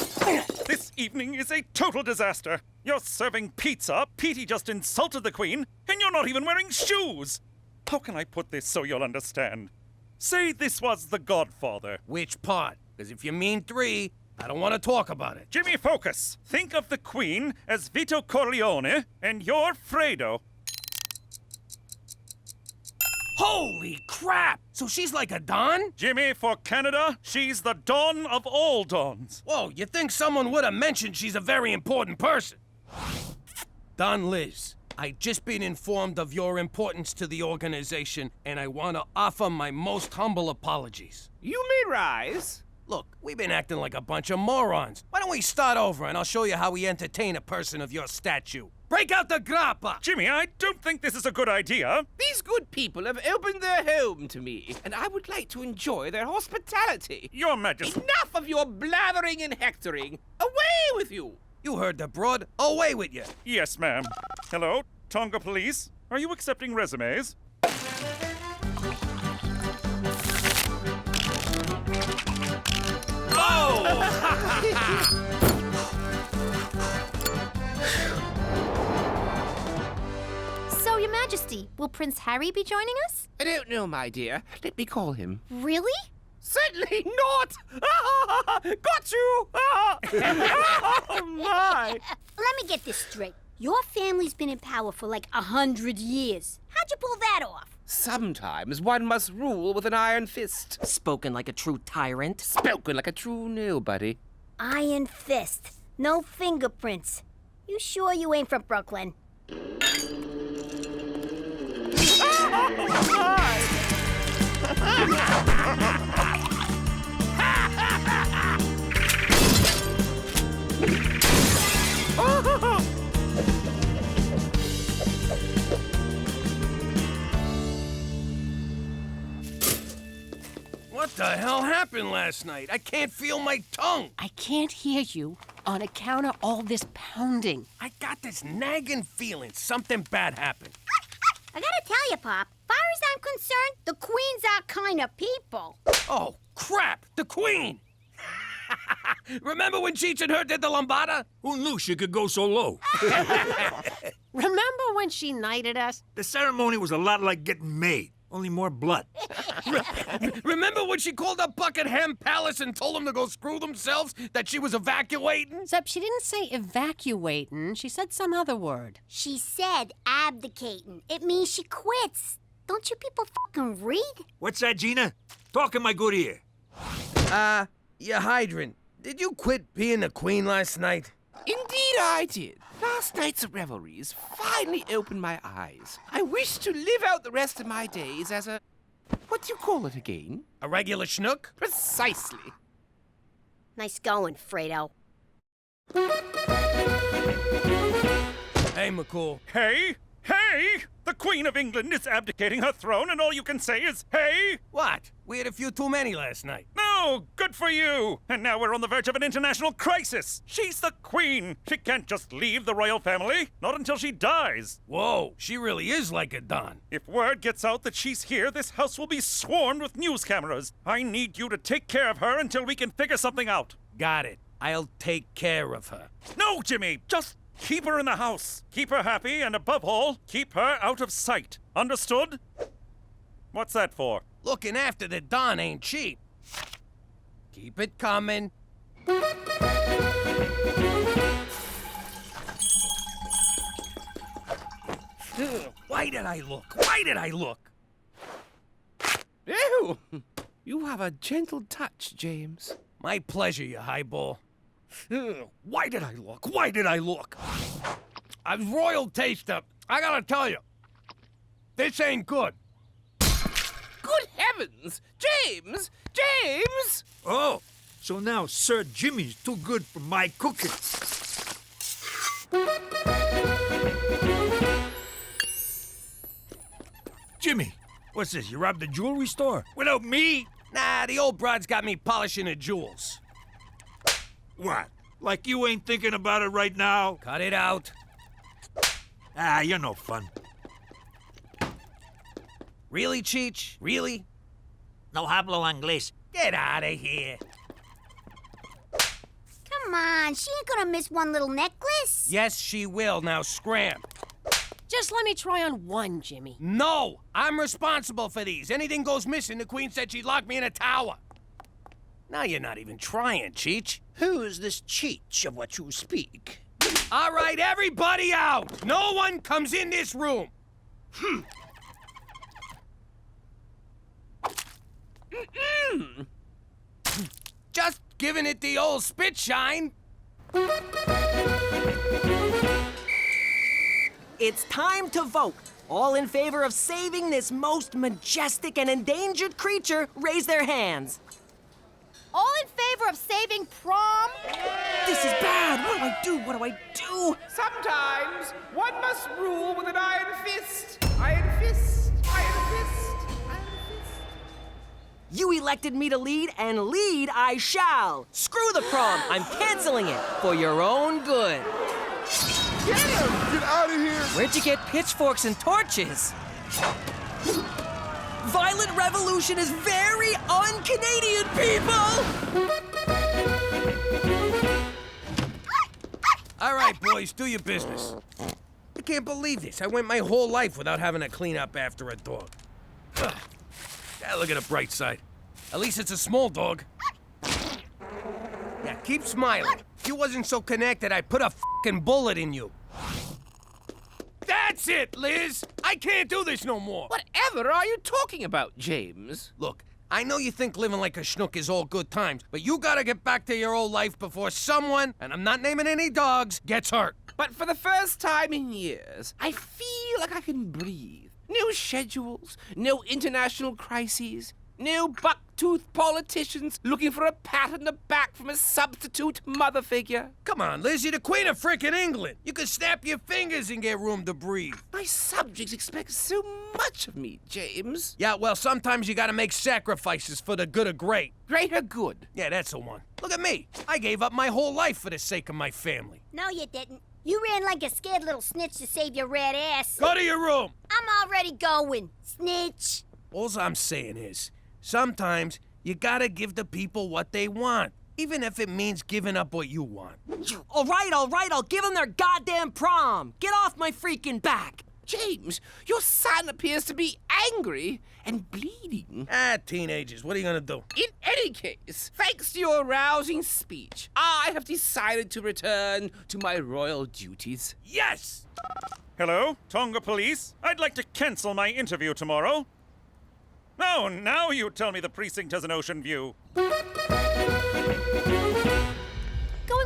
This evening is a total disaster. You're serving pizza, Petey just insulted the Queen, and you're not even wearing shoes. How can I put this so you'll understand? Say this was The Godfather. Which part? Because if you mean 3, I don't want to talk about it. Jimmy, focus. Think of the Queen as Vito Corleone, and you're Fredo. Holy crap! So she's like a Don? Jimmy, for Canada, she's the Dawn of all dawns. Whoa, you think someone would have mentioned she's a very important person? Don Liz, I just been informed of your importance to the organization, and I want to offer my most humble apologies. You may rise. Look, we've been acting like a bunch of morons. Why don't we start over and I'll show you how we entertain a person of your stature. Break out the grappa! Jimmy, I don't think this is a good idea. These good people have opened their home to me, and I would like to enjoy their hospitality. Your Majesty. Enough of your blathering and hectoring. Away with you! You heard the broad. Away with you. Yes, ma'am. Hello, Tonga Police. Are you accepting resumes? So, Your Majesty, will Prince Harry be joining us? I don't know, my dear. Let me call him. Really? Certainly not! Got you! Oh, my! Let me get this straight. Your family's been in power for like 100 years. How'd you pull that off? Sometimes one must rule with an iron fist. Spoken like a true tyrant. Spoken like a true nobody. Iron fist. No fingerprints. You sure you ain't from Brooklyn? What the hell happened last night? I can't feel my tongue. I can't hear you on account of all this pounding. I got this nagging feeling something bad happened. I gotta tell you, Pop, far as I'm concerned, the Queen's our kind of people. Oh, crap! The Queen! Remember when Cheech and her did the lambada? Who knew she could go so low? Remember when she knighted us? The ceremony was a lot like getting made, only more blood. Remember when she called up Buckingham Palace and told them to go screw themselves, that she was evacuating? Except she didn't say evacuating. She said some other word. She said abdicating. It means she quits. Don't you people fucking read? What's that, Gina? Talk in my good ear. Yeah, Hydrant, did you quit being the Queen last night? Indeed I did. Last night's revelries finally opened my eyes. I wish to live out the rest of my days as a... what do you call it again? A regular schnook? Precisely. Nice going, Fredo. Hey, McCool. Hey? Hey! The Queen of England is abdicating her throne and all you can say is, hey? What? We had a few too many last night. No, Oh, good for you! And now we're on the verge of an international crisis. She's the queen. She can't just leave the royal family. Not until she dies. Whoa, she really is like a Don. If word gets out that she's here, this house will be swarmed with news cameras. I need you to take care of her until we can figure something out. Got it. I'll take care of her. No, Jimmy! Just keep her in the house. Keep her happy, and above all, keep her out of sight. Understood? What's that for? Looking after the Don ain't cheap. Keep it coming. Why did I look? Why did I look? Ew! You have a gentle touch, James. My pleasure, you highball. Why did I look? Why did I look? A royal taster. I gotta tell you, this ain't good. Good heavens! James! James! Oh, so now Sir Jimmy's too good for my cooking. Jimmy, what's this? You robbed the jewelry store? Without me? Nah, the old broad's got me polishing the jewels. What? Like you ain't thinking about it right now? Cut it out. Ah, you're no fun. Really, Cheech? Really? No hablo inglés. Get out of here. Come on, she ain't gonna miss one little necklace. Yes, she will. Now scram. Just let me try on one, Jimmy. No! I'm responsible for these. Anything goes missing, the Queen said she'd lock me in a tower. Now you're not even trying, Cheech. Who is this Cheech of what you speak? All right, everybody out! No one comes in this room! Just giving it the old spit shine. It's time to vote. All in favor of saving this most majestic and endangered creature, raise their hands. All in favor of saving prom? This is bad. What do I do? What do I do? Sometimes one must rule with an iron fist. Iron fist. Iron fist. Iron fist. You elected me to lead, and lead I shall. Screw the prom. I'm canceling it for your own good. Get him! Get out of here! Where'd you get pitchforks and torches? Violent revolution is very un-Canadian, people! All right, boys, do your business. I can't believe this. I went my whole life without having to clean up after a dog. Ugh. Yeah, look at the bright side. At least it's a small dog. Yeah, keep smiling. If you wasn't so connected, I'd put a fucking bullet in you. That's it, Liz! I can't do this no more! Whatever are you talking about, James? Look, I know you think living like a schnook is all good times, but you gotta get back to your old life before someone, and I'm not naming any dogs, gets hurt. But for the first time in years, I feel like I can breathe. No schedules, no international crises, no buck-toothed politicians looking for a pat on the back from a substitute mother figure. Come on, Liz, you're the Queen of frickin' England. You can snap your fingers and get room to breathe. My subjects expect so much of me, James. Yeah, well, sometimes you gotta make sacrifices for the good of great. Greater good. Yeah, that's the one. Look at me. I gave up my whole life for the sake of my family. No, you didn't. You ran like a scared little snitch to save your red ass. Go to your room. I'm already going, snitch. All I'm saying is, sometimes you gotta give the people what they want, even if it means giving up what you want. All right, I'll give them their goddamn prom. Get off my freaking back. James, your son appears to be angry and bleeding. Ah, teenagers, what are you gonna do? In any case, thanks to your rousing speech, I have decided to return to my royal duties. Yes! Hello, Tonga Police. I'd like to cancel my interview tomorrow. No, now you tell me the precinct has an ocean view. Going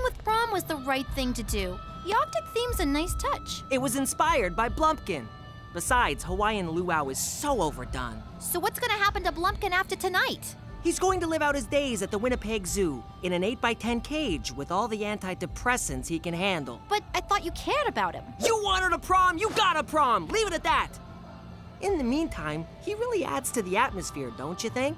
with prom was the right thing to do. The Arctic theme's a nice touch. It was inspired by Blumpkin. Besides, Hawaiian luau is so overdone. So what's gonna happen to Blumpkin after tonight? He's going to live out his days at the Winnipeg Zoo in an 8x10 cage with all the antidepressants he can handle. But I thought you cared about him. You wanted a prom, you got a prom. Leave it at that. In the meantime, he really adds to the atmosphere, don't you think?